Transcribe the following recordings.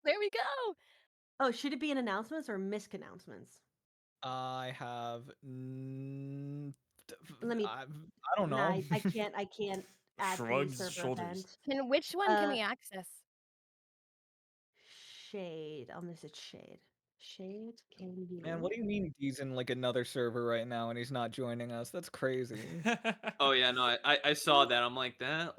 There we go. Oh, should it be in announcements or misc-announcements? I have Let me I don't nah, know. I can't add to Shrugs server shoulders. event. And which one can Uh, we access? Shade. I'll message Shade. Shade, can Man, what you? do you mean he's in like another server right now and he's not joining us? That's crazy. Oh yeah, no, I saw that. I'm like that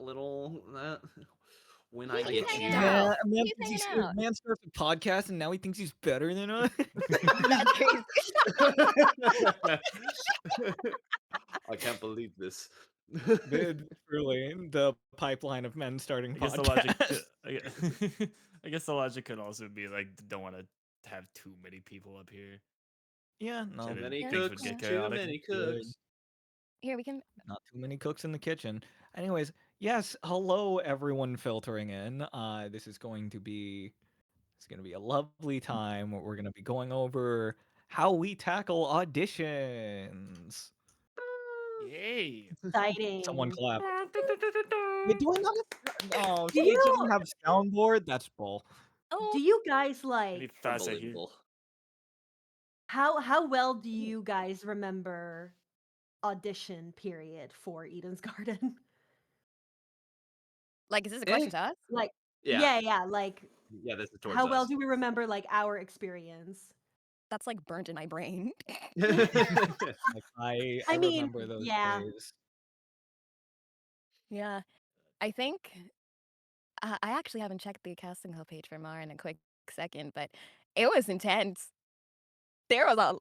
when I He's get hanging you. out. Man, He's hanging out. man starts a podcast and now he thinks he's better than us. That's crazy. I can't believe this. Truly, the pipeline of men starting I guess the logic. podcasts. I guess the logic could also be like, don't want to have too many people up here. Yeah, So no, Too that many Yeah. things would cooks, get Yeah. too chaotic. many good. cooks. Here we can. Not too many cooks in the kitchen. Anyways, yes, hello everyone filtering in. This is going to be a lovely time where we're going to be going over how we tackle auditions. Yay! Someone Exciting. clap. Wait, do I not have... Oh, Do Sage you doesn't have soundboard? That's bull. Oh, do you guys Any like faster here? Unbelievable. how well do you guys remember audition period for Eden's Garden? like, is this a Eh, question to us? Like Yeah, yeah, like yeah, this is towards how well us. do we remember like our experience? That's like burnt in my brain. Like, I I mean, remember those yeah. days. Yeah. I think I actually haven't checked the casting call page for Mara in a quick second, but it was intense. There was a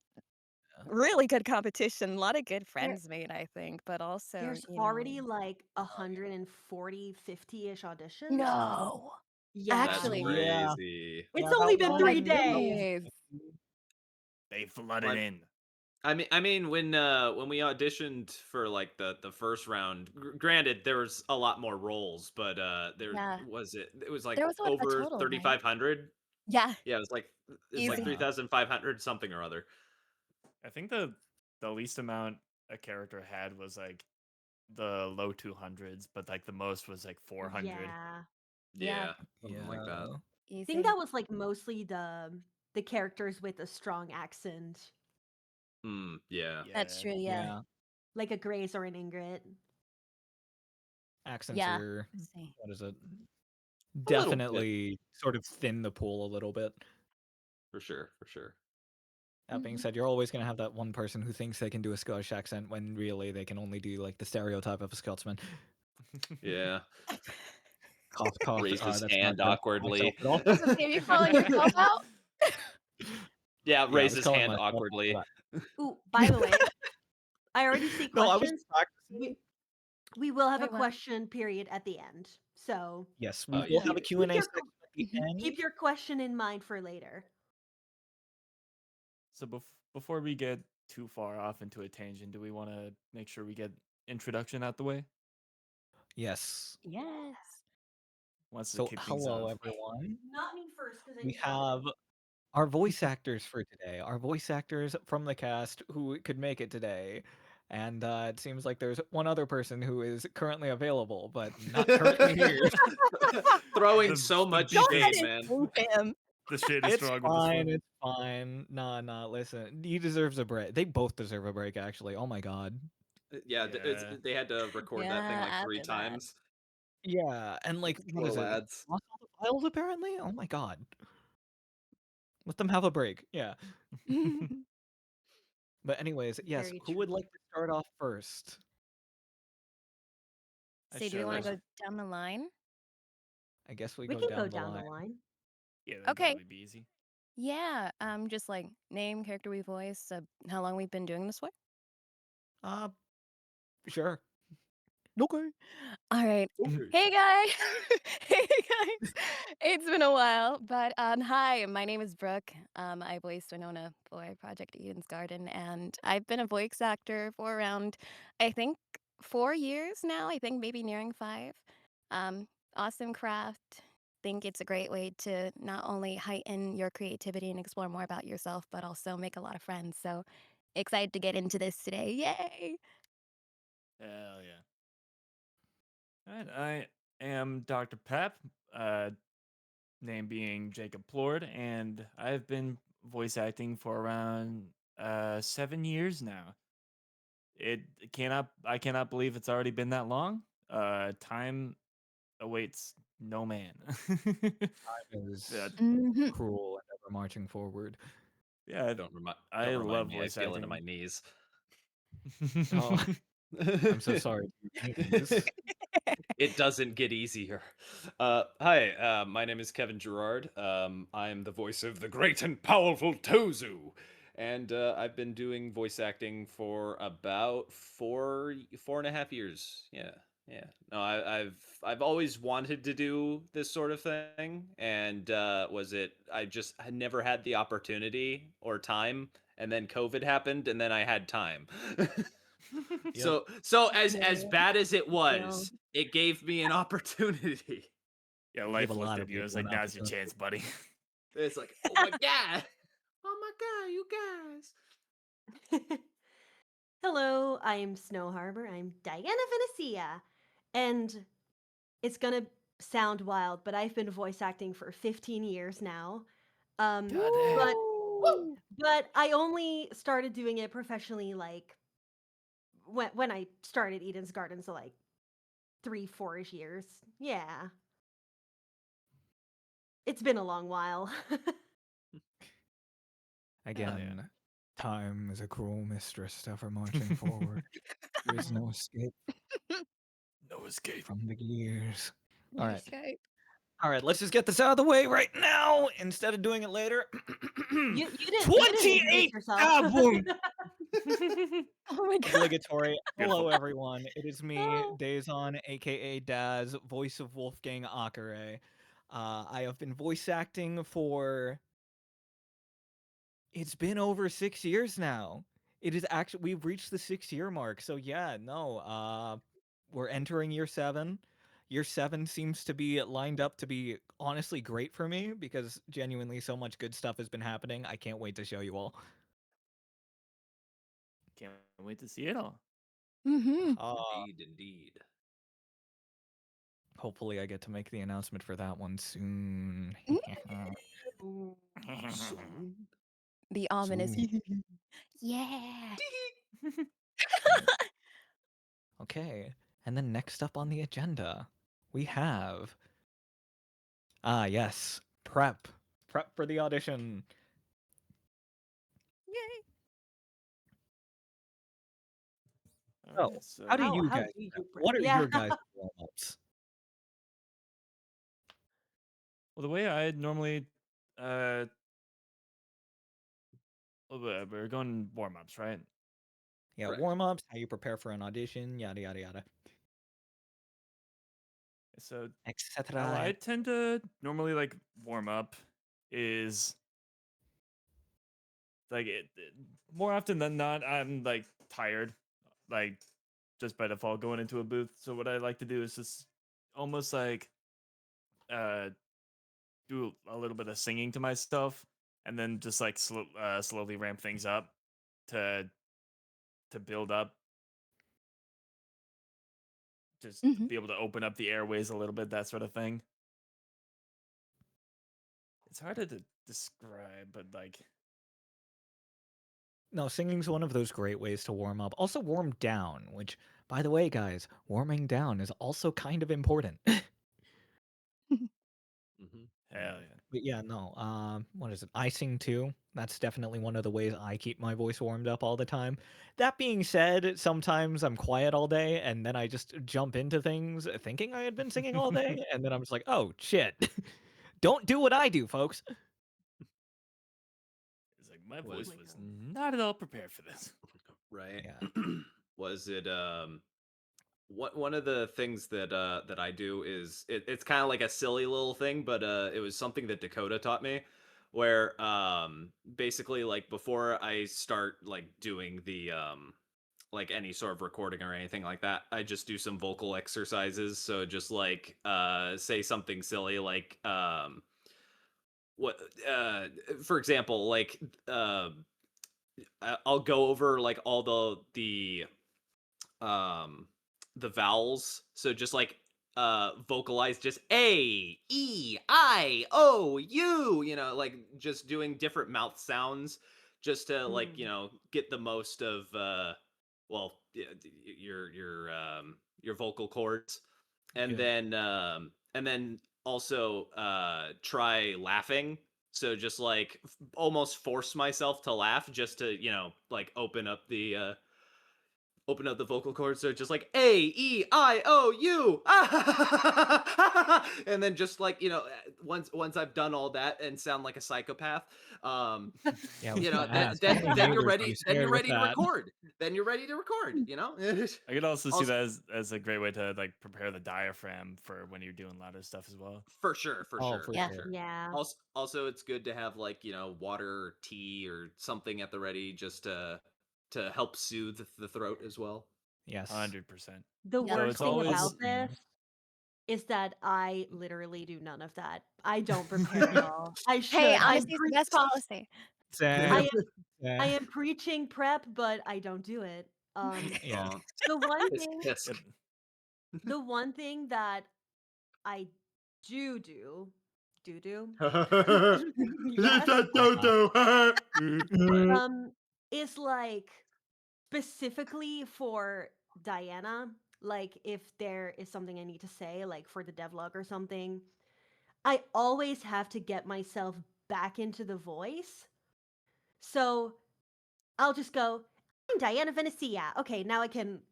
really good competition, a lot of good There, friends made, I think, but also, there's already like 140, 50-ish auditions. No. Yeah. That's Actually, Yeah. crazy. It's Yeah, only that been oh my 3 days. goodness. They flooded Well, in. I mean, when we auditioned for like the first round, granted there was a lot more roles, but there Yeah. it was like There was what, a over total, right? 3,500. Yeah, Yeah, it was like easy. 3,500 something or other. I think the least amount a character had was like the low 200s, but like the most was like 400. Yeah. Yeah, Yeah, something like that. I think easy. that was like mostly the characters with a strong accent, Yeah. That's Yeah. true, yeah. Yeah. like a Grace or an Ingrid. Accents Yeah. are, Let's see. what is it? A little bit, Definitely sort of thin the pool a little bit. for sure, for sure. That being Mhm. said, you're always going to have that one person who thinks they can do a Scottish accent when really they can only do like the stereotype of a Scotsman. Yeah. Cough, cough. Raised his That's not hand good for myself awkwardly. at all. I was gonna say, are you calling yourself out? Yeah, Yeah, I raised was his calling hand myself out for awkwardly. that. Ooh, by the way, I already see No, I was questions. practicing. We will have a Wait, what? question period at the end. So Yes, Oh, we will yeah. have a keep Q&A your section at the end. keep your question in mind for later. So before we get too far off into a tangent, do we want to make sure we get introduction out the way? Yes. Yes. Wants to So, kick things hello off. everyone. Not me first, because I We need something. have our voice actors for today. Our voice actors from the cast who could make it today. And it seems like there's one other person who is currently available, but not currently here. Throwing The- so the much beef Don't is- let shade, it man. move him. The shit is It's strong with fine, this it's fine. Nah, listen. He deserves a break. They both deserve a break, actually. Oh my god. Yeah, Yeah. they had to record that thing Yeah, like 3 after that. times. Yeah, and like, what Poor is it? lads. Lost all the files, apparently? Oh my god. Let them have a break. Yeah. one. But anyways, yes, Very who would true. like to start off first? So do we want will. to go down the line? I guess we We go can down go the down the line. line. Yeah, that'd Okay. probably be easy. Yeah. Just like name, character we voice, how long we've been doing this for. Uh, sure. Okay. All right. Okay. Hey guys. Hey guys. It's been a while, but hi, my name is Brooke. I voiced Winona for Project Eden's Garden, and I've been a voice actor for around, I think, 4 years now. I think maybe nearing 5. Awesome craft. Think it's a great way to not only heighten your creativity and explore more about yourself, but also make a lot of friends. So excited to get into this today. Yay! Hell yeah. All right, I am Dr. Pep. name being Jacob Plord, and I've been voice acting for around 7 years now. It I cannot believe it's already been that long. Time awaits no man. Time yeah, is Mhm. cruel and ever marching forward. yeah, Don't I remind love me. I voice feel into my acting. knees. Oh, I'm so sorry to your knees. It doesn't get easier. Hi, my name is Kevin Gerard. I'm the voice of the great and powerful Tozu, and I've been doing voice acting for about 4.5 years. Yeah, yeah. No, I've always wanted to do this sort of thing, and I just had never had the opportunity or time, and then COVID happened, and then I had time. Yep. So as Yeah, bad as it feel. was, it gave me an opportunity. Yeah, Give a life looked lot at of you. It was people like, an now's your opportunity. chance, buddy. It's like, oh my god, oh my god, you guys. Hello, I'm Snow Harbor. I'm Diana Venecia. And it's gonna sound wild, but I've been voice acting for 15 years now. Um, God damn. but Woo! but I only started doing it professionally like when I started Eden's Garden, so like 3, 4-ish years. Yeah. It's been a long while. Hell yeah. Again, time is a cruel mistress ever marching forward. There is no escape No escape. from the gears. All No right. escape. All right, let's just get this out of the way right now instead of doing it later. You didn't introduce 28 yourself. album Oh my god. obligatory. Beautiful. Hello, everyone. It is me, Oh. Daison, aka Daz, voice of Wolfgang Akare. I have been voice acting for. It's been over 6 years now. It is actually we've reached the 6 year mark. So yeah, no. We're entering year 7. Year 7 seems to be lined up to be honestly great for me because genuinely so much good stuff has been happening. I can't wait to show you all. Can't wait to see it all. Mhm. Indeed. Hopefully I get to make the announcement for that one soon. Ooh. Soon. The ominous. Soon. Yeah. Right. Okay. And then next up on the agenda, we have yes, prep. Prep for the audition. Yay. All So, right, how do so you How guys do you prep? prep? What are Yeah. your guys' warm-ups? well, the way I normally uh we're going warm ups, right? Yeah, Correct. warm-ups, how you prepare for an audition, yada yada yada, So how I etc. tend to normally like warm up is like more often than not I'm like tired, like just by default going into a booth. So what I like to do is just almost like uh do a little bit of singing to myself, and then just like slowly ramp things up to build up, just to Mhm. be able to open up the airways a little bit, that sort of thing. It's hard to describe, but like No, singing's one of those great ways to warm up. Also warm down, which, by the way, guys, warming down is also kind of important. Mm-hmm. hell yeah. But yeah, no. What is it? I sing too. That's definitely one of the ways I keep my voice warmed up all the time. That being said, sometimes I'm quiet all day and then I just jump into things thinking I had been singing all day, and then I'm just like, oh shit. Don't do what I do, folks. It's like my Oh Was voice my was god. not at all prepared for this. right. Yeah. Was it one of the things that I do is it's kind of like a silly little thing, but it was something that Dakota taught me, where basically like before I start like doing the like any sort of recording or anything like that, I just do some vocal exercises. So just like say something silly like what for example like I'll go over like all um the vowels. So just like vocalize just A, E, I, O, U, like just doing different mouth sounds just to like, Mhm. get the most of well, your vocal cords. And Yeah. then also try laughing. So just like almost force myself to laugh just to, like open up the vocal cords, so just like A, E, I, O, U, and then just like once I've done all that and sound like a psychopath, um, Yeah, I was gonna then ask. How then many then you're meters are you ready. Then scared you're with ready to that? record. Then you're ready to record. I could also see Also, that as a great way to like prepare the diaphragm for when you're doing louder stuff as well. for sure, for Oh, sure, for Yeah. for sure. sure. Yeah. Also, it's good to have like water or tea or something at the ready just to help soothe the throat as well. Yes. 100%. The Yep. So worst it's thing Couple about always this things. is that I literally do none of that. I don't prepare at all. I Hey, should. honesty is the best policy. I Same. am I Yeah. am preaching prep, but I don't do it. Yeah. Uh, The one tisk thing tisk. yep. the one thing that I do do yes, Uh-huh. Mhm. um, is like specifically for Diana, like if there is something I need to say, like for the devlog or something, I always have to get myself back into the voice. So I'll just go, I'm Diana Venecia. Okay, now I can,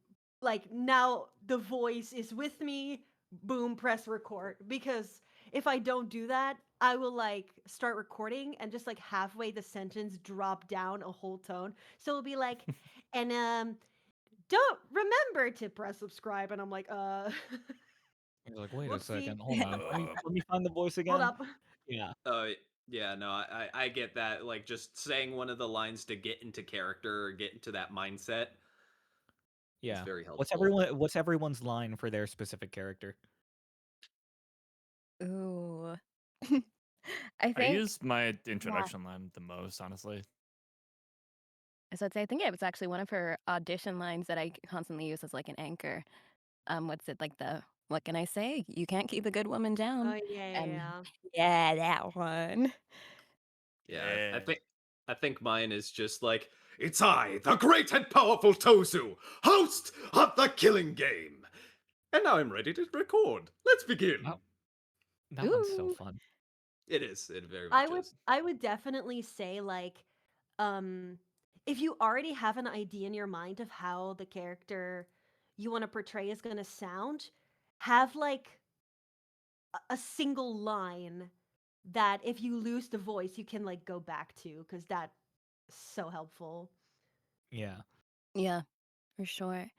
like, now the voice is with me. Boom, press record. Because if I don't do that, I will, like, start recording and just, like, halfway the sentence drop down a whole tone. So it'll be like, and, don't remember to press subscribe. And I'm like, You're like, wait a whoopsie. second, hold on. Let me find the voice Hold again. up. Yeah. Yeah, no, I get that. Like just saying one of the lines to get into character or get into that mindset is Yeah. very What's helpful. everyone's line for their specific character? Ooh. I I think, use my yeah. introduction line the most, honestly. So I'd say I think it was actually one of her audition lines that I constantly use as like an anchor. What's it like the what can I say? You can't keep a good woman Oh, down. yeah, yeah, And yeah. yeah, that one. Yeah, I Yeah. think I think mine is just like it's I, the great and powerful Tozu, host of the Killing Game, and now I'm ready to record. Let's begin. Oh, that one's so Ooh. fun. It is. It very I much would is. I would definitely say like um if you already have an idea in your mind of how the character you want to portray is going to sound, have like a single line that if you lose the voice you can like go back to cuz that's so helpful. Yeah. Yeah, for sure.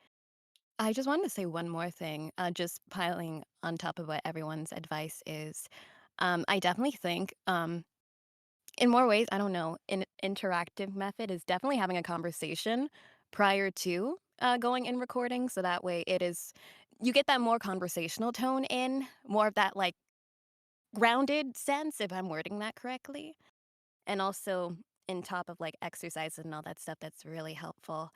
I just wanted to say one more thing, just piling on top of what everyone's advice is. I definitely think, in more ways, I don't know, an interactive method is definitely having a conversation prior to going and recording. So that way you get that more conversational tone in, more of that like grounded sense, if I'm wording that correctly. And also, in top of like exercise and all that stuff, that's really helpful.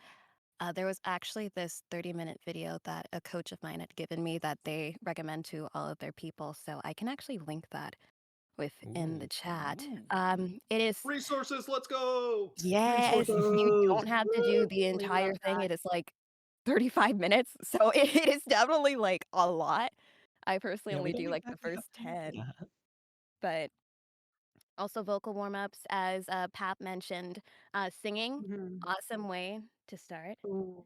There was actually this 30-minute video that a coach of mine had given me that they recommend to all of their people. So I can actually link that within the Ooh. chat. Ooh. It is, Resources, let's go. yes, you Resources. don't have to do Woo! the We entire love thing. that. It is like 35 minutes. So it is definitely like a lot. I personally Yeah, we only don't do like the exactly have first to do 10, that. but also vocal warm ups, as Pap mentioned, singing, Mhm. awesome way to start. Ooh,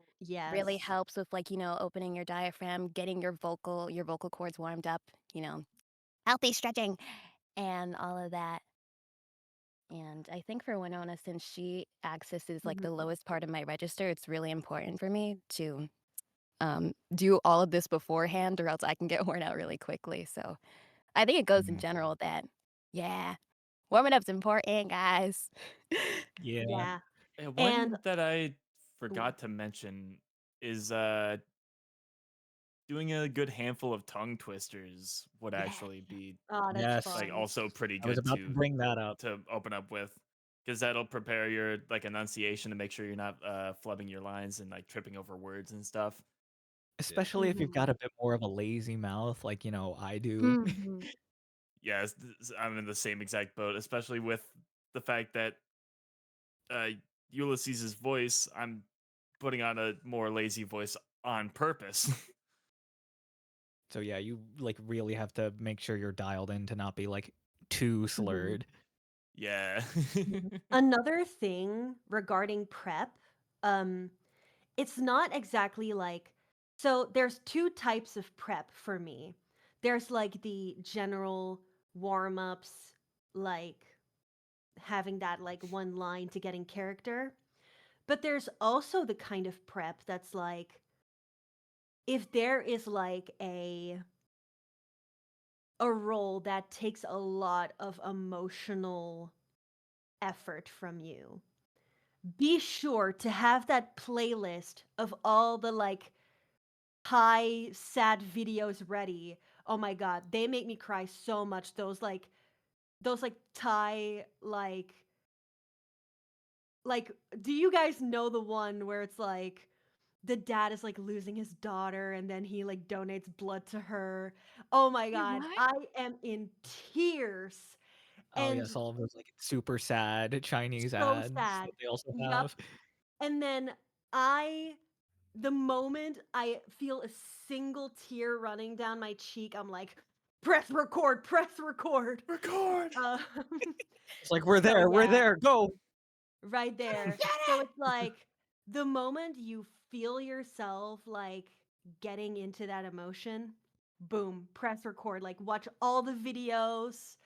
Really yes. helps with like, opening your diaphragm, getting your vocal cords warmed up, healthy stretching and all of that. And I think for Winona, since she accesses like the Mhm. lowest part of my register, it's really important for me to do all of this beforehand or else I can get worn out really quickly. So I think it goes in Mhm. general that, yeah, warming up's important, guys. Yeah. Yeah. And One that I ooh, forgot to mention is doing a good handful of tongue twisters would Yeah. actually be oh, that's Yes. like fun. also pretty I was good about to bring that up. to open up with, because that'll prepare your like enunciation to make sure you're not flubbing your lines and like tripping over words and stuff. Yeah. especially if you've Mhm. got a bit more of a lazy mouth, like I do. Mhm. Yes, I'm in the same exact boat, especially with the fact that uh, Ulysses's voice, I'm putting on a more lazy voice on purpose. So yeah, you like really have to make sure you're dialed in to not be like too Mhm. slurred. Yeah. Another thing regarding prep, um, it's not exactly like so there's two types of prep for me. There's like the general warm-ups, like having that like one line to get in character. But there's also the kind of prep that's like if there is like a role that takes a lot of emotional effort from you, be sure to have that playlist of all the like high sad videos ready. Oh my god, they make me cry so much. Those like Thai like do you guys know the one where it's like the dad is like losing his daughter and then he like donates blood to her? Oh my Wait, god, what? I am in tears Oh and yes, all of those like super sad Chinese so ads sad. that they also Yup. have. And then I the moment I feel a single tear running down my cheek, I'm like, press record, press record. Record. Um, It's like so we're yeah, there, go. right there. Get So it! it's like the moment you feel yourself like getting into that emotion, boom, press record. Like watch all the videos,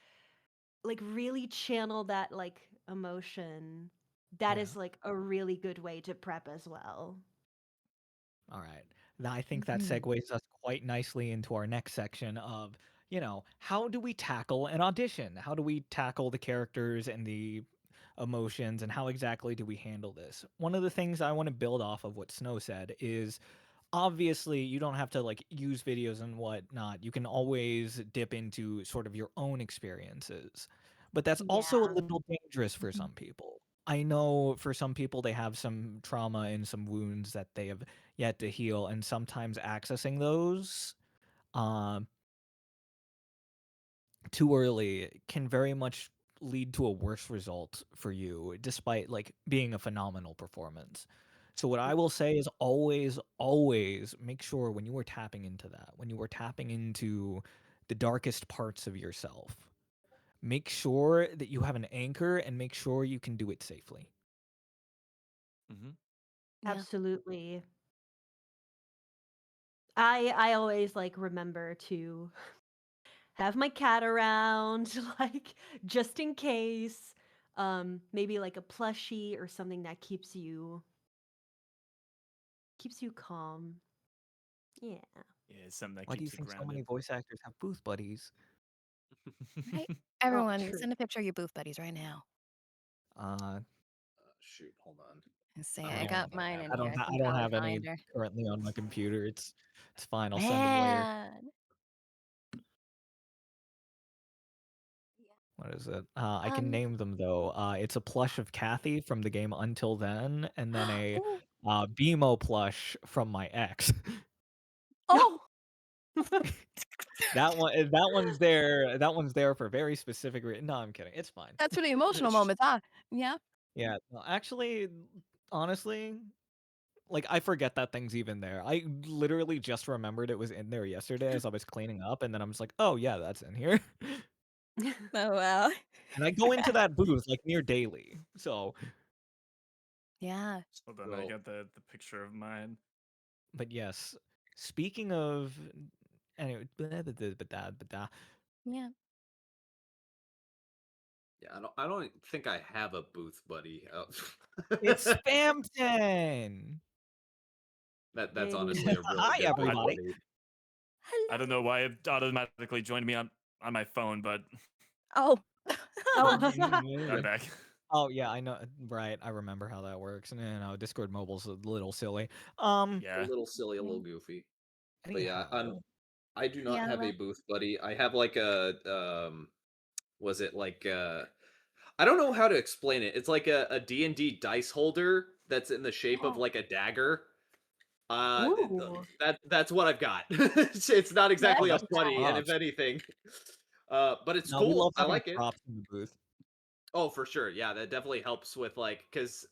like really channel that like emotion. That Yeah. is like a really good way to prep as well. All right. Now I think that Mhm. segues us quite nicely into our next section of, how do we tackle an audition? How do we tackle the characters and the emotions and how exactly do we handle this? One of the things I want to build off of what Snow said is obviously you don't have to like use videos and whatnot. You can always dip into sort of your own experiences. But that's also a Yeah. little dangerous for Mhm. some people. I know for some people they have some trauma and some wounds that they have yet to heal, and sometimes accessing those um too early can very much lead to a worse result for you despite like being a phenomenal performance. So what I will say is always make sure when you are tapping into that, when you are tapping into the darkest parts of yourself, make sure that you have an anchor and make sure you can do it safely. Hmm. Yeah. Absolutely. I always like remember to have my cat around like just in case maybe like a plushie or something that keeps you calm. Yeah. Yeah, it's something that Why do you keeps you think so many grounded. voice actors have booth buddies? Right? Oh, Everyone, true. send a picture of your booth buddies right now Uh Shoot, hold on. and say, I I don't yeah, know got if I mine have in I it. here. don't I can I don't probably have any find her. currently on my computer. It's fine. I'll send them later. Man. Yeah. What is it? I can Um, name them though. It's a plush of Kathy from the game Until Then, and then a ooh, BMO plush from my ex. oh, That one's there. That one's there for very specific No, I'm kidding. It's fine. that's for the emotional moments, huh? Yeah. Yeah. No, actually, honestly, like I forget that thing's even there. I literally just remembered it was in there yesterday as I was cleaning up, and then I'm just like, oh yeah, that's in here. Oh, wow. And I go into that booth like near daily. So, Yeah. Hold on, I Well, got the picture of mine. but yes, speaking of anyway, Yeah. yeah, I don't think I have a booth buddy. it's Spamton. That's honestly Hey. a really Hi good booth everybody. buddy. I don't Hello. know why it automatically joined me on my phone, but Oh. Oh. I'm back. Oh yeah, I know. Right, I remember how that works. Discord Mobile's a little silly. A Yeah. little silly, a Yeah. little goofy. But yeah, Anyhow, I do not Yeah. have a Well, booth buddy. I have like a was it like I don't know how to explain it. It's like a D&D dice holder that's in the shape of oh. like a dagger. Ooh. That's what I've got. It's not Oh, exactly a that's funny, and if props. anything, but it's No, we cool. love I having like it. props in the booth. Oh, for sure. Yeah, that definitely helps with cuz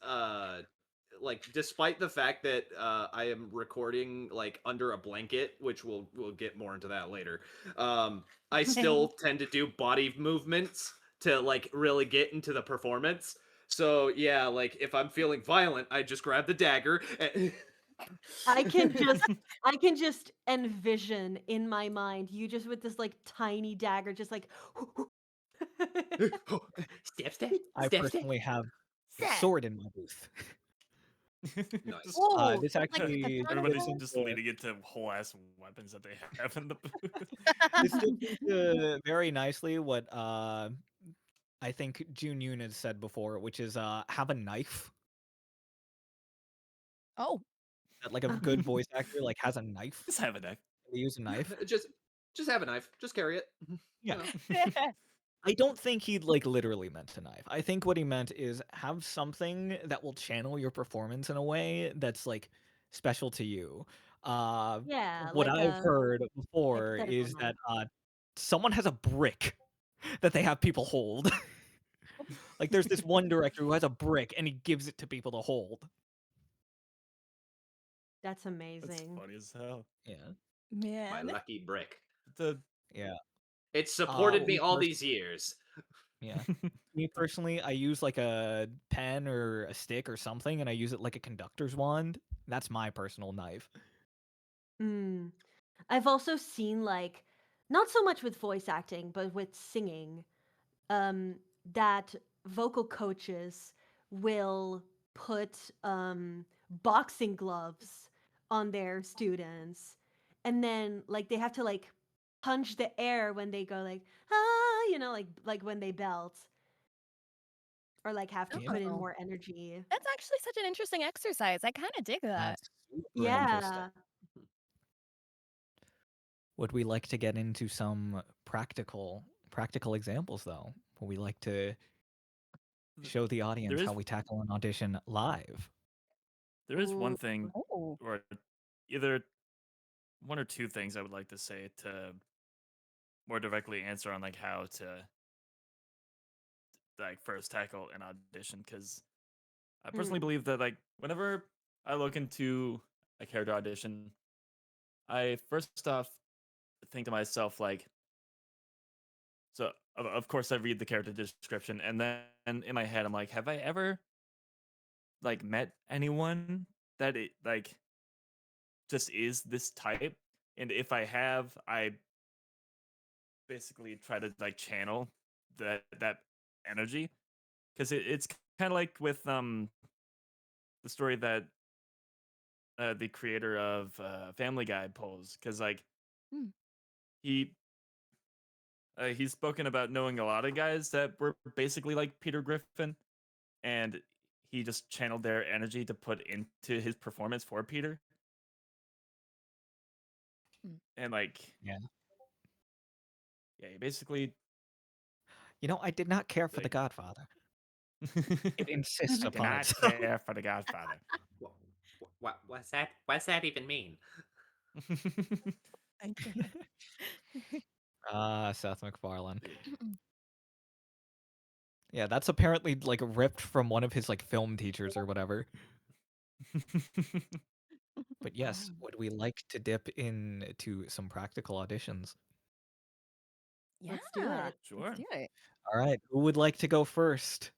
like despite the fact that I am recording like under a blanket, which we'll get more into that later. I still tend to do body movements to like really get into the performance. So, yeah, like if I'm feeling violent, I just grab the dagger and I can just I can just envision in my mind you just with this like tiny dagger just like step step I step step. personally have a Set. sword in my booth. Nice. Just Oh, This like a actually katana dips everybody's blade? just into leading into whole ass weapons that they have in the booth. this dips into very nicely what I think June Yoon has said before, which is have a knife. Oh. That like a good voice actor like has a knife. Just have a deck. They use a knife. Just have a knife. Just carry it. Yeah. You know. I don't think he like literally meant a knife. I think what he meant is have something that will channel your performance in a way that's like special to you. Uh, Yeah, what like I've a heard before hypothetical is knife. that someone has a brick that they have people hold. Like there's this one director who has a brick and he gives it to people to hold. That's That's amazing. funny as hell. Yeah. My Man. lucky brick. The Yeah. It's supported me Me all personally, these years. yeah. Me personally, I use like a pen or a stick or something, and I use it like a conductor's wand. That's my personal knife. Mm. I've also seen like not so much with voice acting, but with singing, um, that vocal coaches will put boxing gloves on their students, and then like they have to like punch the air when they go like ah, like when they belt or like have to Yeah. put in Oh. more energy. That's actually such an interesting exercise. I kinda dig that. That's super interesting. Yeah. Would we like to get into some practical examples though? Would we like to th- show the there audience is how we tackle an audition live? there is one thing, Oh. or either one or two things I would like to say to more directly answer on like how to like first tackle an audition, because I personally Mm. believe that like whenever I look into a character audition, I first off think to myself like, so of course I read the character description, and then in my head I'm like, have I ever like met anyone that it like just is this type? And if I have, I basically try to like channel that energy, because it's kind of like with the story that the creator of Family Guy pulls, because like Mm. he he's spoken about knowing a lot of guys that were basically like Peter Griffin, and he just channeled their energy to put into his performance for Peter, Mm. and like Yeah. yeah, he basically You know, I did not care for The like Godfather. It insists I did upon not itself. care for the Godfather. What's that? What's that even mean? I can't. Seth MacFarlane. Yeah, that's apparently like ripped from one of his like film teachers or whatever. But yes, would we like to dip into some practical auditions? Yeah. Let's do it. Let's Sure. do it. All right, who would like to go first?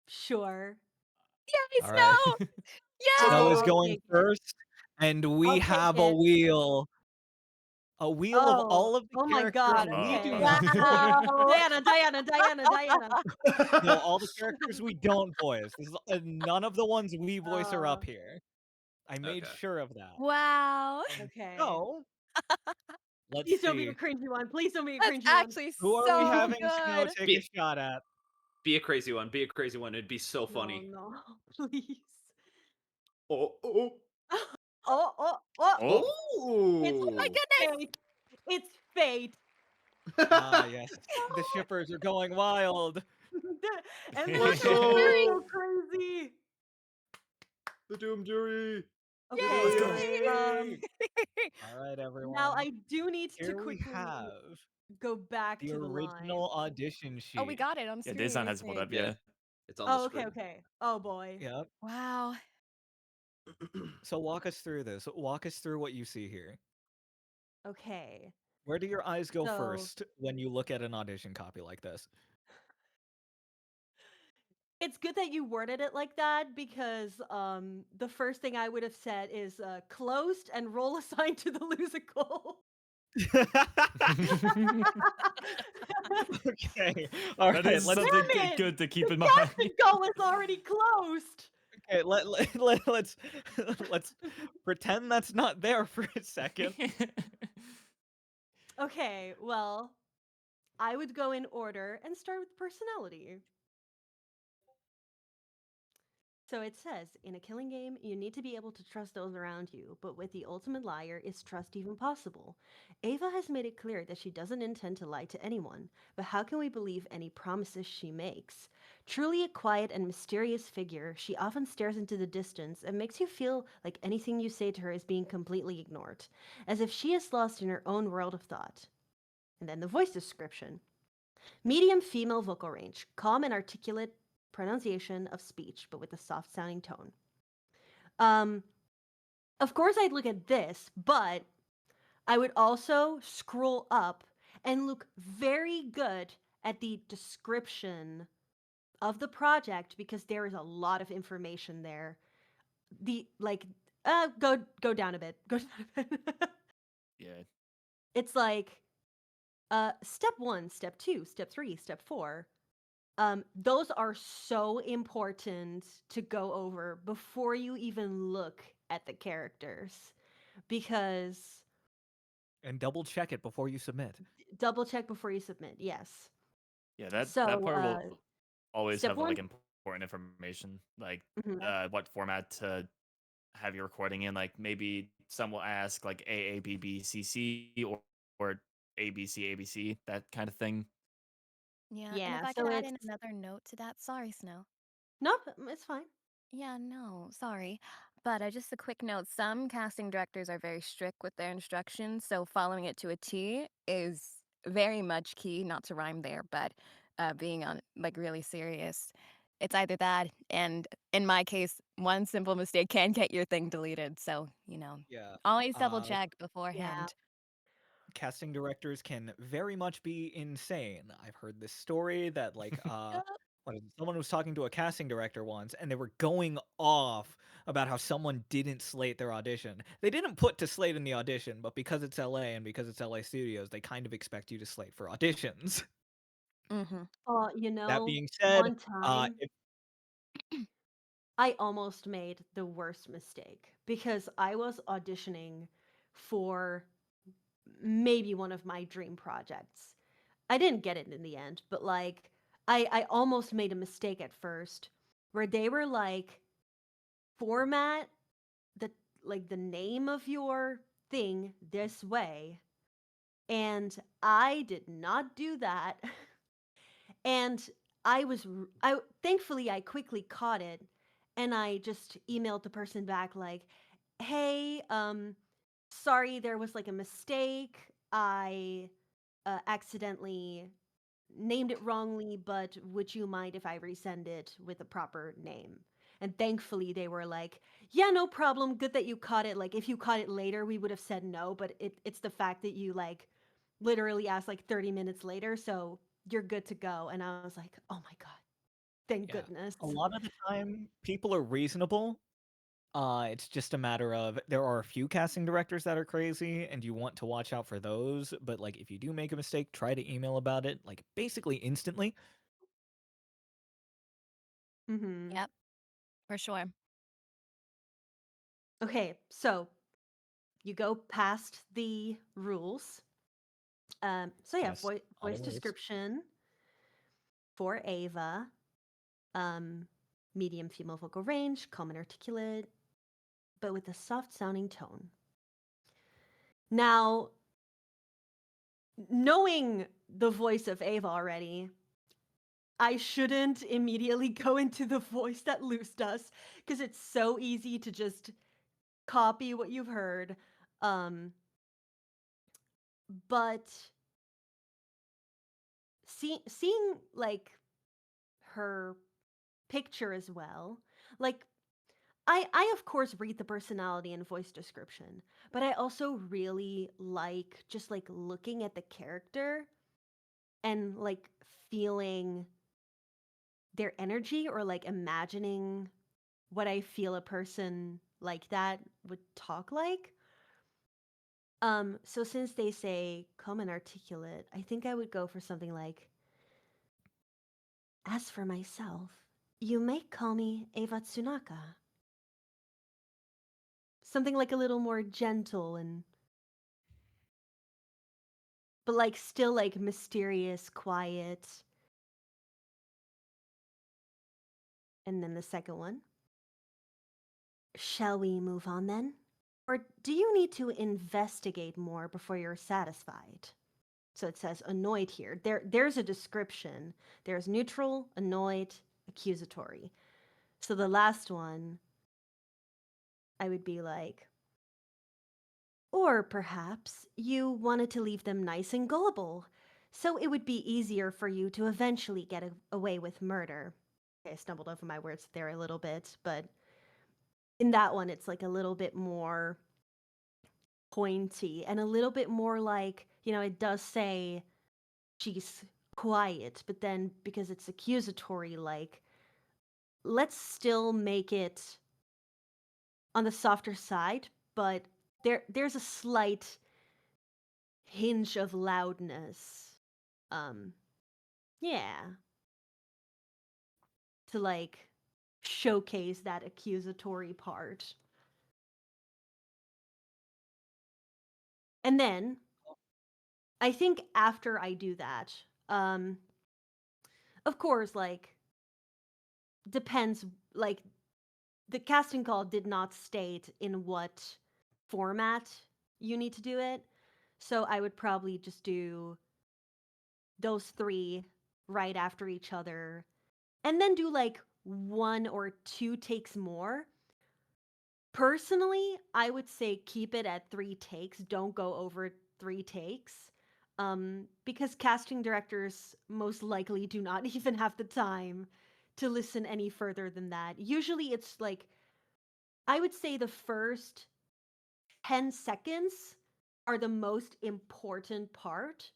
Sure. Yay, All right, Snow! Snow Yay! is I'll going take it. first, and we I'll take have it. a wheel of Oh, all of the oh my characters god, we do okay. not voice. Wow! Diana. No, all the characters we don't voice. This is none of the ones we voice are Uh, up here. I made Okay. sure of that. Wow! okay. So let's Please don't be a see. cringy one. Please don't be a That's cringy one. actually Who are we so having Snow good. take a Be shot at? be a crazy one. Be a crazy one. It'd be so No, funny. no, please. Oh oh Oh. Oh, It's Oh my oh. goodness! fate. It's fate. Ah, yes. The shippers are going wild. And Let's look, it's go. so crazy. The Doom Jury. Okay. Let's go. Um, All right, now everyone. I do need to Here we quickly have go back the to the original line. audition Oh, we sheet. got it on Yeah, screen, Daystan I has pulled think. up. Yeah, Yeah. it's on the Oh, okay, screen. okay. Oh boy. Yep. Wow. So walk us through this. Walk us through what you see here. Okay. Where do your eyes go So first when you look at an audition copy like this? it's good that you worded it like that because the first thing I would have said is closed and roll assigned to the lusical. Okay. All That right. is Let's something Damn it! good to keep The in casting mind. call is already closed. okay. Let's let's pretend that's not there for a second. Okay, well, I would go in order and start with personality. So it says, in a killing game, you need to be able to trust those around you, but with the ultimate liar, is trust even possible? Ava has made it clear that she doesn't intend to lie to anyone, but how can we believe any promises she makes? Truly a quiet and mysterious figure, she often stares into the distance and makes you feel like anything you say to her is being completely ignored, as if she is lost in her own world of thought. And then the voice description. Medium female vocal range, calm and articulate pronunciation of speech, but with a soft sounding tone. Um, of course, I'd look at this, but I would also scroll up and look very good at the description of the project because there is a lot of information there. The like, go down a bit. Go down a bit. Yeah. It's like, step 1, step 2, step 3, step 4. Those are so important to go over before you even look at the characters because And double check it before you submit. double check before you submit. Yes. Yeah, that So, part will always step have one. like important information, like Mhm. what format to have your recording in. Like maybe some will ask like AABBCC or ABC ABC, that kind of thing. Yeah, and if Yeah. I could So add it's in another note to that, sorry, Snow. nope. It's fine. Yeah, no, sorry. But just a quick note, some casting directors are very strict with their instructions, so following it to a T is very much key, not to rhyme there, but being on like really serious. It's either that, and in my case, one simple mistake can get your thing deleted. So, Yeah. always double Uh, check Yeah. beforehand. casting directors can very much be insane. I've heard this story that Yep. what is it? Someone was talking to a casting director once and they were going off about how someone didn't slate their audition. They didn't put to slate in the audition, but because it's LA and because it's LA Studios, they kind of expect you to slate for auditions. Mm-hmm. Oh, That being said, one time if I almost made the worst mistake because I was auditioning for maybe one of my dream projects. I didn't get it in the end, but like I almost made a mistake at first where they were like format the the name of your thing this way and I did not do that. And I thankfully I quickly caught it and I just emailed the person back like, "Hey, sorry there was like a mistake. I accidentally named it wrongly, but would you mind if I resend it with a proper name?" And thankfully they were like, "Yeah, no problem. Good that you caught it. Like if you caught it later, we would have said no, but it's the fact that you like literally asked like 30 minutes later, so you're good to go." And I was like, "Oh my god. Thank yeah, goodness." a lot of the time people are reasonable. It's just a matter of there are a few casting directors that are crazy, and you want to watch out for those. But like, if you do make a mistake, try to email about it, like basically instantly. Mhm. Yep, for sure. Okay, so you go past the rules. So yeah, Yes, all the voice rules. description for Ava. Um, medium female vocal range, calm and articulate, but with a soft sounding tone. Now, knowing the voice of Ava already, I shouldn't immediately go into the voice that Luce does because it's so easy to just copy what you've heard. Um, but seeing like her picture as well, like I of course read the personality and voice description, but I also really like just like looking at the character and like feeling their energy or like imagining what I feel a person like that would talk like. So since they say calm and articulate, I think I would go for something like, as for myself, you may call me Eva Tsunaka. Something like a little more gentle and but like still like mysterious, quiet. And then the second one. Shall we move on then? Or do you need to investigate more before you're satisfied? So it says annoyed here. There's a description. There's neutral, annoyed, accusatory. So the last one, I would be like, or perhaps you wanted to leave them nice and gullible, so it would be easier for you to eventually get away with murder. Okay, I stumbled over my words there a little bit, but in that one, it's like a little bit more pointy and a little bit more like, it does say she's quiet, but then because it's accusatory, like, let's still make it on the softer side, but there's a slight hinge of loudness. Um, yeah, to like showcase that accusatory part. And then I think after I do that, of course, like depends like the casting call did not state in what format you need to do it. So I would probably just do those three right after each other and then do like one or two takes more. Personally, I would say keep it at 3 takes. Don't go over 3 takes. Because casting directors most likely do not even have the time to listen any further than that. Usually it's like I would say the first 10 seconds are the most important part.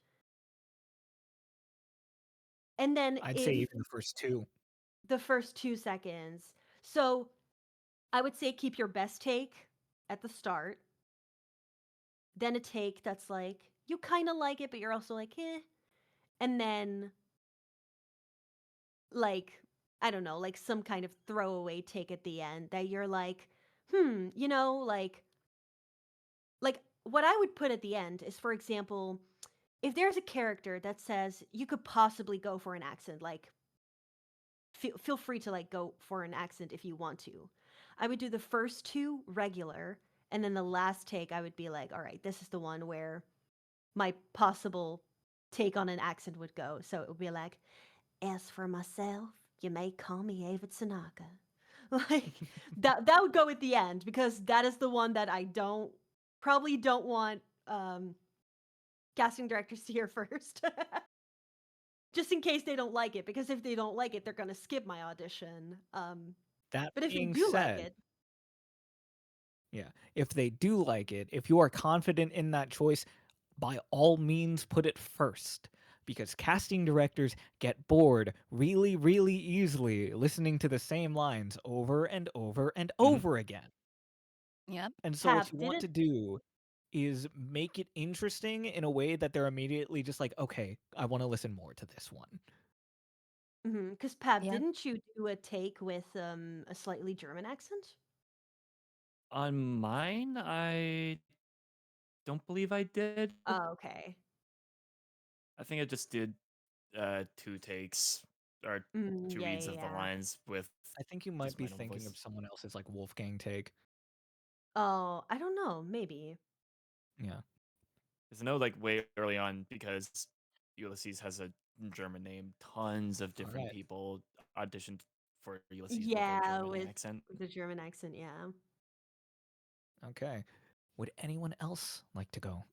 And then I'd say if even the first two. the first 2 seconds. So I would say keep your best take at the start, then a take that's like you kind of like it, but you're also like, eh. And then like I don't know, like some kind of throwaway take at the end that you're like, like what I would put at the end is, for example, if there's a character that says you could possibly go for an accent, like feel free to like go for an accent if you want to. I would do the first two regular, and then the last take I would be like, all right, this is the one where my possible take on an accent would go. So it would be like, as for myself, you may call me Ava Tanaka. Like that would go at the end because that is the one that I don't want casting directors to hear first. Just in case they don't like it, because if they don't like it, they're gonna skip my audition. That But if they being do like said, it, yeah, if they do like it, if you are confident in that choice, by all means put it first. Because casting directors get bored really, really easily listening to the same lines over and over and Hmm. over again. Yep. And so what Pap you want to didn't do is make it interesting in a way that they're immediately just like, okay, I want to listen more to this one. because Pap, Yep. didn't you do a take with a slightly German accent? On mine, I don't believe I did. Oh, okay. I think I just did 2 takes or 2 Yeah, reads yeah, of the yeah. lines with I think you might just be my normal thinking voice. of someone else's like Wolfgang take. Oh, I don't know. Maybe. Yeah. 'Cause I know, like, way early on, because Ulysses has a German name. Tons of different Alright. people auditioned for Ulysses with a Yeah, German with accent. the German accent, yeah. Okay. Would anyone else like to go?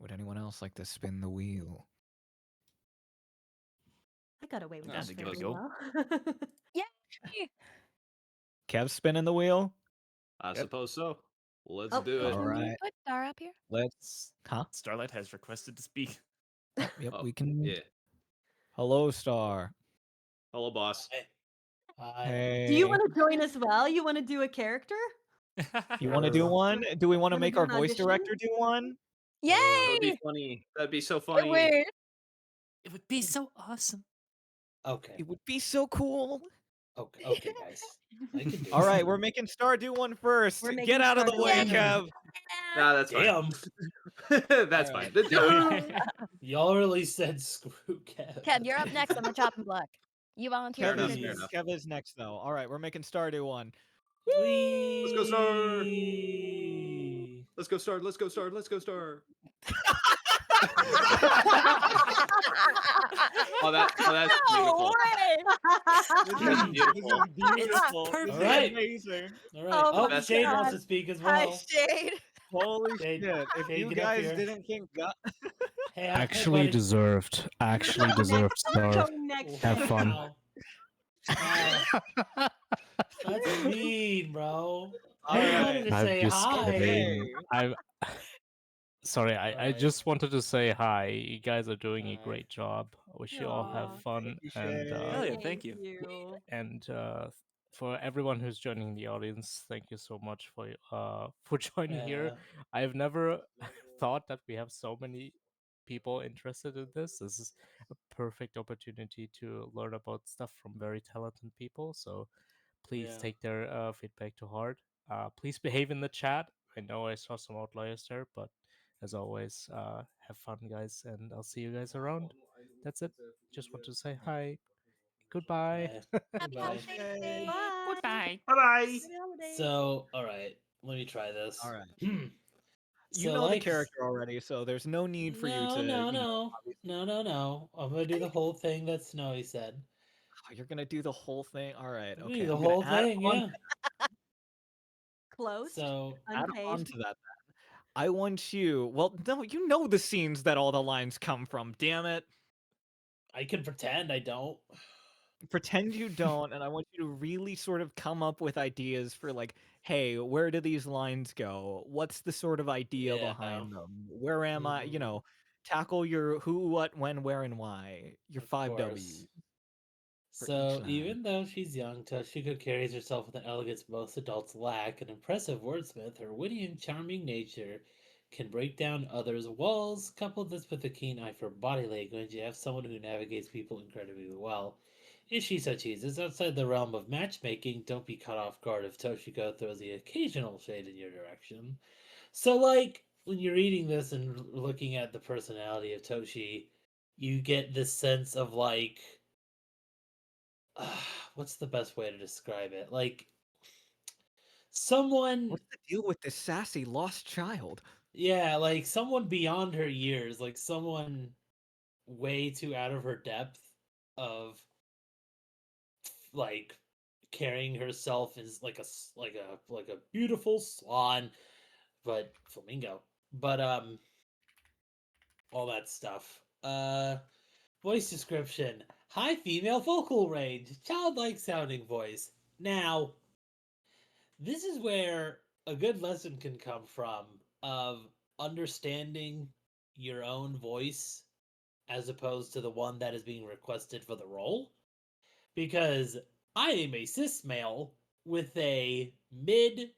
Would anyone else like to spin the wheel? I got away with Down that to give it a fairly go. well. Yay! Kev spinning the wheel? I Yep. suppose so. Let's Oh, do it. Can you Alright. put Star up here? Let's... Huh? Starlight has requested to speak. Yep, Oh, we can... yeah. Hello, Star. Hello, boss. Hey. Hi. do you Hey. want to join as well? You want to do a character? You want to do Sure. one? Do we want to Wanna make do our an voice audition? director do one? That would be Yay! funny. That'd be so Can't funny. wait. It would be so awesome. Okay. It would be so cool. Okay, guys. I can do All it. right, we're making Star do one first. We're making Get out of Star the do way, one. Kev. Nah, that's fine. Damn. That's All fine. right. Y'all really said screw Kev. Kev, you're up next on the chopping block. You volunteer Fair Kev for enough, is, fair this. enough. Kev is next, though. All right, we're making Star do one. Let's go, Star. Whee! Let's go, Star. Let's go, Star. Let's go, Star. Oh, that's No beautiful. way! This That's is beautiful. beautiful. This is All right. amazing. All right. Oh Oh, my Shade wants God. to speak as Hi, well. Shade. Holy Shade, shit. If Shade, you get up guys here. didn't think... Hey, Actually buddy. deserved. Actually deserved, Star. Go next. Have fun. Wow. Wow. That's mean, bro. I All just right. wanted to I'm say just hi. kidding. I'm sorry. I Alright. just wanted to say hi. You guys are doing a Alright. great job. I wish you all have Aw, fun Thank you, and Shay. Hell yeah, thank you. you. for everyone who's joining the audience, thank you so much for joining here. I've never thought that we have so many people interested in this. This is a perfect opportunity to learn about stuff from very talented people. So please Yeah. take their feedback to heart. Please behave in the chat. I know I saw some outliers there, but as always, have fun, guys, and I'll see you guys around. That's it. Just want to say hi. Goodbye. Happy Bye. holidays, Shade. Bye. Goodbye. Bye-bye. Happy holidays. So, all right, let me try this. All right. So, You know the like, character already, so there's no need for you to... obviously- no. I'm gonna do the whole thing that Snowy said. Oh, you're gonna do the whole thing? All right, I'm gonna okay. do the I'm gonna whole add thing, on, yeah. Closed. So, add Unpaid. on to that. I want you... Well, no, you know the scenes that all the lines come from, damn it. I can pretend I don't. Pretend you don't, and I want you to really sort of come up with ideas for, like, hey, where do these lines go? What's the sort of idea Yeah. behind them? Where am I? You Mhm. know, tackle your who, what, when, where, and why. Your Of 5 course. W's for each So, line. even though she's young, Toshiko carries herself with an elegance most adults lack. An impressive wordsmith, her witty and charming nature can break down others' walls. Couple this with a keen eye for body language, you have someone who navigates people incredibly well. If she so chooses, outside the realm of matchmaking, don't be caught off guard if Toshiko throws the occasional shade in your direction. So, like, when you're reading this and looking at the personality of Toshi, you get this sense of, like, what's the best way to describe it? Like, someone, What's the deal with this sassy lost child? yeah, like someone beyond her years, like someone way too out of her depth of like carrying herself as like a beautiful swan, but flamingo. But all that stuff. Voice description. High female vocal range, childlike sounding voice. Now, this is where a good lesson can come from of understanding your own voice as opposed to the one that is being requested for the role. Because I am a cis male with a mid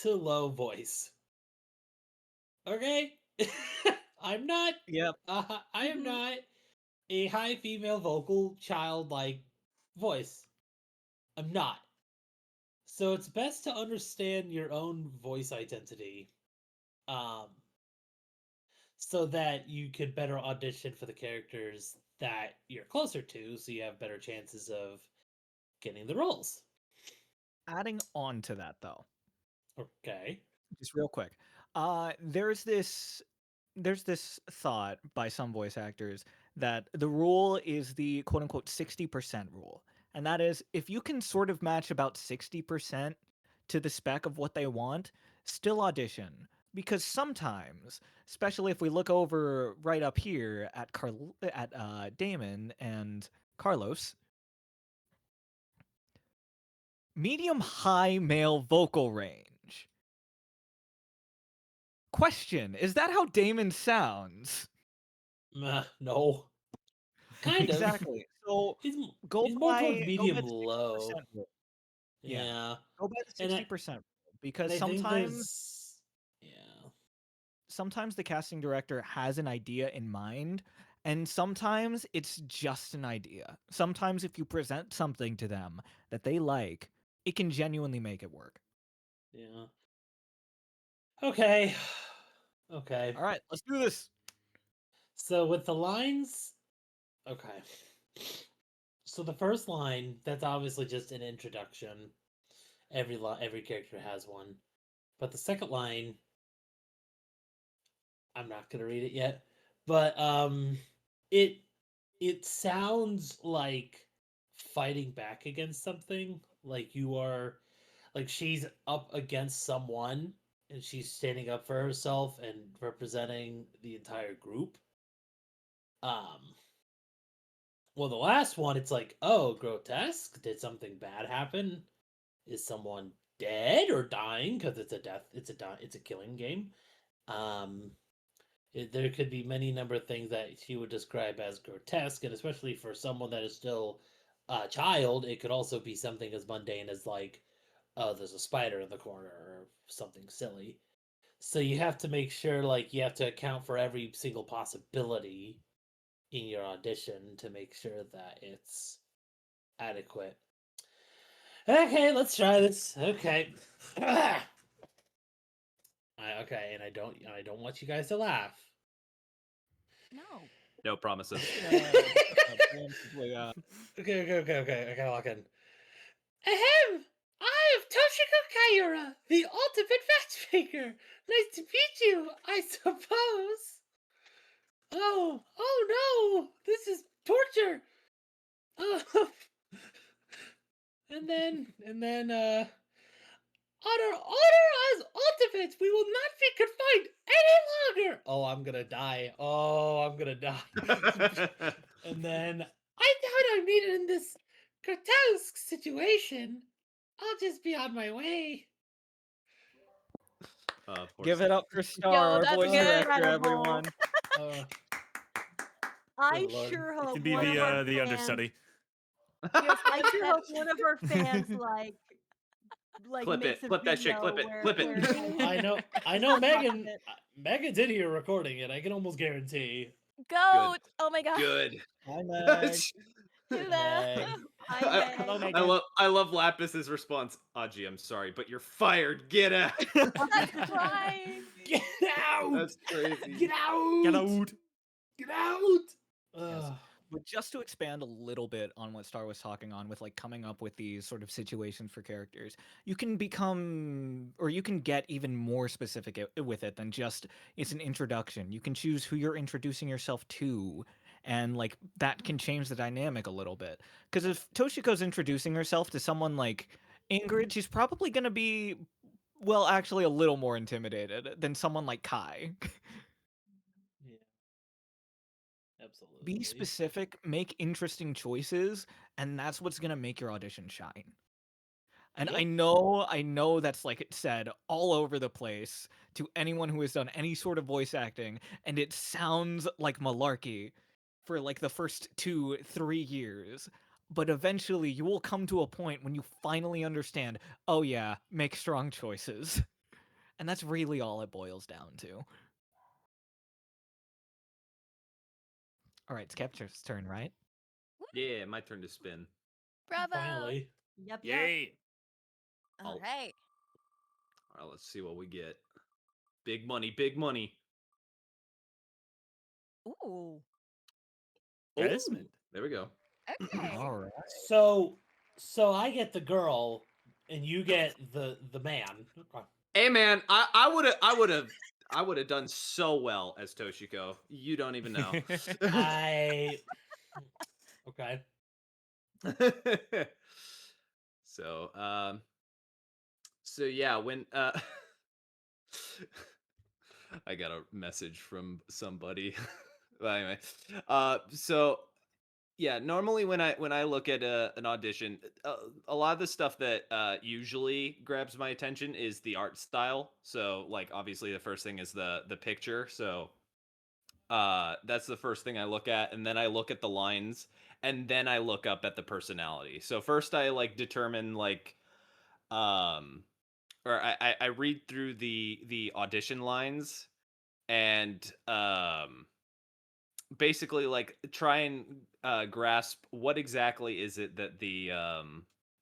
to low voice. Okay? I'm not. Yep. I am Mhm. not a high female vocal childlike voice. I'm not. So it's best to understand your own voice identity, um, so that you could better audition for the characters that you're closer to, so you have better chances of getting the roles. Adding on to that, though, Okay. just real quick, there's this thought by some voice actors that the rule is the quote unquote 60% rule. And that is if you can sort of match about 60% to the spec of what they want, still audition. Because sometimes, especially if we look over right up here at Damon and Carlos, medium high male vocal range. Question, is that how Damon sounds? No. Kind of. Exactly. So He's go he's more towards by medium the low. 60% rule. Yeah. Yeah. Go by the And 60% rule and because I think sometimes yeah. the casting director has an idea in mind and sometimes it's just an idea. Sometimes if you present something to them that they like, it can genuinely make it work. Yeah. Okay. Okay. All right, let's do this. So with the lines, okay. So the first line, that's obviously just an introduction. Every character has one. But the second line, I'm not gonna read it yet. But it it sounds like fighting back against something. Like you are like she's up against someone and she's standing up for herself and representing the entire group. Um well, the last one, it's like, oh, grotesque. Did something bad happen? Is someone dead or dying? Because it's a death. It's a killing game. Um, there could be many number of things that she would describe as grotesque, and especially for someone that is still a child, it could also be something as mundane as like, oh, there's a spider in the corner or something silly. So you have to make sure, like, you have to account for every single possibility in your audition to make sure that it's adequate. Okay, let's try this. Okay. Okay, and I don't want you guys to laugh. No. No promises. Yeah. Okay. I gotta lock in. Ahem! I am Toshiko Kayura, the ultimate matchmaker. Nice to meet you, I suppose. Oh no! This is torture. Oh, and then honor as ultimates. We will not be confined any longer. Oh, I'm gonna die. And then I doubt I'm needed in this grotesque situation. I'll just be on my way. Give it up for Star, Yo, our that's voice good. director, Incredible. everyone. Uh, I Lord. sure You hope can be one of our the fans. understudy. You're so I sure hope one of our fans like Clip makes it. a Clip that shit. video Clip it. where Clip where it. I know on top of Megan. it. Megan's in here recording it. I can almost guarantee. Goat. Oh my god. Good. Hi, Meg. Hello. Meg. Hi, I, Meg. Hello, I Megan. love I love Lapis's response. Aji, I'm sorry, but you're fired. Get out. That's right. Get out! That's crazy. Get out! Get out. Get out! Yes. Ugh. But just to expand a little bit on what Star was talking on with like coming up with these sort of situations for characters, you can become or you can get even more specific with it than just it's an introduction. You can choose who you're introducing yourself to and like that can change the dynamic a little bit. Because if Toshiko's introducing herself to someone like Ingrid, she's probably going to be well, actually a little more intimidated than someone like Kai. Yeah. Absolutely. Be specific, make interesting choices, and that's what's gonna make your audition shine. And Yep. I know that's like it said all over the place to anyone who has done any sort of voice acting, and it sounds like malarkey for like the first 2, 3 years. But eventually you will come to a point when you finally understand, oh yeah, make strong choices. And that's really all it boils down to. All right, it's Kepcher's turn, right? Yeah, my turn to spin. Bravo. Finally. Yep. Yay. All right. All right, let's see what we get. Big money, big money. Ooh. Desmond. There we go. Okay. All right. So I get the girl and you get the man. Hey man, I would have I would have done so well as Toshiko. You don't even know. I okay. so, so yeah, when I got a message from somebody. But anyway, so yeah, normally when I look at an audition, a lot of the stuff that usually grabs my attention is the art style. So like obviously the first thing is the picture. So that's the first thing I look at, and then I look at the lines, and then I look up at the personality. So first I like determine like um or I read through the audition lines and basically like try and grasp what exactly is it that the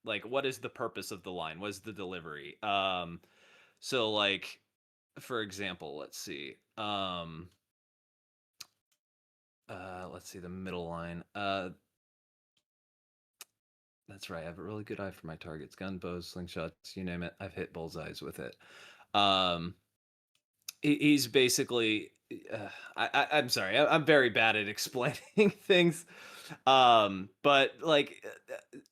like what is the purpose of the line, what is the delivery. So like for example, let's see the middle line. That's right, I have a really good eye for my targets, gun, bows, slingshots, you name it, I've hit bullseyes with it. um he's basically I'm sorry, I'm very bad at explaining things. But like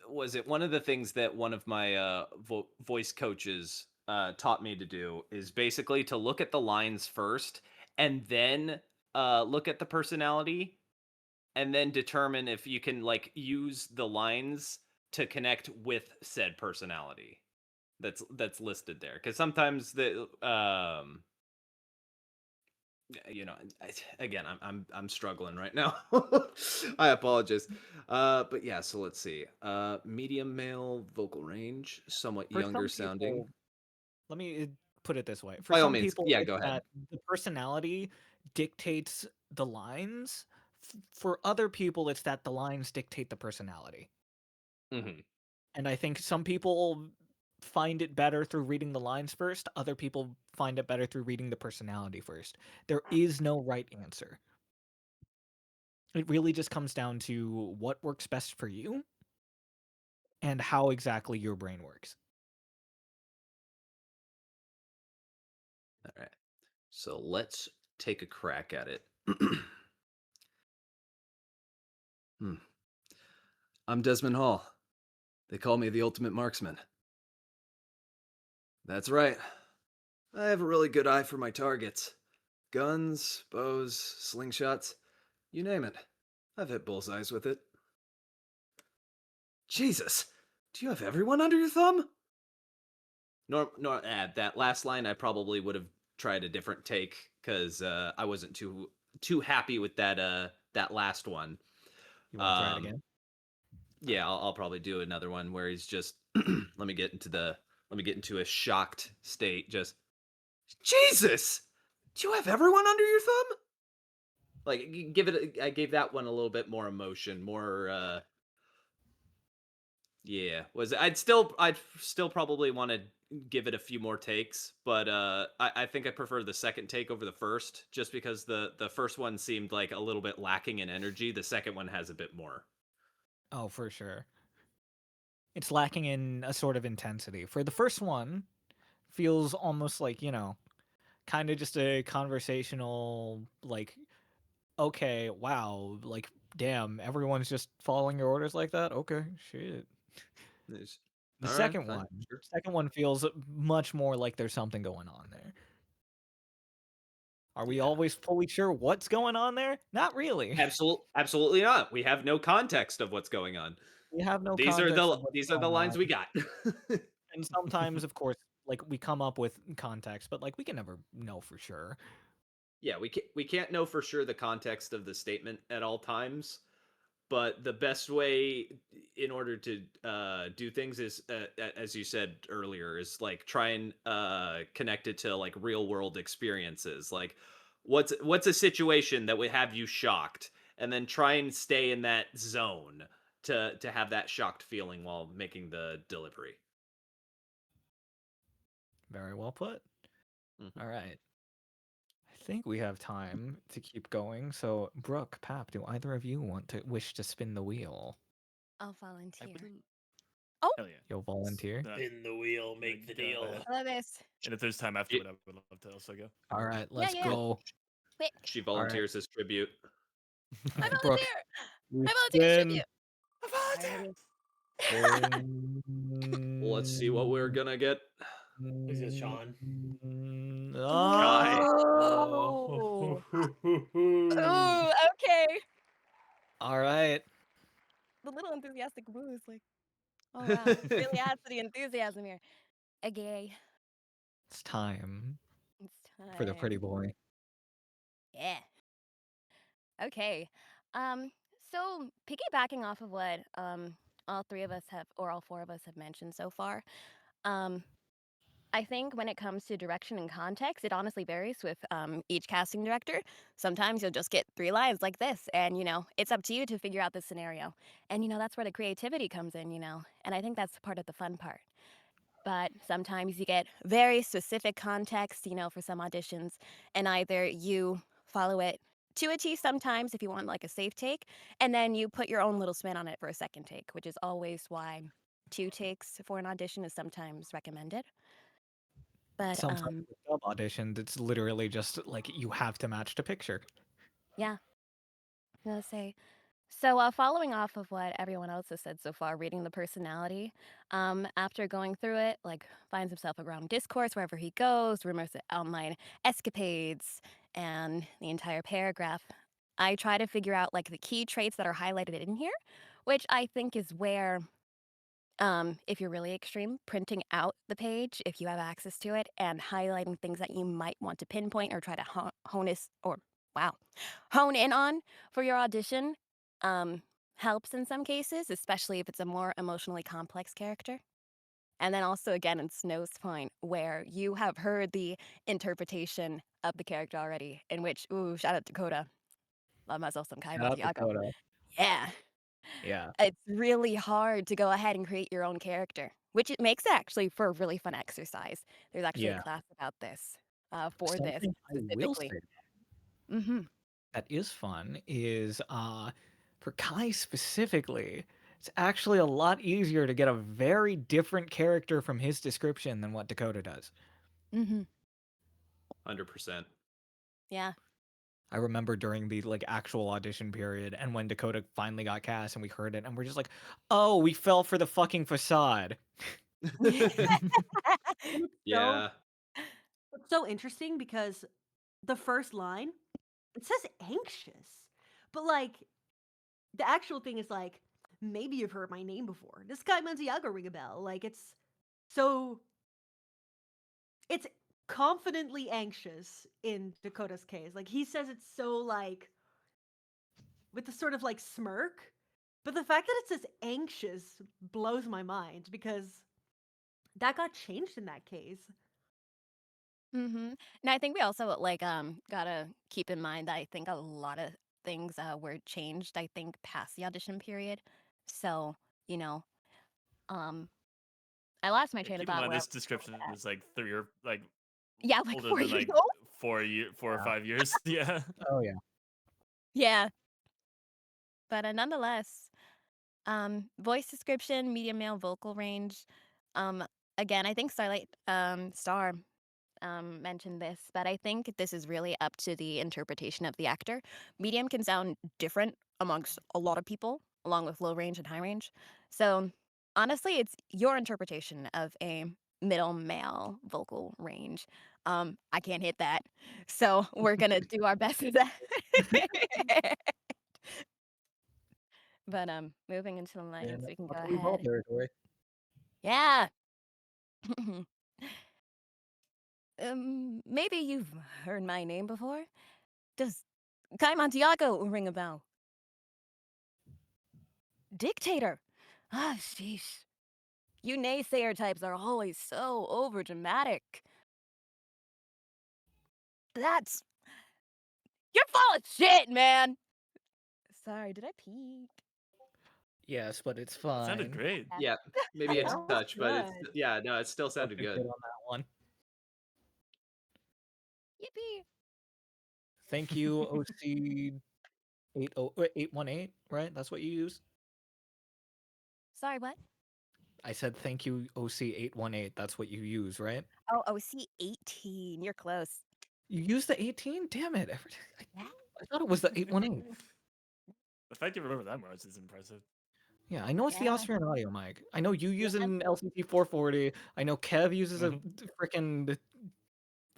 was it one of the things that one of my voice coaches taught me to do is basically to look at the lines first and then look at the personality and then determine if you can like use the lines to connect with said personality that's listed there, because sometimes the you know, again, I'm struggling right now. I apologize. But yeah, so let's see. Medium male vocal range, somewhat For younger some sounding. people, let me put it this way. For By all some means, people, yeah, it's go ahead. that the personality dictates the lines. For other people, it's that the lines dictate the personality. Hmm. And I think some people find it better through reading the lines first. Other people find it better through reading the personality first. There is no right answer. It really just comes down to what works best for you and how exactly your brain works. All right. So let's take a crack at it. Hmm. I'm Desmond Hall. They call me the ultimate marksman. That's right. I have a really good eye for my targets. Guns, bows, slingshots, you name it. I've hit bullseyes with it. Jesus! Do you have everyone under your thumb? Nor that last line I probably would have tried a different take because I wasn't too happy with that last one. You want to try it Um, again? yeah, I'll probably do another one where he's just let me get into a shocked state. Just Jesus, do you have everyone under your thumb? Like I gave that one a little bit more emotion, more yeah, I'd still probably want to give it a few more takes, but I think I prefer the second take over the first, just because the first one seemed like a little bit lacking in energy. The second one has a bit more. Oh, for sure. It's lacking in a sort of intensity. For the first one, feels almost like, kind of just a conversational, like, okay, wow, like, damn, everyone's just following your orders like that? Okay, shit. There's- The All right, fine, sure. second one feels much more like there's something going on there. Are we Yeah, always fully sure what's going on there? Not really. absolutely not. We have no context of what's going on. We have no These are context the of what's these are the going lines on. we got. And sometimes, of course, like we come up with context, but like we can never know for sure. Yeah, we can't know for sure the context of the statement at all times, but the best way in order to do things is as you said earlier, is like try and connect it to like real world experiences, like what's a situation that would have you shocked, and then try and stay in that zone to have that shocked feeling while making the delivery. Very well put. Mhm. All right. I think we have time to keep going. So, Brooke, Pap, do either of you wish to spin the wheel? I'll I volunteer. would Oh, Hell yeah. You'll volunteer. Spin the wheel, make the Go deal. ahead. I love this. And if there's time She, afterward, I would love to also go. All right, Yeah, let's yeah. go. Quick. she All right, volunteers as tribute. all I right, Brooke. volunteer. You I volunteer as spin. tribute. I All right, volunteer! ready? Let's see what we're gonna get. Who's this, Sean? Kai. Oh. Ooh, okay. All right. The little enthusiastic boo is like, oh wow, really adds to the enthusiasm here. Okay, It's time it's for the pretty time. boy. Yeah. Okay. Um, so piggybacking off of what all three of us have, or all four of us have mentioned so far, um, I think when it comes to direction and context, it honestly varies with each casting director. Sometimes you'll just get 3 lines like this, and it's up to you to figure out the scenario. And that's where the creativity comes in, and I think that's part of the fun part. But sometimes you get very specific context, for some auditions, and either you follow it to a T sometimes if you want like a safe take, and then you put your own little spin on it for a second take, which is always why 2 takes for an audition is sometimes recommended. But Sometimes with dub auditions, it's literally just like you have to match the picture. yeah, I was gonna say. So, following off of what everyone else has said so far, reading the personality, after going through it, like finds himself around discourse wherever he goes, rumors of online escapades, and the entire paragraph. I try to figure out like the key traits that are highlighted in here, which I think is where, if you're really extreme, printing out the page if you have access to it and highlighting things that you might want to pinpoint or try to hone in on for your audition, um, helps in some cases, especially if it's a more emotionally complex character. And then also, again, in Snow's point, where you have heard the interpretation of the character already, in which, ooh, shout out Dakota. Love myself some Kai Shout out Montiago. Dakota. Yeah. Yeah. It's really hard to go ahead and create your own character, which it makes actually for a really fun exercise. There's actually a Yeah. class about this, for this Something I will specifically. say Mm-hmm. that is fun is for Kai specifically, it's actually a lot easier to get a very different character from his description than what Dakota does. Mm-hmm. 100%. Yeah. I remember during the like actual audition period and when Dakota finally got cast and we heard it and we're just like, "Oh, we fell for the fucking facade." And so Yeah. it's so interesting because the first line, it says anxious. But like the actual thing is like, maybe you've heard my name before. This guy Montiago ring a bell. Like so it's confidently anxious in Dakota's case. Like he says it's so like with the sort of like smirk. But the fact that it says anxious blows my mind because that got changed in that case. Mhm. And I think we also, like, gotta keep in mind that I think a lot of things, were changed, I think, past the audition period. So, you know, um, I lost my Yeah, train of keep in thought mind where I this was going with description that. is like 3 or Yeah, like older 4 than years like old? 4 or Yeah. 5 years. Yeah. Oh yeah. Yeah. But, nonetheless, voice description, medium male vocal range. Um, again, I think Star mentioned this, but I think this is really up to the interpretation of the actor. Medium can sound different amongst a lot of people, along with low range and high range. So honestly, it's your interpretation of a middle male vocal range. I can't hit that, so we're gonna do our best with that. But moving into the lines, And we can go luckily ball ahead. territory. Yeah. Maybe you've heard my name before. Does Kai Montiago ring a bell? Dictator. Ah, sheesh. You naysayer types are always so overdramatic. That's you're full of shit, man. Sorry, did I peek? Yes, but it's It sounded fine. great. Yeah. Maybe a Yeah. That was touch, but it's good. yeah, no, it still Such sounded a hit good. on that one. Yippee. Thank you, OC 818, right? That's what you use? Sorry, what? I said thank you, OC818. That's what you use, right? Oh, OC18. You're close. You use the 18? Damn it! Yeah. I thought it was the 818. The fact you remember that much is impressive. Yeah, I know it's the Yeah. Austrian audio mic. I know you use Yeah. an LCT 440. I know Kev uses a freaking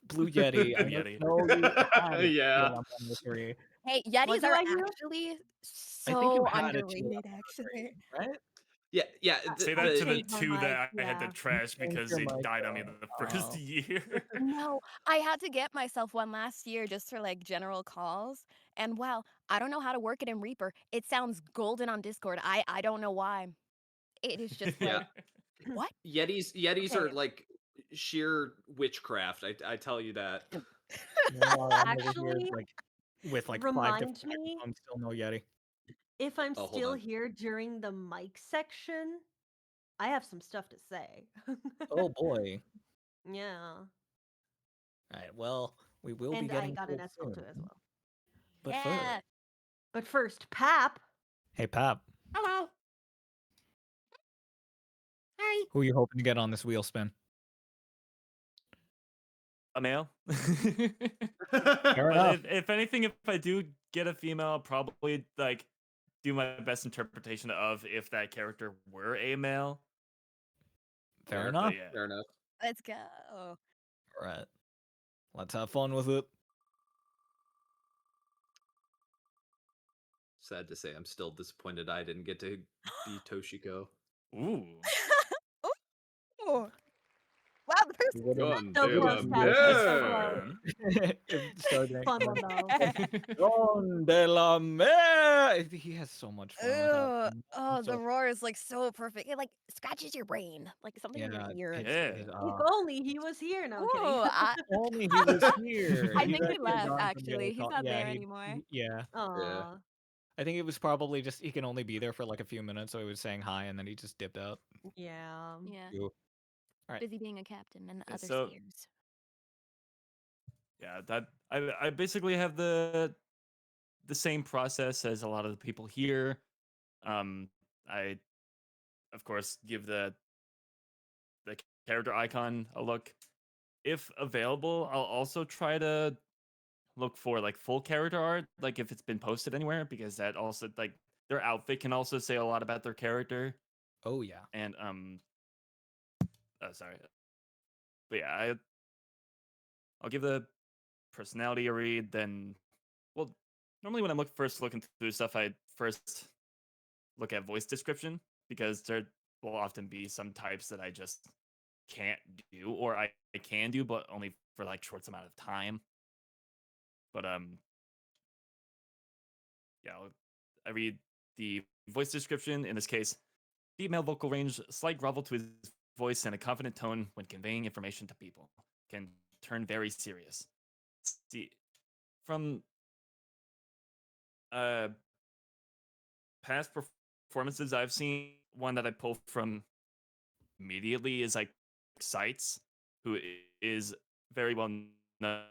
Blue Yeti. I know Yeti. Snow uses a pad Yeah. on 3. Hey, What Yetis do are I use? actually I think you so had a underrated, Chihuahua, actually. right? Yeah, yeah. Say I that to the changed my 2 mic, that I had to yeah. trash Change because your it mic, died on me though. the first Oh. year. No, I had to get myself one last year just for like general calls. And wow, I don't know how to work it in Reaper. It sounds golden on Discord. I don't know why. It is just Yeah. like, what? Yetis Okay. are like sheer witchcraft. I tell you that. Meanwhile, I'm over here Actually, with like 5 different remind me microphones, still no Yeti. if I'm Oh, hold still on. here during the mic section, I have some stuff to say. Oh boy. Yeah. Alright, well, we will be And I getting got to an it escort soon. as well. But first, Yeah. But first, Pap. hey Pap, Hello. Hi. who are you hoping to get on this wheel spin? A male. Fair But enough. if anything, if I do get a female, I'll probably like do my best interpretation of if that character were a male. Fair Fair. But enough. yeah. Fair enough. Let's go. Alright. Let's have fun with it. Sad to say, I'm still disappointed I didn't get to be Toshiko. Ooh. Ooh. Wow, the We person would've So we would've close, been Pap. good. That's So close. fun. If starting Fun one though. Patron de la mer. He has so much fun with that Ooh. one. Oh, the So roar is like so perfect. It like scratches your brain, like something in your yeah, ear. Yeah. If only he was here. No, I'm Ooh, kidding. only he was here. I He's think he actually left. gone from Actually, Daily he's Call. not Yeah, there anymore. yeah. Yeah. Aw. I think it was probably just he can only be there for like a few minutes, so he was saying hi and then he just dipped out. Yeah. Yeah, Ew. All right. busy being a captain in Yeah, other so spheres. yeah, that I basically have the same process as a lot of the people here. I of course give the character icon a look. If available, I'll also try to look for like full character art, like if it's been posted anywhere, because that also like their outfit can also say a lot about their character. Oh yeah. And oh sorry, but yeah, I'll give the personality a read. Then, well, normally when I'm first looking through stuff, I first look at voice description because there will often be some types that I just can't do, or I can do, but only for like short amount of time. But yeah, I read the voice description. In this case, deep male vocal range, slight grovel to his voice, and a confident tone when conveying information to people. Can turn very serious. See, from uh past performances I've seen, one that I pull from immediately is like Sights, who is very well known,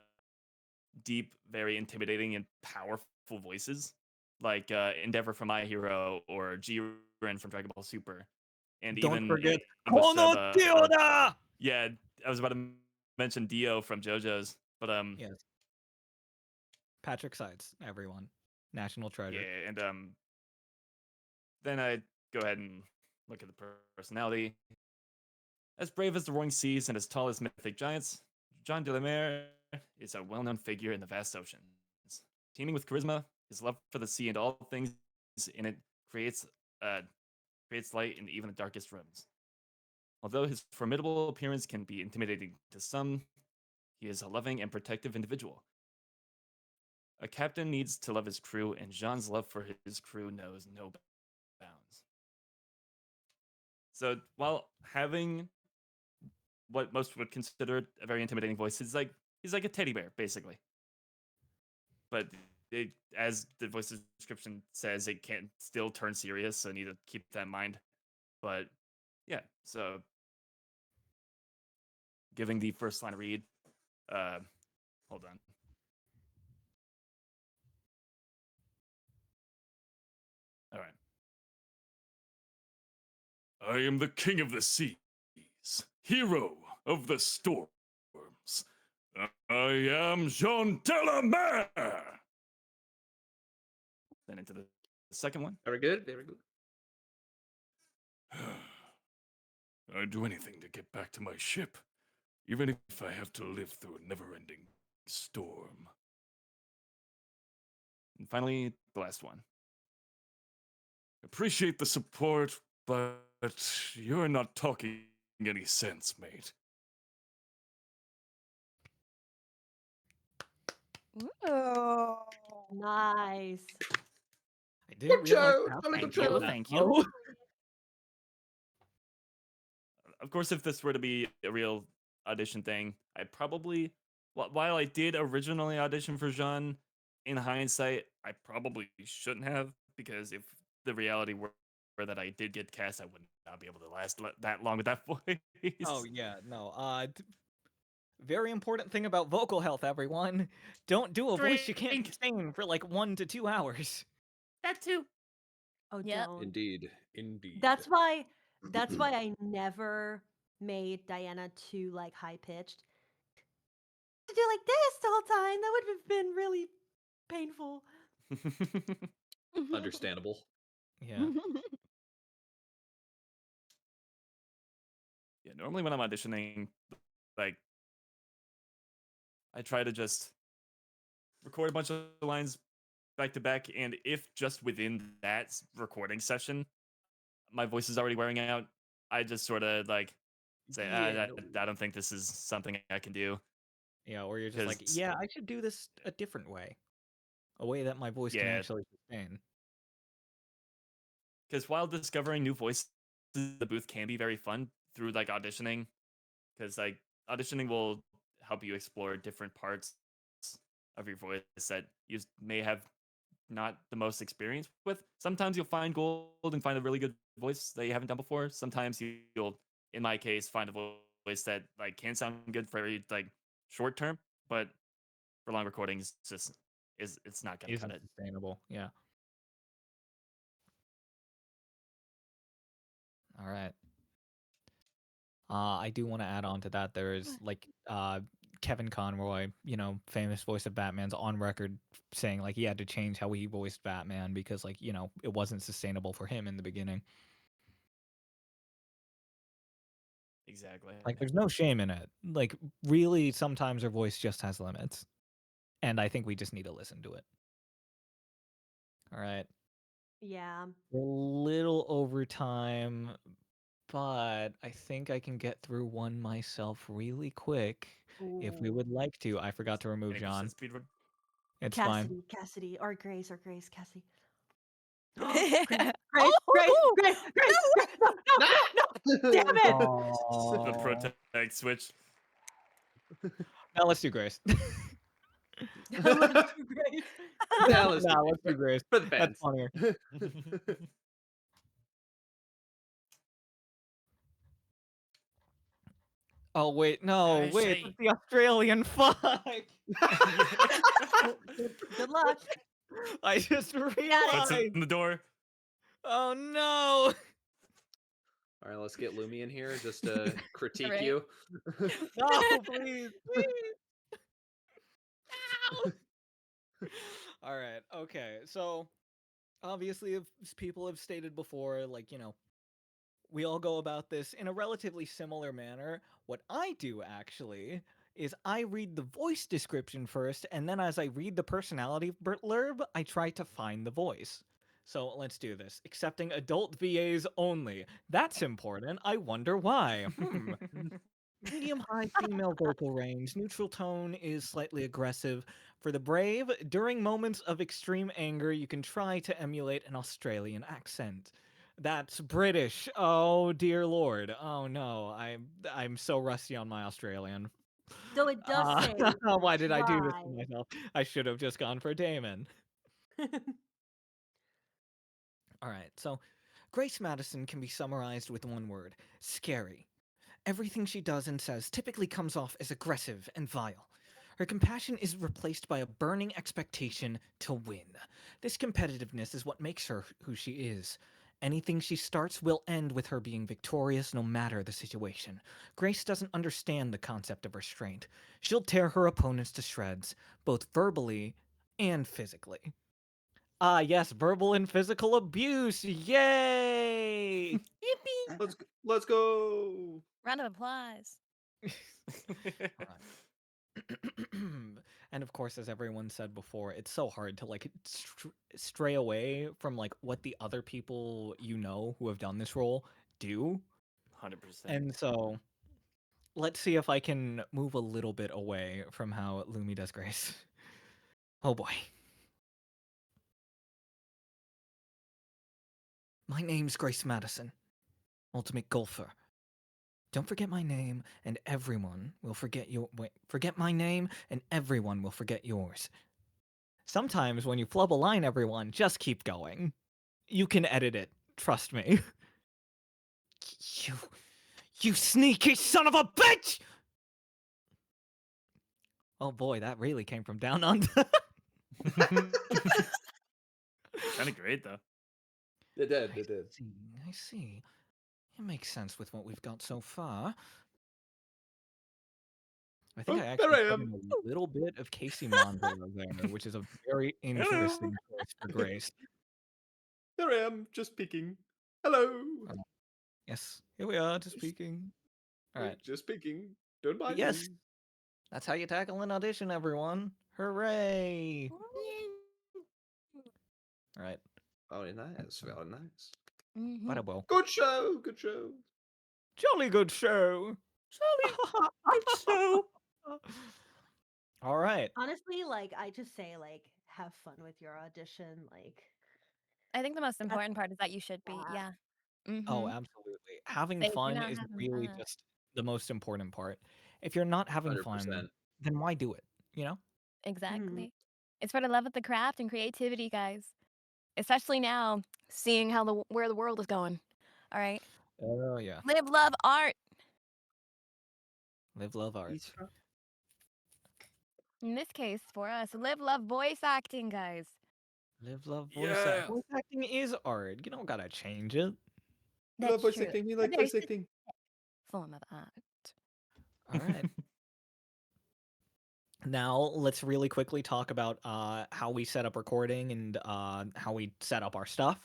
deep, very intimidating, and powerful voices, like Endeavor from My Hero or Jiren from Dragon Ball Super, and Don't even forget most of Kono Tioda! yeah, I was about to mention Dio from JoJo's, but Yes. Patrick Sides, everyone. National treasure. yeah, and then I go ahead and look at the personality. As brave as the roaring seas and as tall as mythic giants, Jean de la Mer is a well-known figure in the vast oceans. Teeming with charisma, his love for the sea and all things in it creates uh, creates light in even the darkest rooms. Although his formidable appearance can be intimidating to some, he is a loving and protective individual. A captain needs to love his crew, and Jean's love for his crew knows no bounds. So while having what most would consider a very intimidating voice, he's like a teddy bear, basically. But as the voice description says, it can still turn serious, so I need to keep that in mind. But yeah, so giving the first line read. Hold on. All right. I am the king of the seas, hero of the storms. I am Jean Delamere. Then into the second one. Very good. Very good. I'd do anything to get back to my ship, even if I have to live through a never-ending storm. And finally, the last one. Appreciate the support, but you're not talking any sense, mate. Ooh. Nice. I didn't Good realize joke. how Jolly thank good you. joke. Thank you. Oh. Of course, if this were to be a real audition thing, I probably, while I did originally audition for Jean, in hindsight, I probably shouldn't have, because if the reality were that I did get cast, I would not be able to last that long with that voice. Oh yeah, no. Very important thing about vocal health, everyone. Don't do a voice you can't Drink. sustain for like 1 to 2 hours. That too. Oh, Yep. don't. Indeed. Indeed. That's why I never made Diana too like high pitched. To do like this the whole time, that would have been really painful. Understandable. Yeah. Yeah, normally when I'm auditioning, like, I try to just record a bunch of lines back to back, and if just within that recording session, my voice is already wearing out, I just sort of like say, Yeah, I don't think this is something I can do. yeah, or you're just like, Because, yeah, I should do this a different way. A way that my voice can yeah, actually sustain. because while discovering new voices in the booth can be very fun through like auditioning, because like auditioning will help you explore different parts of your voice that you may have not the most experience with. Sometimes you'll find gold and find a really good voice that you haven't done before. Sometimes you'll, in my case, find a voice that like can sound good for very like short term, but for long recordings, just it's not gonna cut Isn't it. sustainable. Yeah. All right. I do want to add on to that. There is like Kevin Conroy, famous voice of Batman's on record saying like he had to change how he voiced Batman because like, it wasn't sustainable for him in the beginning. Exactly. Like there's no shame in it. Like really sometimes our voice just has limits. And I think we just need to listen to it. All right. Yeah. A little over time, but I think I can get through one myself really quick if we Ooh. would like to. I forgot to remove 20% John. speed run. It's fine. Cassidy, or Grace, Cassidy. Oh! Grace, no, no, no, no, damn it! The Oh. protect switch. Now let's do Grace. Let's do Grace. Now let's No, let's do Grace. for the That's fans. funnier. Oh wait, no, wait, Shay. that's the Australian fuck. Good luck. I just Foot's realized. in the door. Oh no. All right, let's get Lumi in here just to critique Right. you. No, please, please. Ow. All right, okay. So, obviously, as people have stated before, like, we all go about this in a relatively similar manner. What I do, actually, is I read the voice description first, and then as I read the personality blurb, I try to find the voice. So let's do this. Accepting adult VAs only. That's important. I wonder why. Medium-high female vocal range. Neutral tone is slightly aggressive. For the brave, during moments of extreme anger, you can try to emulate an Australian accent. That's British. Oh dear lord. Oh no. I'm so rusty on my Australian. So it does say Why did I do this to try. myself? I should have just gone for Damon. All right. So, Grace Madison can be summarized with one word: scary. Everything she does and says typically comes off as aggressive and vile. Her compassion is replaced by a burning expectation to win. This competitiveness is what makes her who she is. Anything she starts will end with her being victorious no matter the situation. Grace doesn't understand the concept of restraint. She'll tear her opponents to shreds, both verbally and physically. Ah, yes, verbal and physical abuse. Yay! Yippee! Let's go. Round of applause. All right. And of course, as everyone said before, it's so hard to like stray away from like what the other people you know who have done this role do. 100%. And so let's see if I can move a little bit away from how Lumi does Grace. Oh boy. My name's Grace Madison, Ultimate Golfer. Don't forget my name, and everyone will forget your. Wait, forget my name, and everyone will forget yours. Sometimes when you flub a line, everyone, just keep going. You can edit it. Trust me. You. You sneaky son of a bitch! Oh boy, that really came from down under. Kind of great though. It did. I It did. see. I see. It makes sense with what we've got so far. I think I Oh, there actually I put in am. a little bit of Casey Mondor there, which is a very Hello. interesting choice for Grace. There I am, just peeking. Hello. Uh, yes, here we are, just speaking. All right. Just peeking. Don't But mind yes, me. that's how you tackle an audition, everyone. Hooray! All right. Very nice. Very nice. Mm-hmm. Bada bow. Good show. Good show. Jolly good show. Jolly good show. All right. Honestly, like I just say like have fun with your audition. Like I think the most that's important part is that you should be. that. Yeah. Oh, Mm-hmm. absolutely. Having Say if you're fun not is having really fun. just the most important part. If you're not having fun, 100%. then why do it? You know? Mhm. Exactly. It's for the love of the craft and creativity, guys. Especially now, seeing how where the world is going. All right. Oh, yeah. Live, love, art. Live, love, art. He's right. In this case, for us, live, love, voice acting, guys. Live, love, voice act. Yeah. Voice acting is art. You don't gotta change it. We love That's voice true. acting. We A like very voice acting. form of art. All right. Now, let's really quickly talk about how we set up recording and how we set up our stuff.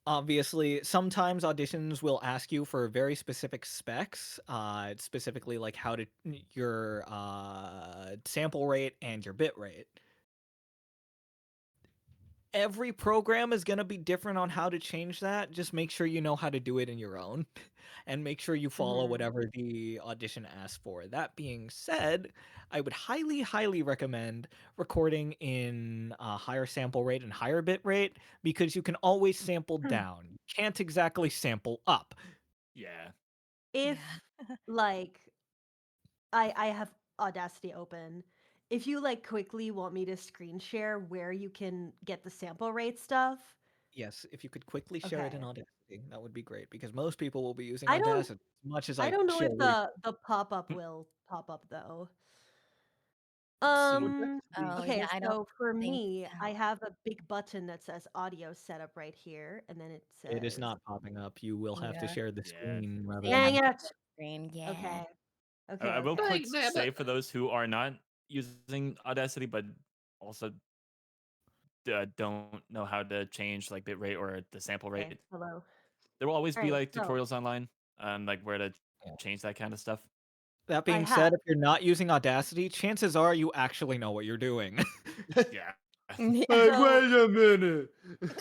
Obviously, sometimes auditions will ask you for very specific specs, specifically like how to your sample rate and your bit rate. Every program is going to be different on how to change that. Just make sure you know how to do it in your own and make sure you follow Mhm. whatever the audition asks for. That being said, I would highly, highly recommend recording in a higher sample rate and higher bit rate because you can always sample down. You can't exactly sample up. Yeah. If Yeah. like I have Audacity open. If you like quickly want me to screen share where you can get the sample rate stuff, Yes, if you could quickly share it in okay. Audacity, that would be great because most people will be using I don't Audacity as much as I I don't know share if Reaper. the pop-up will pop up though. Let's see. Audacity. Oh, Okay, yeah, I don't so for think me, so. I have a big button that says audio setup right here, and then it It is says, not popping up. You will have to Yeah. share the Yeah. screen rather You'll have dang than. to it. share screen. Yeah. Okay. I, Okay, I will okay. quick Wait, man. say for those who are not using Audacity, but also don't know how to change like bitrate or the sample rate, Okay, hello. there will always All be right, like so tutorials online on like where to Yeah. change that kind of stuff. That I being have. said, if you're not using Audacity, chances are you actually know what you're doing. Yeah. Yeah. Like, So wait a minute.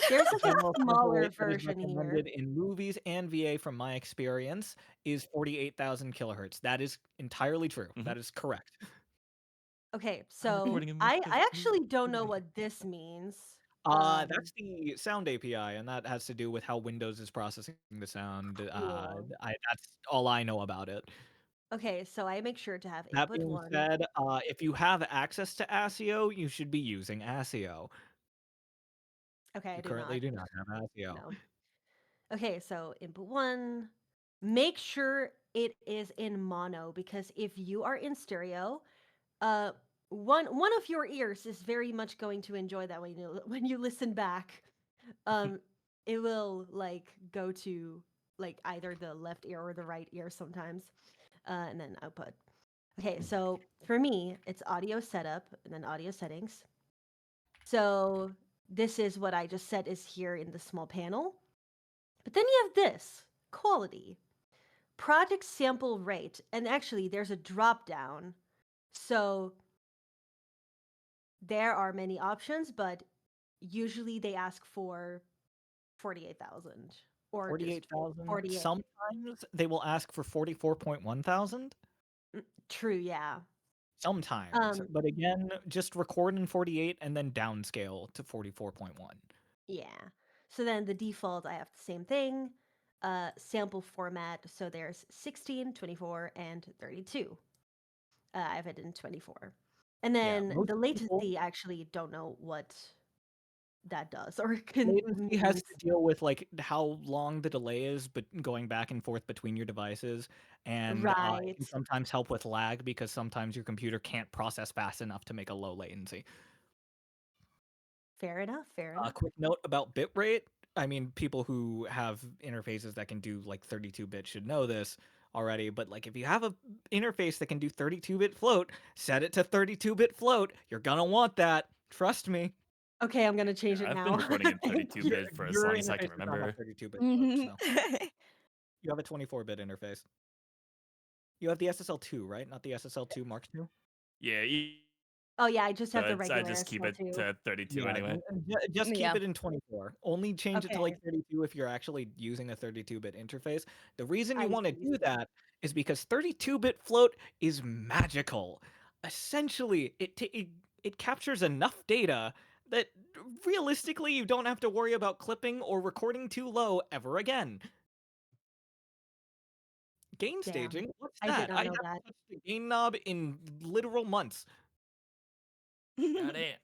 there's like a General sample smaller rate that is version here. recommended in movies and VA from my experience is 48,000 kilohertz. That is entirely true. Mhm. That is correct. Okay, I'm so recording a I actually don't know what this means. Um, That's the sound API, and that has to do with how Windows is processing the sound. cool. That's all I know about it. Okay, so I make sure to have That input being one. said, if you have access to ASIO, you should be using ASIO. Okay, I You do currently not. do not have ASIO. No. Okay, so input one. Make sure it is in mono because if you are in stereo, uh, one of your ears is very much going to enjoy that when you when you listen back. Um, it will like go to like either the left ear or the right ear sometimes, and then output. Okay, so for me, it's audio setup and then audio settings. So this is what I just said is here in the small panel. But then you have this quality, project sample rate, and actually there's a drop down. So there are many options, but usually they ask for 48,000 or just 48,000. 48. Sometimes they will ask for 44.1 thousand. True, yeah. Sometimes. Um, But again, just record in 48 and then downscale to 44.1. yeah. So then the default, I have the same thing. Sample format. So there's 16, 24, and 32. I have it in 24. And Yeah, then most the people latency, I actually don't know what that does or can latency has means. to deal with like how long the delay is, but going back and forth between your devices, and it Right. can sometimes help with lag because sometimes your computer can't process fast enough to make a low latency. Fair enough. Fair enough. Quick note about bitrate. I mean, people who have interfaces that can do like 32-bit should know this already, but like if you have a interface that can do 32-bit float, set it to 32-bit float. You're gonna want that. Trust me. Okay, I'm gonna change it I've been now. recording in Thank you. 32-bit for as Your long as I can interface does not have remember. 32-bit float, Mhm. so you have a 24-bit interface. You have the SSL2, right? Not the SSL2 Mark II? Yeah, Oh yeah, I just have the I regular just keep it SL2. to 32 Yeah, anyway. just keep Yeah. it in 24. Only change it to like Okay, 32 if you're actually using a 32-bit interface. The reason you I want to see. do that is because 32-bit float is magical. Essentially, it captures enough data that realistically you don't have to worry about clipping or recording too low ever again. Gain Damn, staging? What's I did that? not I know haven't that. touched the gain knob in literal months. Got it.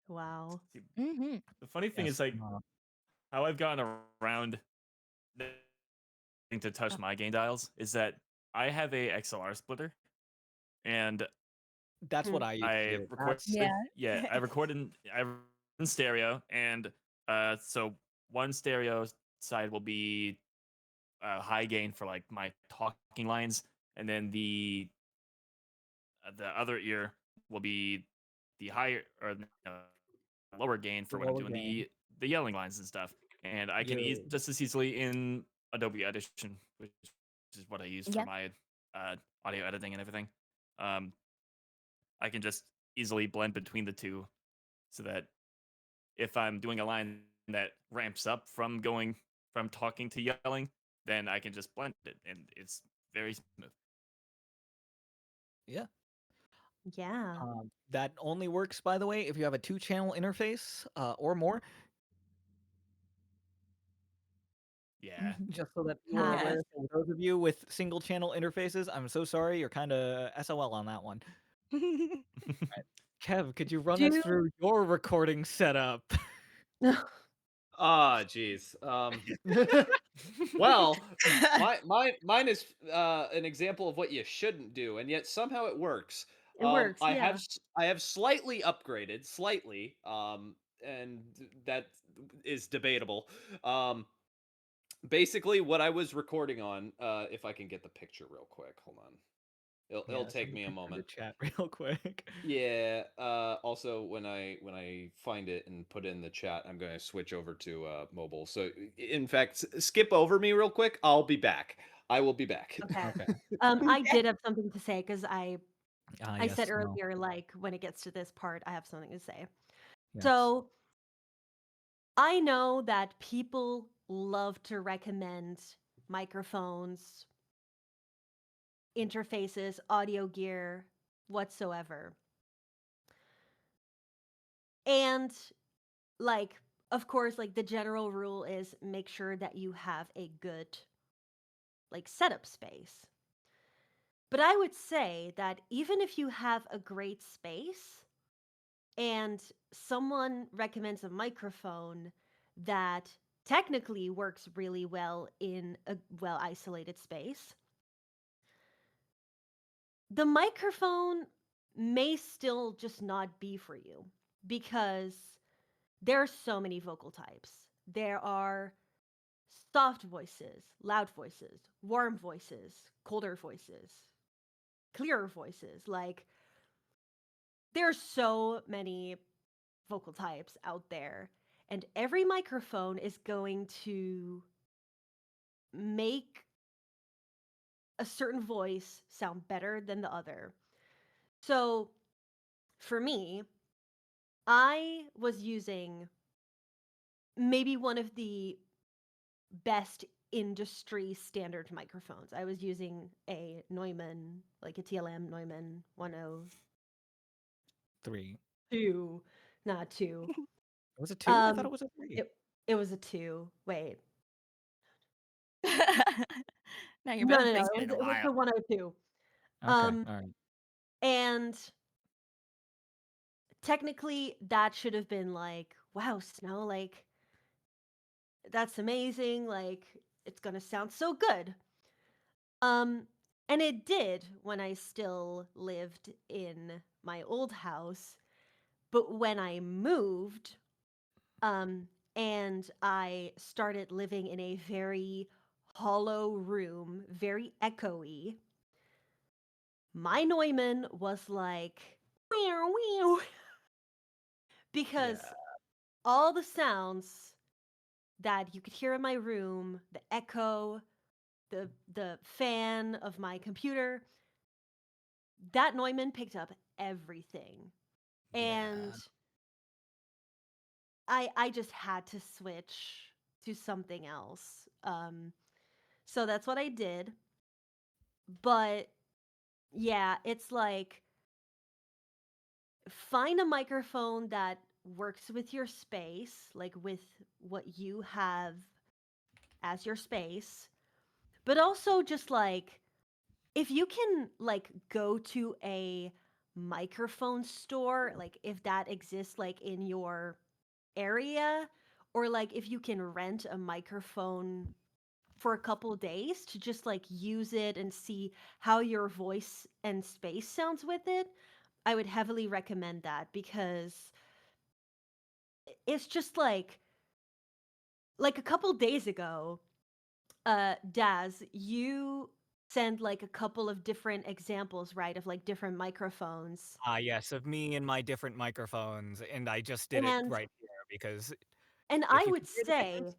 Wow. See, Mhm. the funny thing Yes. is like how I've gotten around to touch Oh, my gain dials is that I have a XLR splitter and That's Hmm. what I used to I do. record That's yeah. I record in stereo and so one stereo side will be high gain for like my talking lines and then the other ear will be the higher or no, lower gain the for when I'm lower doing gain. the yelling lines and stuff. And I can You just as easily in Adobe Audition, which is what I use for Yeah. my audio editing and everything. Um, I can just easily blend between the two, so that if I'm doing a line that ramps up from going from talking to yelling, then I can just blend it, and it's very smooth. yeah. Yeah. That only works, by the way, if you have a two-channel interface or more. Yeah, Mhm. Just so that you are Yeah. Yes. aware, for those of you with single-channel interfaces, I'm so sorry. You're kind of SOL on that one. Kev, could you run us Do through your recording setup? Ah, jeez. Well, mine is an example of what you shouldn't do, and yet somehow it works. it works? Yeah. I have slightly upgraded, slightly, and that is debatable. Um, Basically, what I was recording on, if I can get the picture real quick, hold on. It'll Yeah, take send the me a picture in the moment. chat real quick. Yeah. Also, when I find it and put it in the chat, I'm going to switch over to mobile. So, in fact, skip over me real quick. I'll be back. I will be back. Okay. Okay. I did have something to say because Ah, I said yes, no. earlier, like when it gets to this part, I have something to say. Yes. So I know that people love to recommend microphones, interfaces, audio gear, whatsoever. And like, of course, like the general rule is make sure that you have a good like setup space. But I would say that even if you have a great space and someone recommends a microphone that technically works really well in a well isolated space, the microphone may still just not be for you because there are so many vocal types. There are soft voices, loud voices, warm voices, colder voices, clearer voices. Like, there are so many vocal types out there, and every microphone is going to make a certain voice sound better than the other. So, for me, I was using maybe one of the best industry standard microphones. I was using a Neumann, like a TLM Neumann 102, 3. not 2. It was a 2? I thought Um it was a 3. it was a 2. Wait. Now you're No, both no, no. thinking it a It was while. the 102. Okay, Um alright. and technically that should have been like, wow, Snow, like that's amazing, like it's going to sound so good. Um, and it did when I still lived in my old house. But when I moved, um, and I started living in a very hollow room, very echoey, my Neumann was like, meow, meow, because Yeah. all the sounds that you could hear in my room, the echo, the fan of my computer, that Neumann picked up everything. And Yeah. I just had to switch to something else. So that's what I did. But yeah, it's like find a microphone that works with your space, like with what you have as your space. But also just like if you can like go to a microphone store, like if that exists like in your area, or like if you can rent a microphone for a couple days to just like use it and see how your voice and space sounds with it, I would heavily recommend that because it's just like a couple days ago, Daz, you sent like a couple of different examples, right, of like different microphones. Yes, of me and my different microphones, and I just did it And right here because I if you would can hear the difference, say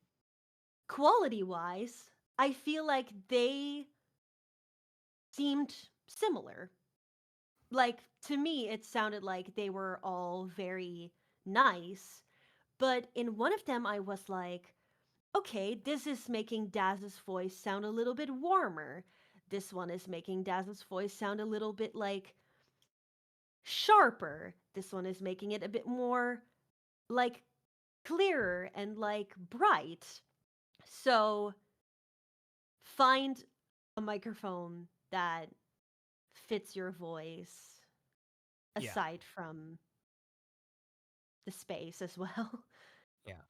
quality wise, I feel like they seemed similar. Like to me it sounded like they were all very nice, but in one of them I was like, okay, this is making Daz's voice sound a little bit warmer. This one is making Daz's voice sound a little bit like sharper. This one is making it a bit more like clearer and like bright. So find a microphone that fits your voice yeah, aside from the space as well. yeah.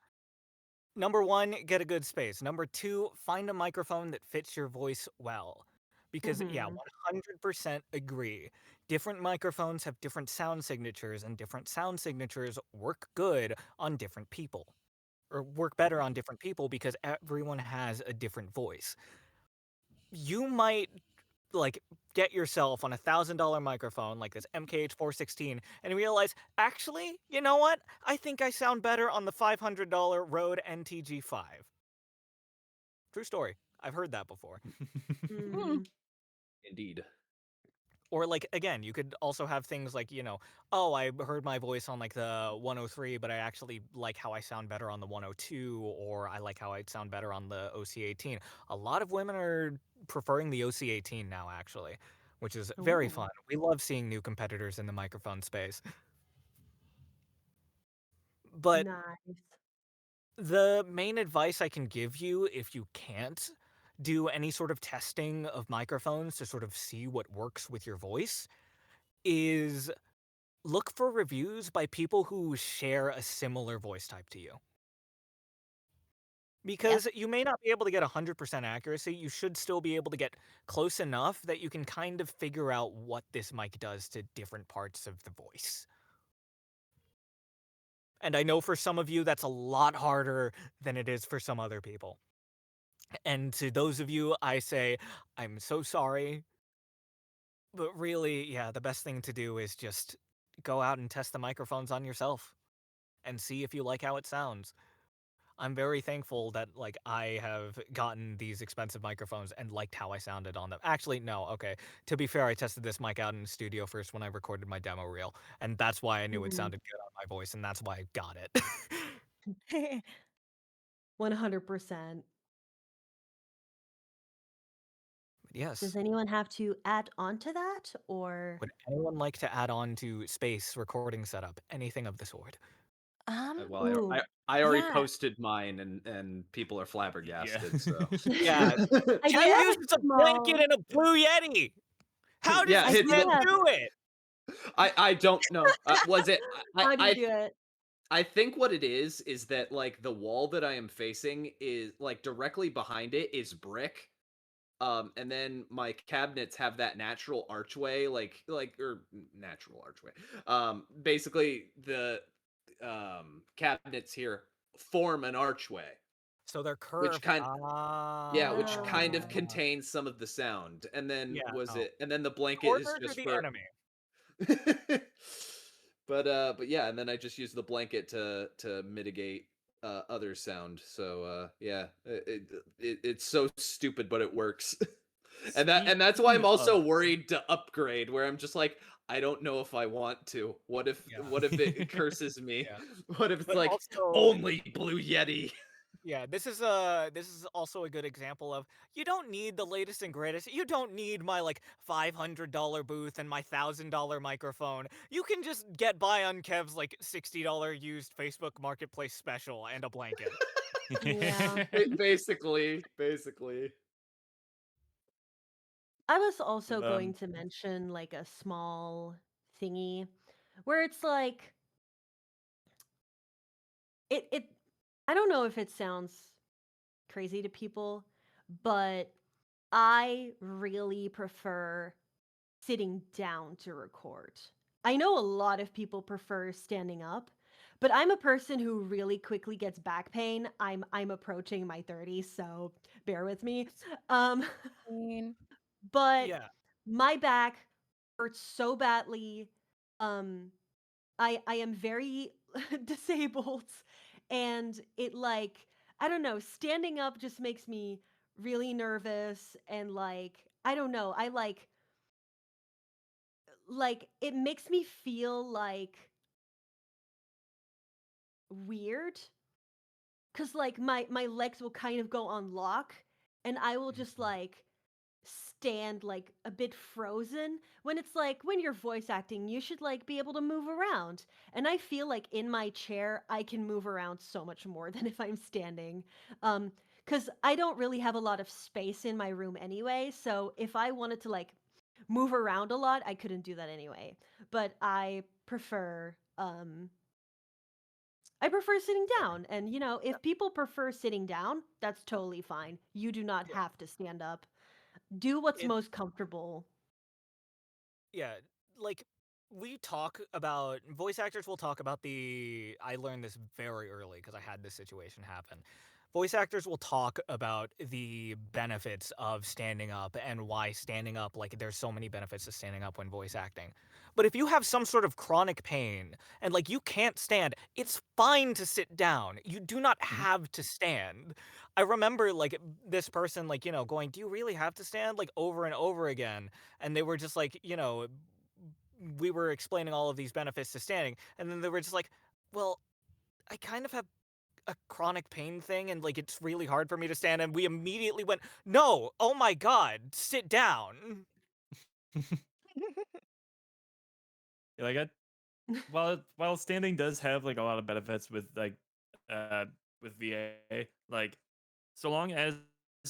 Number one, get a good space. Number two, find a microphone that fits your voice well. Because, yeah, Mhm. 100% agree. Different microphones have different sound signatures, and different sound signatures work good on different people. Or work better on different people because everyone has a different voice. You might like get yourself on $1,000 microphone like this MKH416 and realize, actually, you know what? I think I sound better on the $500 Rode NTG5. True story. I've heard that before. Mhm. Indeed. Or like again, you could also have things like, oh, I heard my voice on like the 103, but I actually like how I sound better on the 102, or I like how I sound better on the OC18. A lot of women are preferring the OC18 now, actually, which is very Ooh, fun. We love seeing new competitors in the microphone space. But nice. the main advice I can give you if you can't do any sort of testing of microphones to sort of see what works with your voice is look for reviews by people who share a similar voice type to you. Yep. Because you may not be able to get 100% accuracy, you should still be able to get close enough that you can kind of figure out what this mic does to different parts of the voice. And I know for some of you that's a lot harder than it is for some other people. And to those of you, I say, I'm so sorry. But really, yeah, the best thing to do is just go out and test the microphones on yourself and see if you like how it sounds. I'm very thankful that like I have gotten these expensive microphones and liked how I sounded on them. Actually, no, okay. To be fair, I tested this mic out in the studio first when I recorded my demo reel, and that's why I knew it Mhm. sounded good on my voice, and that's why I got it. 100%. Does Yes. anyone have to add on to that or Would anyone like to add on to space recording setup? Anything of the sort? Well, Ooh. I already Yeah. posted mine, and people are Yeah. flabbergasted. So Yeah. I Chat do have a uses a blanket small and a blue yeti. How does yeah, I this do man have do it? I don't know. Was it? How do you do it? I think what it is that like the wall that I am facing is like directly behind it is brick. And then my cabinets have that natural archway, natural archway. Basically the cabinets here form an archway, So they're which curved. kind yeah, which kind of Oh. contains some of the sound. And then Yeah, was no. it? And then the blanket is Corners are just the for enemy. but yeah, and then I just use the blanket to mitigate other sound. So yeah, it's so stupid, but it works. And that's why I'm Speaking also of worried to upgrade, where I'm just like, I don't know if I want to. Yeah, What if it curses me? yeah. What if it's But like also, only Blue Yeti? yeah, this is also a good example of you don't need the latest and greatest. You don't need my like $500 booth and my $1,000 microphone. You can just get by on Kev's like $60 used Facebook Marketplace special and a blanket. Yeah. Basically. I was also going um to mention like a small thingy where it's like it I don't know if it sounds crazy to people, but I really prefer sitting down to record. I know a lot of people prefer standing up, but I'm a person who really quickly gets back pain. I'm approaching my 30s, so bear with me. Um I mean, but Yeah, my back hurts so badly. Um I am very disabled and it like I don't know, standing up just makes me really nervous and like I don't know, I like it makes me feel like weird cuz like my legs will kind of go on lock and I will just like stand like a bit frozen when it's like when you're voice acting you should like be able to move around and I feel like in my chair I can move around so much more than if I'm standing cuz I don't really have a lot of space in my room anyway, so if I wanted to like move around a lot I couldn't do that anyway, but I prefer sitting down, and you know, if people prefer sitting down, that's totally fine. You do not yeah. have to stand up. Do what's It most comfortable. yeah, like we talk about voice actors will talk about the I learned this very early because I had this situation happen. Voice actors will talk about the benefits of standing up and why standing up, like there's so many benefits to standing up when voice acting. But if you have some sort of chronic pain and like you can't stand, it's fine to sit down. You do not mhm. have to stand. I remember like this person like, going, "Do you really have to stand?" like over and over again, and they were just like, we were explaining all of these benefits to standing, and then they were just like, well, I kind of have a chronic pain thing, and like it's really hard for me to stand. And we immediately went, no, oh my God, sit down. Yeah, like while standing does have like a lot of benefits with like uh with VA, like so long as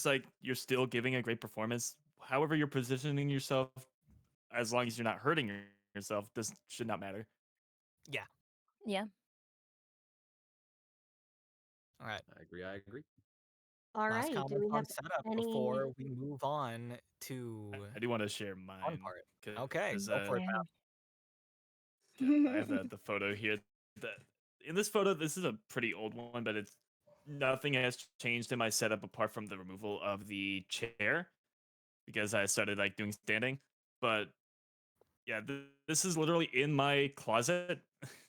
like you're still giving a great performance, however you're positioning yourself, as long as you're not hurting yourself, this should not matter. Yeah. yeah. All right. I agree. All Last right. Do comments we on have setup any? before we move on to I do want to share fun mine part. Okay, because go for it, Yeah. pal. yeah, I have the photo here. in this photo, this is a pretty old one, but it's nothing has changed in my setup apart from the removal of the chair because I started like doing standing. But yeah, this is literally in my closet,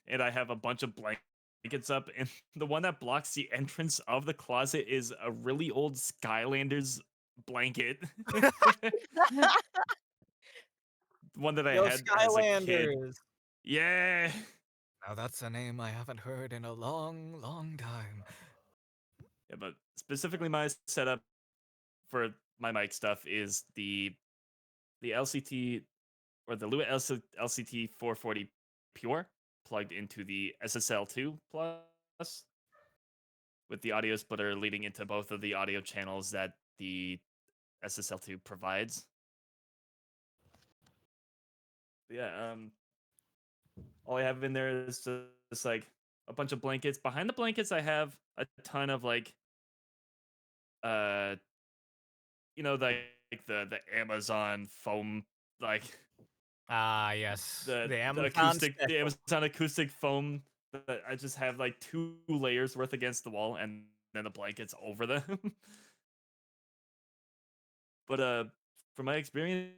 and I have a bunch of blankets up, and the one that blocks the entrance of the closet is a really old Skylanders blanket. One that I Yo, had as a kid. Skylanders! Yeah. Now that's a name I haven't heard in a long, long time. Yeah, but specifically my setup for my mic stuff is the LCT or the Lua LCT 440 Pure plugged into the SSL2 Plus with the audio splitter leading into both of the audio channels that the SSL2 provides. But yeah, all I have in there is just like a bunch of blankets. Behind the blankets, I have a ton of like, uh, like the Amazon foam, like Ah, yes. the The the Amazon acoustic, the special. Amazon acoustic foam that I just have like 2 layers worth against the wall, and then the blankets over them. But from my experience,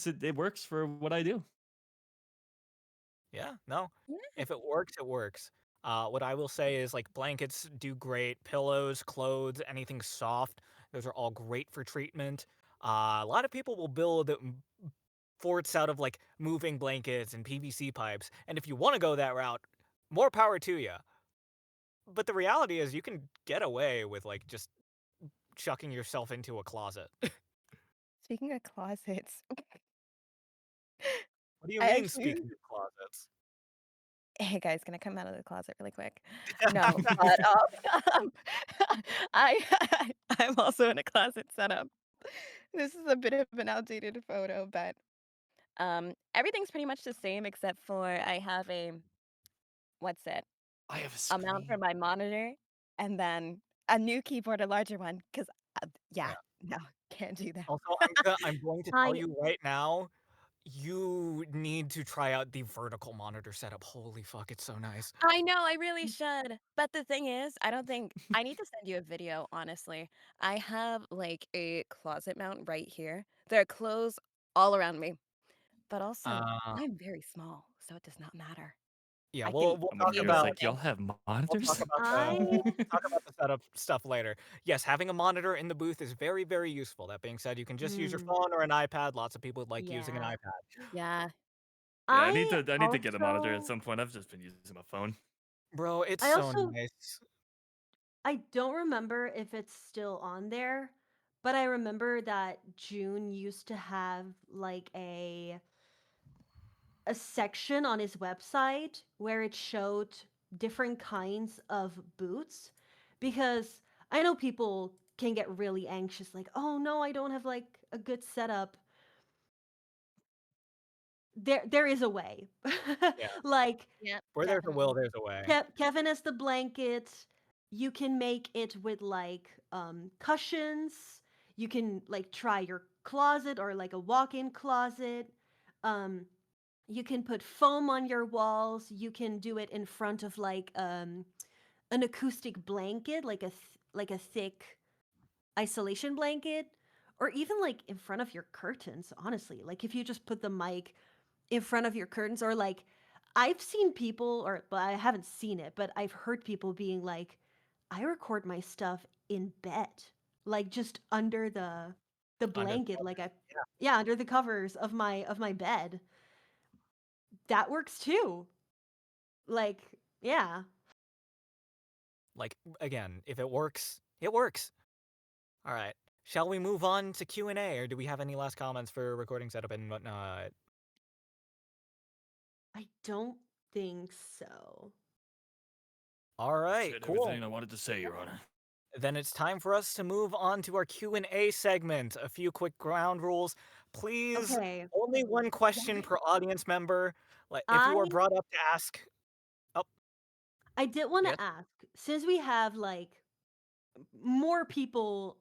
it works for what I do. Yeah, no. Yeah. If it works, it works. What I will say is like blankets do great. Pillows, clothes, anything soft, those are all great for treatment. A lot of people will build forts out of like moving blankets and PVC pipes, and if you want to go that route, more power to you. But the reality is, you can get away with like just chucking yourself into a closet. Speaking of closets, What do you I mean, actually speaking of closets? hey guys, can I come out of the closet really quick? No, but I I'm also in a closet setup. This is a bit of an outdated photo, but everything's pretty much the same except for I have a what's it? I have a A mount for screen. my monitor and then a new keyboard, a larger one, 'cause yeah, Yeah. no, can't do that. Also, I'm going to tell I you right now, you need to try out the vertical monitor setup. Holy fuck, it's so nice. I know, I really should, but the thing is, I don't think I need to send you a video, honestly. I have, like, a closet mount right here. There are clothes all around me, but also, Uh, I'm very small, so it does not matter. yeah, I we'll can we'll I'm talk looking at feel this about like y'all everything. have we'll talk monitors. about the I setup stuff later. Yes, having a monitor in the booth is very, very useful. That being said, you can just use your mm, phone or an iPad. Lots of people like using an yeah. iPad. Yeah. Yeah, I I need to get a monitor at also some point. I've just been using my phone. Bro, it's I so also nice. I don't remember if it's still on there, but I remember that June used to have like a section on his website where it showed different kinds of boots because I know people can get really anxious like, "Oh no, I don't have like a good setup." There is a way. Yeah. Like Yep, Where there's a will, definitely. there's a way. Kevin has the blanket. You can make it with like cushions. You can like try your closet or like a walk-in closet. Um, you can put foam on your walls. You can do it in front of like an acoustic blanket, like like a thick isolation blanket, or even like in front of your curtains. Honestly, like if you just put the mic in front of your curtains, or like I've seen people, or but I haven't seen it, but I've heard people being like, I record my stuff in bed, like just under the Under the blanket, like covers. I yeah, under the covers of my bed. That works too. Like, yeah. Like again, if it works, it works. All right. Shall we move on to Q&A, or do we have any last comments for recording setup and whatnot? I don't think so. All I right, said cool. everything I wanted to say, Your Honor. Then it's time for us to move on to our Q&A segment. A few quick ground rules. Please, Okay. only one question Yes. per audience member. Like if you are I brought up to ask, oh, I did want yes. to ask, since we have like more people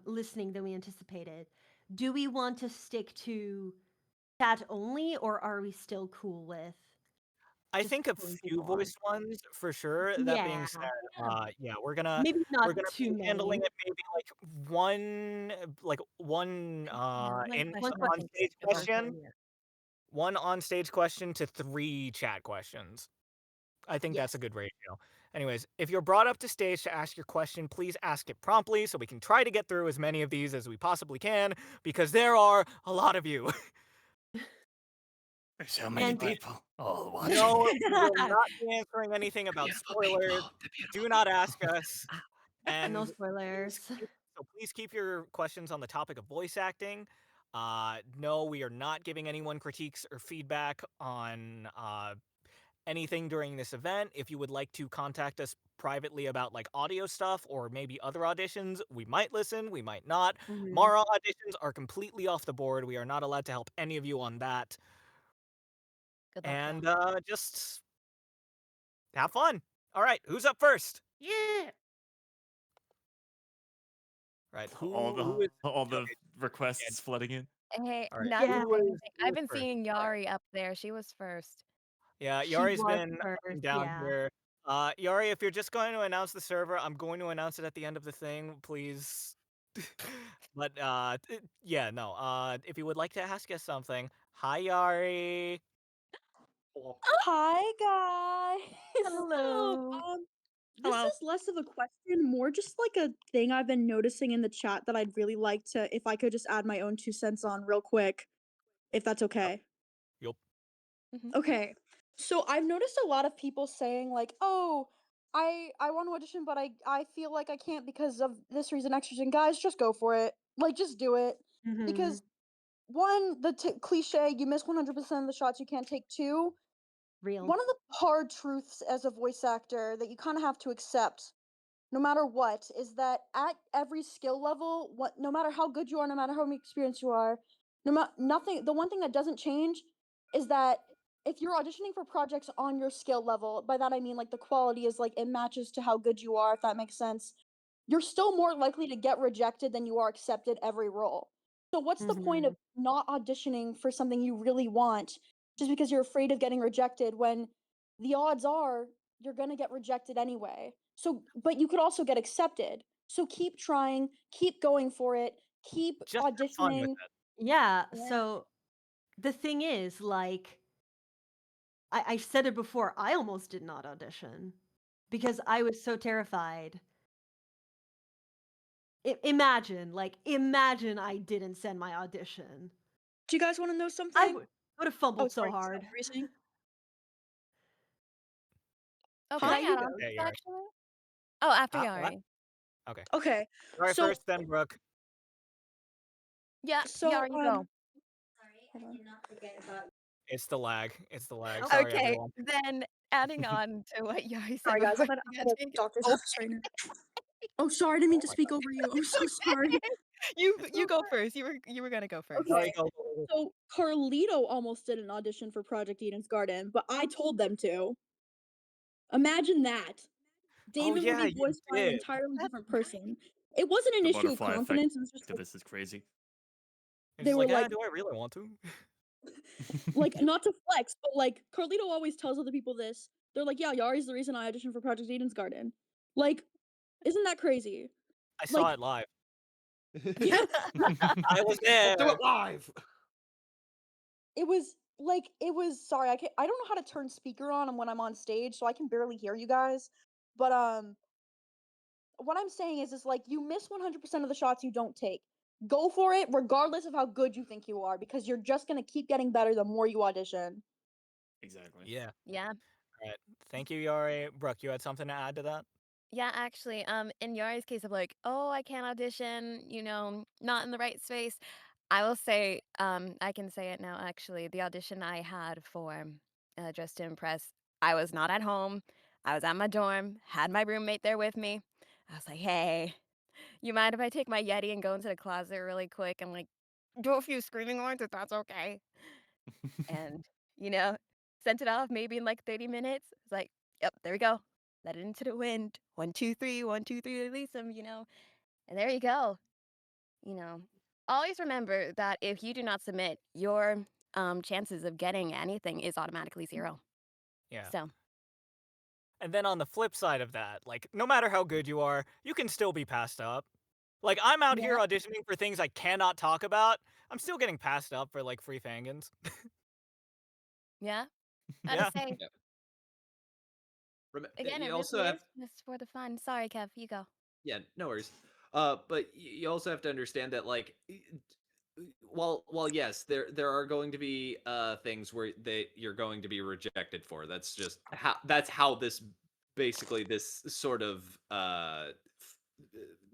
listening than we anticipated, do we want to stick to chat only, or are we still cool with I just think a pulling few people on. voice ones for sure. That being Yeah. said, Yeah. yeah, Maybe not we're gonna too be handling many. it maybe like one Yeah, one in One question I on think question is stage per doable. question, person, yeah. one on stage question to 3 chat questions. I think that's a Yes. good ratio. Anyways, if you're brought up to stage to ask your question, please ask it promptly so we can try to get through as many of these as we possibly can because there are a lot of you. There's so many And All right. people all watching. No, we will not be answering anything The about beautiful people. spoilers. The Do beautiful not people. ask us. no And spoilers. please keep your questions on the topic of voice acting. No, we are not giving anyone critiques or feedback on anything during this event. If you would like to contact us privately about like audio stuff or maybe other auditions, we might listen, we might not. Mhm. Mara auditions are completely off the board. We are not allowed to help any of you on that. Good luck, y'all. And just have fun. All right, who's up first? Yeah. Right, All who is the okay? Yeah, requests flooding in. Hey, all right. not to Yeah, say anything. Who I've is been first? seeing Yari up there. She was first. Yeah, she Yari's was been up and first, down yeah. here. Yari, if you're just going to announce the server, I'm going to announce it at the end of the thing, please. But yeah, no. If you would like to ask us something, hi Yari. Hi guys. So, Hello. this Hello. is less of a question, more just like a thing I've been noticing in the chat that I'd really like to, if I could just add my own 2 cents on real quick, if that's okay. Yup. Mhm. Okay. So I've noticed a lot of people saying like, "Oh, I want to audition, but I feel like I can't because of this reason, X reason." Guys, just go for it. Like, just do it Mhm. because one, the cliche, you miss 100% of the shots you can't take. Two, Real. one of the hard truths as a voice actor that you kind of have to accept no matter what is that at every skill level, what no matter how good you are, no matter how experienced you are, nothing, the one thing that doesn't change is that if you're auditioning for projects on your skill level, by that I mean like the quality is like it matches to how good you are, if that makes sense, you're still more likely to get rejected than you are accepted every role. So what's the point of Mhm. not auditioning for something you really want just because you're afraid of getting rejected when the odds are you're going to get rejected anyway. So but you could also get accepted. So keep trying, keep going for it, keep Just have fun with auditioning. it. Yeah, Yeah. so the thing is, like, I said it before, I almost did not audition because I was so terrified. Imagine I didn't send my audition. Do you guys want to know I something? would have Oh, fumbled so sorry. Steph, hard. what were you saying? Oh, can Huh? I You add on go. to Yeah, this Yari. actually? Oh, after What? Yari. Okay. Okay. Yari So first, then Brooke. Yeah, so Yari, you go. hold on. It's the lag. It's the lag. Okay. Sorry, Okay, everyone. then adding on to what Yari said Sorry guys, before I'm at, she I'm got at a taken. doctor's Oh, office right now. Oh, sorry, I didn't mean Oh to my speak over you. I'm so sorry. you It's you go okay. first. You were gonna go first. Yari, Okay. go. So Carlito almost did an audition for Project Eden's Garden, but I told them to. Imagine that. Oh David would yeah, be you voiced by an did. entirely That's different person. It wasn't an The issue of butterfly effect confidence. It was just of this is crazy. And they she's were like, ah, like, do I really want to? not to flex, but like Carlito always tells other people this. They're like, yeah, Yari's the reason I auditioned for Project Eden's Garden. Like, isn't that crazy? I saw Like, it live. yeah, I was I'll do there. it live. it was sorry, I don't know how to turn speaker on when I'm on stage, so I can barely hear you guys. But what I'm saying is like you miss 100% of the shots you don't take. Go for it regardless of how good you think you are because you're just going to keep getting better the more you audition. Exactly. Yeah. Yeah. All right. Thank you, Yari. Brooke, you had something to add to that? Yeah, actually, in Yari's case of like, oh, I can't audition, not in the right space. I will say, I can say it now. Actually, the audition I had for Dress to Impress, I was not at home. I was at my dorm, had my roommate there with me. I was like, hey, you mind if I take my Yeti and go into the closet really quick and like do a few screaming horns if that's okay? And, you know, sent it off maybe in like 30 minutes. It's like, yep, there we go. Let it into the wind. 1, 2, 3, 1, 2, 3, release them. And there you go. You know, always remember that if you do not submit, your chances of getting anything is automatically zero. Yeah. So, And then on the flip side of that, like, no matter how good you are, you can still be passed up. Like, I'm out here yeah, auditioning for things I cannot talk about. I'm still getting passed up for, like, free fangins. yeah. Gotta Yeah. say, Yeah. again, it You really also have is just for the fun. Sorry, Kev, you go. Yeah, no worries. But you also have to understand that while yes, there are going to be things where you're going to be rejected for. That's how this sort of That's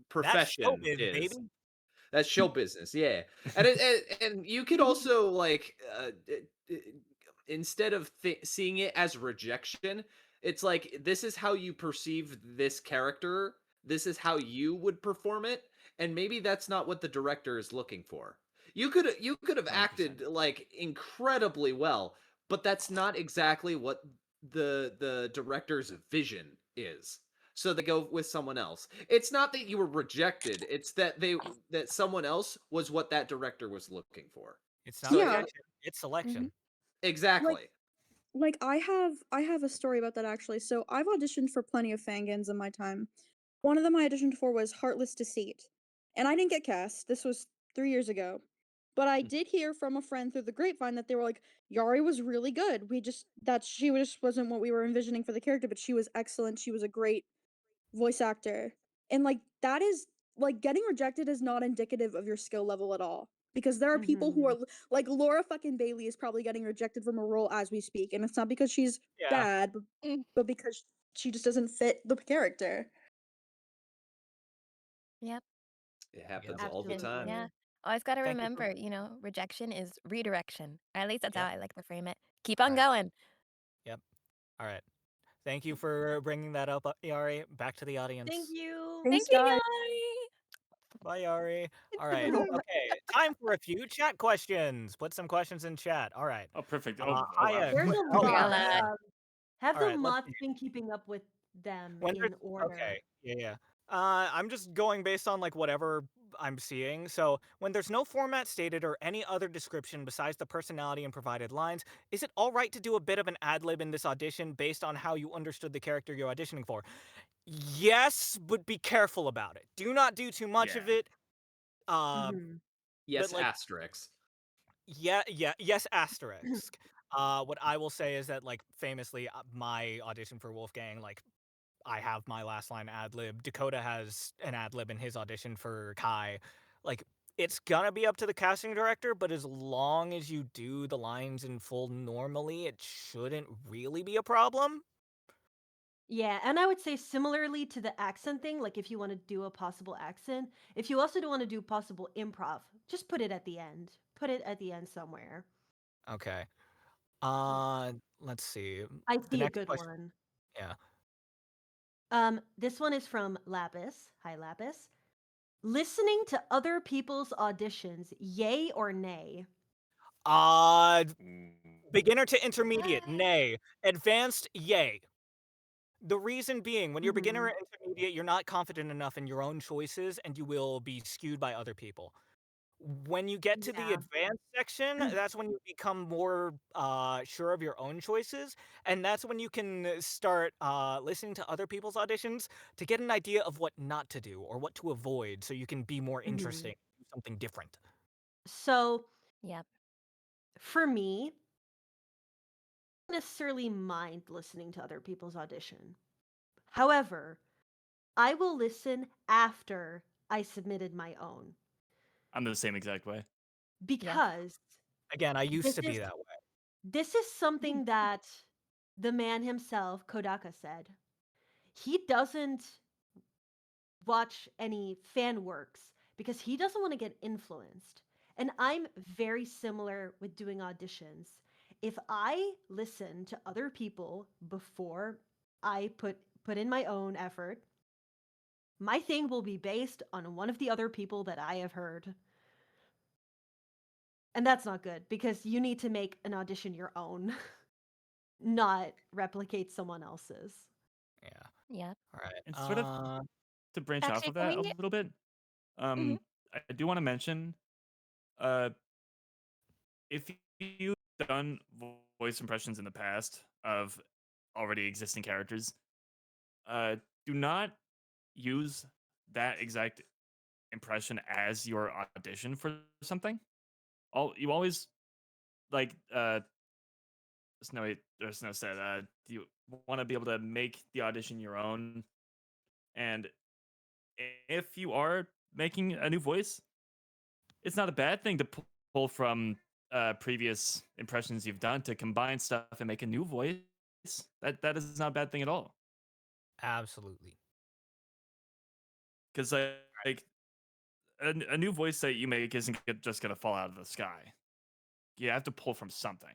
profession showbiz, baby. is. That's show business, yeah. And you could also instead of seeing it as rejection, it's like this is how you perceive this character. This is how you would perform it, and maybe that's not what the director is looking for. You could have 100%. acted like incredibly well, but that's not exactly what the director's vision is. So they go with someone else. It's not that you were rejected, it's that someone else was what that director was looking for. It's not So Yeah, rejection, it's Mhm. selection. like exactly. I have a story about that actually. So I've auditioned for plenty of fangins in my time. One of them I auditioned for was Heartless Deceit, and I didn't get cast. This was 3 years ago, but I did hear from a friend through the grapevine that they were like, "Yari was really good. We just that she just wasn't what we were envisioning for the character, but she was excellent. She was a great voice actor." And like that is like getting rejected is not indicative of your skill level at all. Because there are people who are Mhm. like Laura fucking Bailey is probably getting rejected from a role as we speak, and it's not because she's Yeah. bad, Mm, but because she just doesn't fit the character. yep. It Yep. happens all the And time. yeah, Absolutely. always gotta Thank you for remember, rejection is redirection. At least that's how Yep. I like to frame it. Keep on Alright. going. Yep. Alright. Thank you for bringing that up, Yari. Back to the Thank audience. you. Thank Thanks, you, guys. Yari. Bye, Yari. Alright. Okay. Time for a few chat questions. Put some questions in chat. Alright. Oh, perfect. Oh wow. Hiya. There's a We got a lot. lot. Have the Alright, let's mods see. been keeping up with them When there's in order? okay, yeah, yeah. I'm just going based on like whatever I'm seeing. So when there's no format stated or any other description besides the personality and provided lines, is it all right to do a bit of an ad lib in this audition based on how you understood the character you're auditioning for? Yes, but be careful about it. Do not do too much of Yeah. it. Uh, Mhm. but Yes, like, asterisks. yeah, yeah, yes, asterisk. What I will say is that like famously, my audition for Wolfgang, like I have my last line ad lib. Dakota has an ad lib in his audition for Kai. Like, it's gonna be up to the casting director, but as long as you do the lines in full normally, it shouldn't really be a problem. Yeah, and I would say similarly to the accent thing, like if you want to do a possible accent, if you also don't want to do possible improv, just put it at the end. Put it at the end somewhere. Okay. Let's see. I The see a next good question. one. Yeah. This one is from Lapis. Hi, Lapis. Listening to other people's auditions, yay or nay? Uh, Mm. Beginner to intermediate, What? nay. Advanced, yay. The reason being, when you're beginner Mm-hmm. or intermediate, you're not confident enough in your own choices and you will be skewed by other people. When you get to the Yeah. advanced section, that's when you become more sure of your own choices, and that's when you can start listening to other people's auditions to get an idea of what not to do or what to avoid, so you can be more Mm-hmm. interesting, do something different. So Yep. for me, I don't necessarily mind listening to other people's audition. However, I will listen after I submitted my own I'm the same exact way. Yeah. because Again, I used this to be is that way. this is something that the man himself, Kodaka, said. He doesn't watch any fan works because he doesn't want to get influenced. And I'm very similar with doing auditions. If I listen to other people before I put in my own effort, my thing will be based on one of the other people that I have heard. And that's not good because you need to make an audition your own, not replicate someone else's. Yeah. Yep. All right. And sort of to branch off Actually, of can that a we little bit, mhm. I do want to mention, uh, if you've done voice impressions in the past of already existing characters. Do not use that exact impression as your audition for something. You always like Snow said, you want to be able to make the audition your own. And if you are making a new voice, it's not a bad thing to pull from previous impressions you've done to combine stuff and make a new voice. That is not a bad thing at all. Absolutely. Because like a new voice that you make isn't just gonna fall out of the sky. You have to pull from something.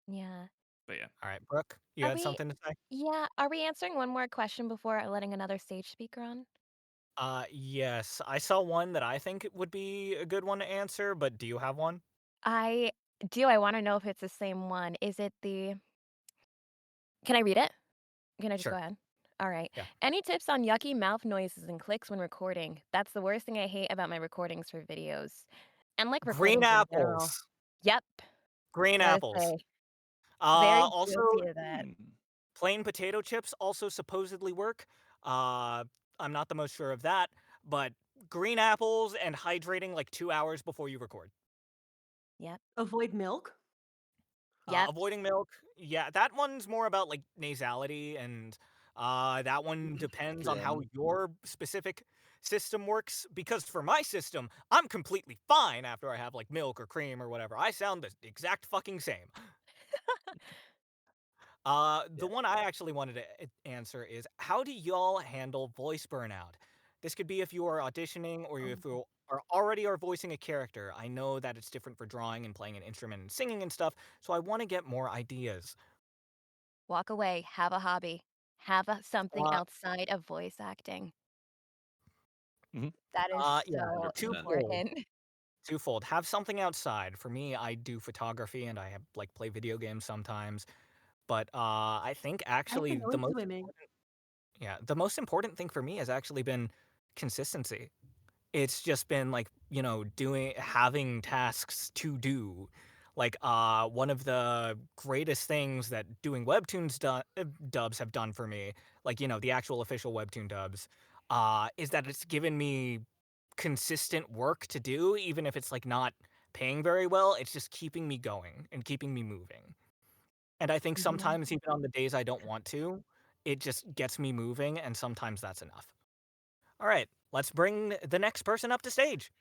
Yeah. But yeah. All right, Brooke, you Are had we something to say? yeah, are we answering one more question before letting another stage speaker on? Yes, I saw one that I think would be a good one to answer, but do you have one? I do. I wanna know if it's the same one. Is it the Can I read it? Can I just go Sure. ahead? Alright. Yeah. Any tips on yucky mouth noises and clicks when recording? That's the worst thing I hate about my recordings for videos. And, like, Green recordings in general. apples. Yep. Green Gotta apples. say, very Also, guilty of that. Hmm. plain potato chips also supposedly work. I'm not the most sure of that, but green apples and hydrating like 2 hours before you record. Yep. Avoid milk. Yep. Avoiding milk, yeah, that one's more about like nasality, and that one depends on how True. your specific system works. Because for my system, I'm completely fine after I have like milk or cream or whatever. I sound the exact fucking same. The Yeah. one I actually wanted to answer is, how do y'all handle voice burnout? This could be if you are auditioning or if you are voicing a character. I know that it's different for drawing and playing an instrument and singing and stuff, so I want to get more ideas. Walk away. Have a hobby. Have something Uh, outside of voice acting. Mhm. That is yeah, so 100%. twofold. important. Twofold. Have something outside. For me, I do photography and I have like play video games sometimes. But I think I've actually been going swimming. the most important thing for me has actually been consistency. It's just been like, having tasks to do. Like, one of the greatest things that doing webtoons dubs have done for me, like, the actual official webtoon dubs, is that it's given me consistent work to do, even if it's like not paying very well. It's just keeping me going and keeping me moving. And I think Mhm. sometimes even on the days I don't want to, it just gets me moving, and sometimes that's enough. All right, let's bring the next person up to stage.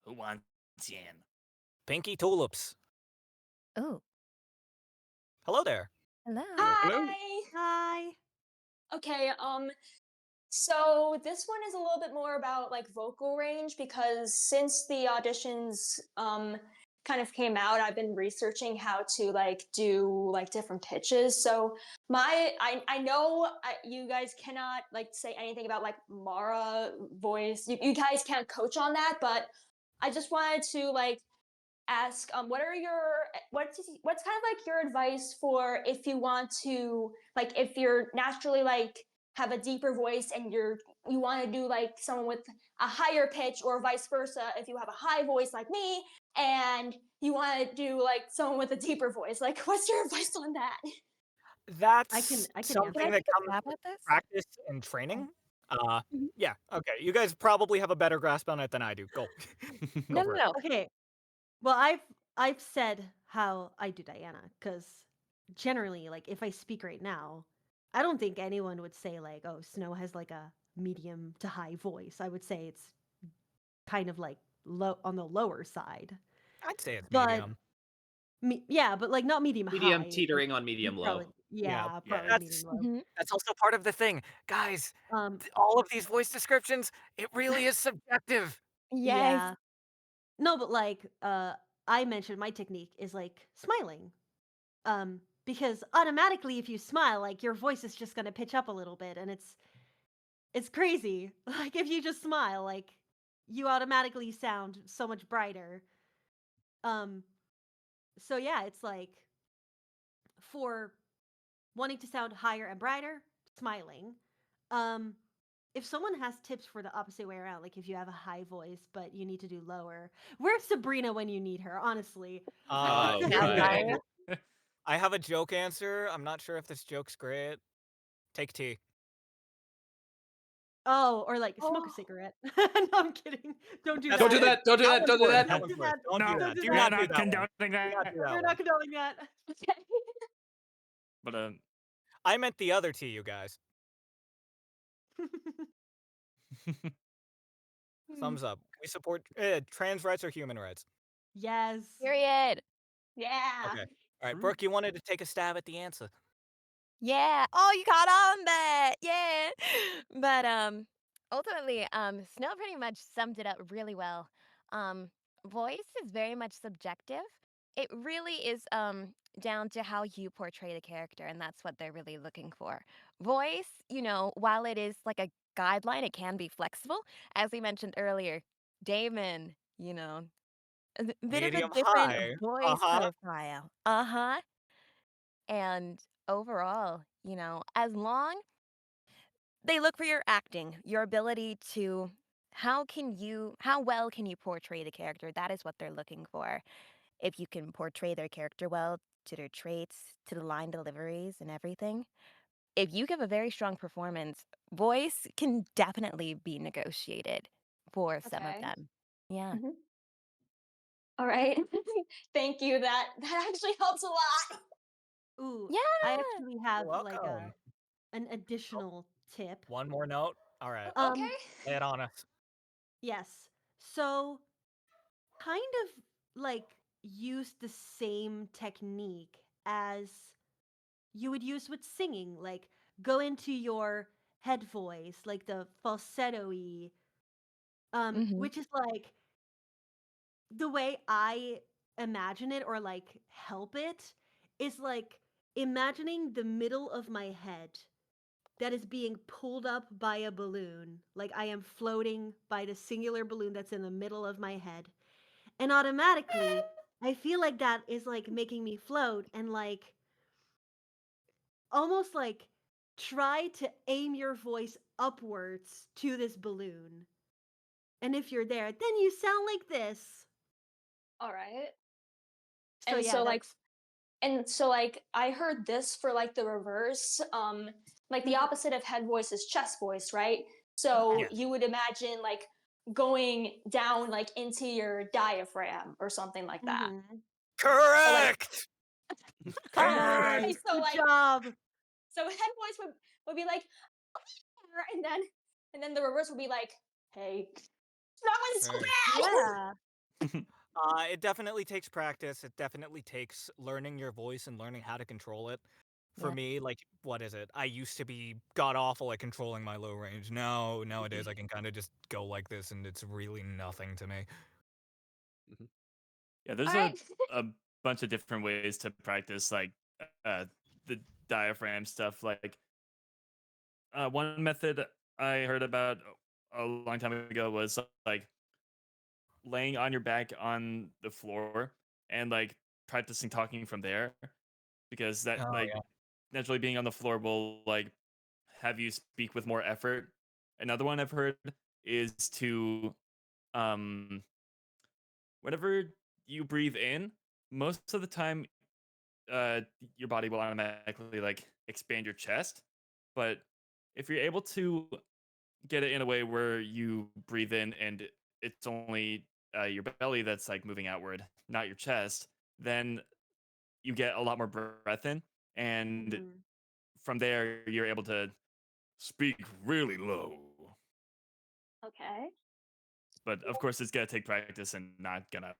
Who wants in? Pinky Tulips. Ooh, Hello there. hello. Hello. Hi. Hi. Okay, so this one is a little bit more about like vocal range because since the auditions kind of came out, I've been researching how to like do like different pitches. So I know you guys cannot like say anything about like Mara voice. You guys can't coach on that, but I just wanted to like ask what are your what's kind of like your advice for if you want to like if you're naturally like have a deeper voice and you want to do like someone with a higher pitch or vice versa if you have a high voice like me and you want to do like someone with a deeper voice like what's your advice on that? That's I can Can answer. I something that take a comes stab with at this? practice and Oh. training. Mhm. Yeah, okay. You guys probably have a better grasp on it than I do. Go. Go No, no, for it. no. Okay. Well, I've said how I do Diana because generally, like if I speak right now, I don't think anyone would say like, "Oh, Snow has like a medium to high voice." I would say it's kind of like low on the lower side. I'd say it's But medium. yeah, but like not medium Medium high. Like teetering on medium probably low. Yeah, probably Yeah. medium that's low. Mhm. that's also part of the thing. Guys, Um all of these voice descriptions, it really is subjective. Yes. yeah. No, but like I mentioned my technique is like smiling. Because automatically if you smile, like your voice is just going to pitch up a little bit and it's crazy. Like if you just smile, like you automatically sound so much brighter. Um so yeah, it's like for wanting to sound higher and brighter, smiling. Um if someone has tips for the opposite way around, like if you have a high voice but you need to do lower, where's Sabrina when you need her? Honestly. Oh, Yeah, right. right? I have a joke answer. I'm not sure if this joke's great. Take tea. Oh, or like smoke a Oh, cigarette. No, I'm kidding. Don't do That's Don't that. do good. that. Don't do That that. one's Don't do worse. that. That Don't one's do worse. that. Don't do No, Don't that. do Do we are that. not do not that one. condoning Do not that. do that We're one. not condoning that. okay. But I meant the other tea, you guys. Hmm. Thumbs up. We support trans rights or human rights. Yes. Period. Yeah. Okay. All right, true. Brooke, you wanted to take a stab at the answer. Yeah. Oh, you caught on that. Yeah. But ultimately, Snow pretty much summed it up really well. Um, voice is very much subjective. It really is down to how you portray the character, and that's what they're really looking for. Voice, while it is like a guideline, it can be flexible. As we mentioned earlier, Damon, a bit of a Medium different high. voice Uh-huh. profile. Uh-huh. And overall, as long they look for your acting, your ability to how well can you portray the character? That is what they're looking for. If you can portray their character well, to their traits, to the line deliveries and everything. If you give a very strong performance, voice can definitely be negotiated for some of Okay. them. Yeah. Mhm. All right. Thank you. That actually helps a lot. Ooh, I Yeah. actually You're have like welcome. an Oh, additional tip. one more note. All right. Um, Okay. Lay it on us. yes. So kind of like use the same technique as you would use with singing, like go into your head voice, like the falsetto-y, Mhm. which is like the way I imagine it or like help it is like imagining the middle of my head that is being pulled up by a balloon. Like I am floating by the singular balloon that's in the middle of my head. And automatically, I feel like that is like making me float and like almost like try to aim your voice upwards to this balloon. And if you're there, then you sound like this. All right. So And yeah, so that's I heard this for like the reverse. Like the opposite of head voice is chest voice, right? yeah. So Yes. you would imagine like going down like into your diaphragm or something like that. Mhm. Or like Correct. Nice. Correct. so Good like job. so head voice would be like and then the reverse would be like, hey, that was so Hey. bad. Yeah. It definitely takes practice. It definitely takes learning your voice and learning how to control it. For Yep. me, like, what is it? I used to be god awful at controlling my low range. Now, nowadays, I can kind of just go like this, and it's really nothing to me. Mhm. Yeah, All there's right. a bunch of different ways to practice like the diaphragm stuff. Like one method I heard about a long time ago was like laying on your back on the floor and like practicing talking from there because that Oh like yeah. naturally being on the floor will like have you speak with more effort. Another one I've heard is to um whenever you breathe in, most of the time uh your body will automatically like expand your chest. But if you're able to get it in a way where you breathe in and it's only your belly that's like moving outward, not your chest, then you get a lot more breath in. And Mhm. from there, you're able to speak really low. Okay. But of course, it's going to take practice and not going to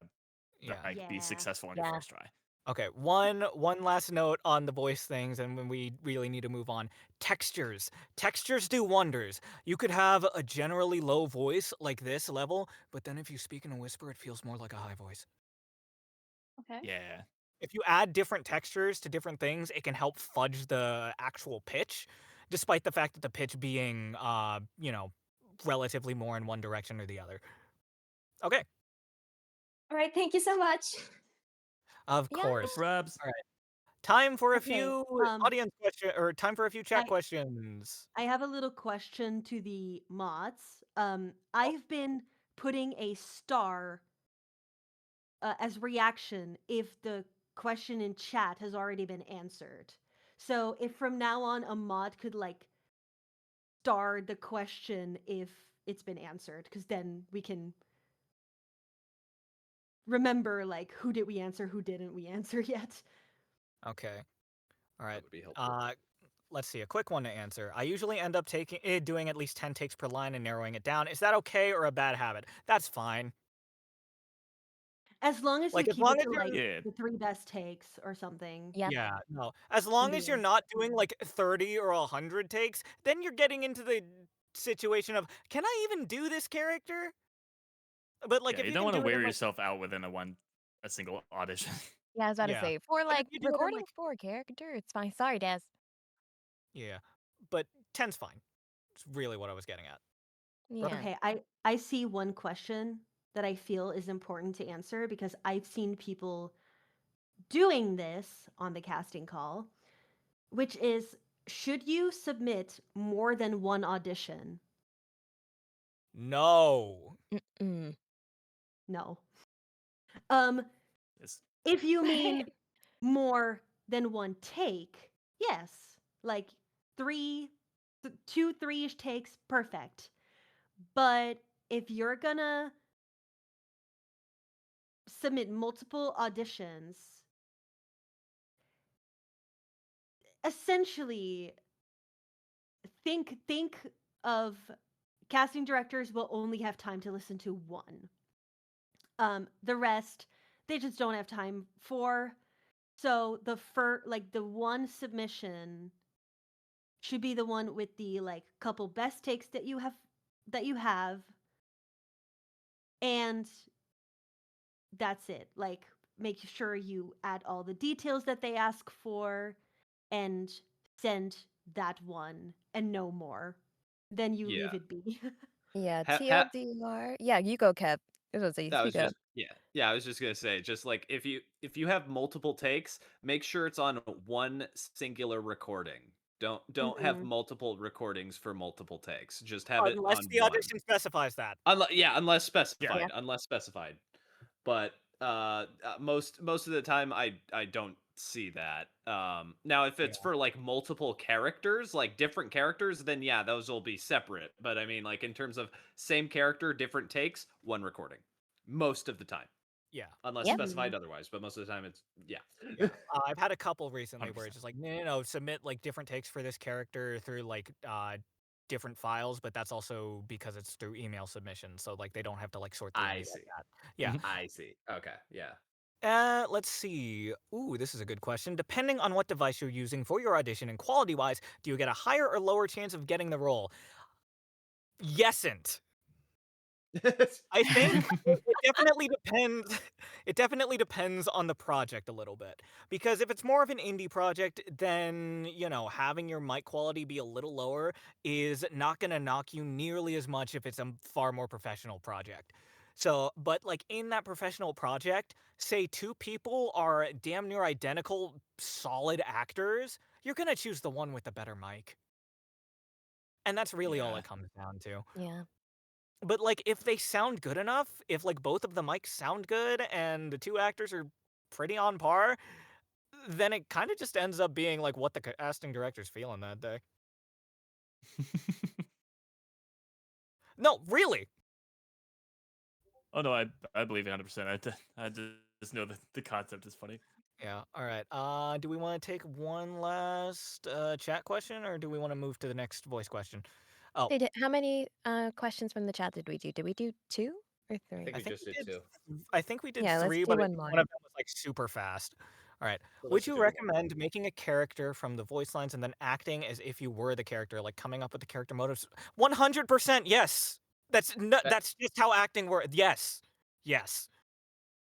Yeah. like be Yeah. successful on your Yeah. first try. Okay, one last note on the voice things, and when we really need to move on. Textures. Textures do wonders. You could have a generally low voice like this level, but then if you speak in a whisper, it feels more like a high voice. Okay. Yeah. If you add different textures to different things, it can help fudge the actual pitch, despite the fact that the pitch being, relatively more in one direction or the other. Okay, All right. Thank you so much. of Yeah. course. No probs. All right. Time for a Okay. few audience question or time for a few chat I questions. I have a little question to the mods. Oh. I've been putting a star as reaction if the question in chat has already been answered. So if from now on a mod could like star the question if it's been answered, because then we can remember like who did we answer, who didn't we answer yet. Okay. All That right. would be helpful. Let's see, a quick one to answer. I usually end up doing at least 10 takes per line and narrowing it down. Is that okay or a bad habit? That's fine. As long as you Like, as keep long it as to you're like Yeah. the 3 best takes or something. Yeah. Yeah, no. As long as you're Yeah. not doing like 30 or 100 takes, then you're getting into the situation of, can I even do this character? But like Yeah, if you you don't can want to do it wear in like yourself out within a single audition. Yeah, I was about to yeah. say, for, But if like, you do it in recording like for a character, it's fine. Sorry, Des. yeah. But 10's fine. It's really what I was getting at. Brooke? Yeah. Okay, I see one question that I feel is important to answer because I've seen people doing this on the casting call, which is should you submit more than one audition? No. Mm-mm. No. Um It's if you mean more than one take, yes. Like 2 3ish takes, perfect. But if you're gonna submit multiple auditions, essentially think of casting directors will only have time to listen to one. The rest they just don't have time for. So the one submission should be the one with the like couple best takes that you have, and that's it. Like make sure you add all the details that they ask for and send that one and no more. Then you leave Yeah. it be. Yeah, Ha- ha- TLDR. Yeah, you go, Kev. I was gonna say, that was speak up. just yeah. I was just gonna say, just like if you have multiple takes, make sure it's on one singular recording. Don't have Mhm. multiple recordings for multiple takes. Just have it Unless on the one. audition specifies that. Unless yeah. Yeah. specified. Unless specified. But most of the time I don't see that. Now if Yeah. it's for like multiple characters, like different characters, then yeah, those will be separate. But I mean like in terms of same character, different takes, one recording. Most of the time. Yeah. Unless Yep. specified Mhm. otherwise, but most of the time it's yeah. Yeah. I've had a couple recently where 100%. it's just like, no, submit like different takes for this character through like different files, but that's also because it's through email submission. So like they don't have to like sort through I any like see. that. Yeah. Mhm. I see. Okay. Yeah. Let's see. Ooh, this is a good question. Depending on what device you're using for your audition and quality wise, do you get a higher or lower chance of getting the role? Yesn't. I think it definitely depends. It definitely depends on the project a little bit. Because if it's more of an indie project, then, having your mic quality be a little lower is not going to knock you nearly as much if it's a far more professional project. So, but like in that professional project, say two people are damn near identical, solid actors, you're going to choose the one with the better mic. And that's really all Yeah. it comes down to. Yeah. But, like, if they sound good enough, if, like, both of the mics sound good and the two actors are pretty on par, then it kinda just ends up being, like, what the casting director's feeling that day. No, really! Oh no, I believe it 100%. I just know that the concept is funny. Yeah, alright, do we wanna take one last, chat question, or do we wanna move to the next voice question? Oh, How many questions from the chat did we do? Did we do 2 or I 3? think we just did two. I think we did Yeah, let's 3, do but I one think more. one of them was, like, super fast. Alright. So let's Would just you do one more. recommend making a character from the voice lines and then acting as if you were the character, like, coming up with the character motives? 100% yes! That That's just how acting works. Yes. Yes.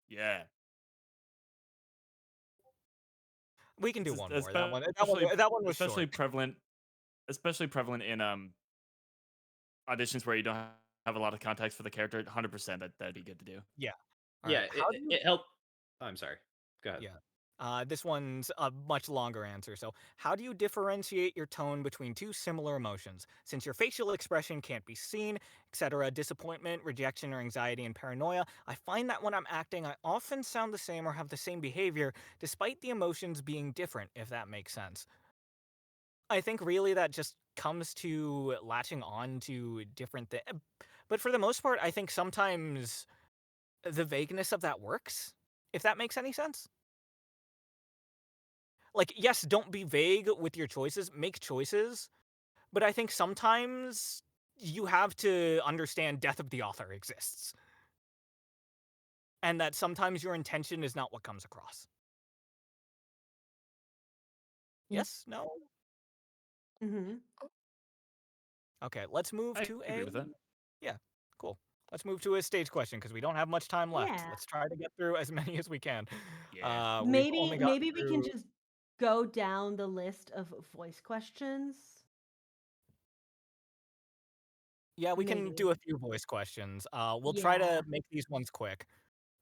Yeah. We can It's do just one more. That one was especially short. prevalent in auditions where you don't have a lot of context for the character. 100% that'd be good to do. Yeah. yeah, Alright. How do it you helped. I'm sorry. Go ahead. Yeah. This one's a much longer answer. So, how do you differentiate your tone between two similar emotions? Since your facial expression can't be seen, etc., disappointment, rejection, or anxiety and paranoia, I find that when I'm acting, I often sound the same or have the same behavior, despite the emotions being different, if that makes sense. I think really that just comes to latching on to different things. But for the most part, I think sometimes the vagueness of that works, if that makes any sense. Like, yes, don't be vague with your choices, make choices, but I think sometimes you have to understand death of the author exists. And that sometimes your intention is not what comes across. Yeah. Yes? No? Mm-hmm. Okay, let's move I to agree a with that. yeah, cool. Let's move to a stage question because we don't have much time left. Yeah. Let's try to get through as many as we can. Yeah. We've Maybe only gotten maybe we can through just go down the list of voice questions. yeah, we can do Maybe. a few voice questions. We'll try Yeah. to make these ones quick.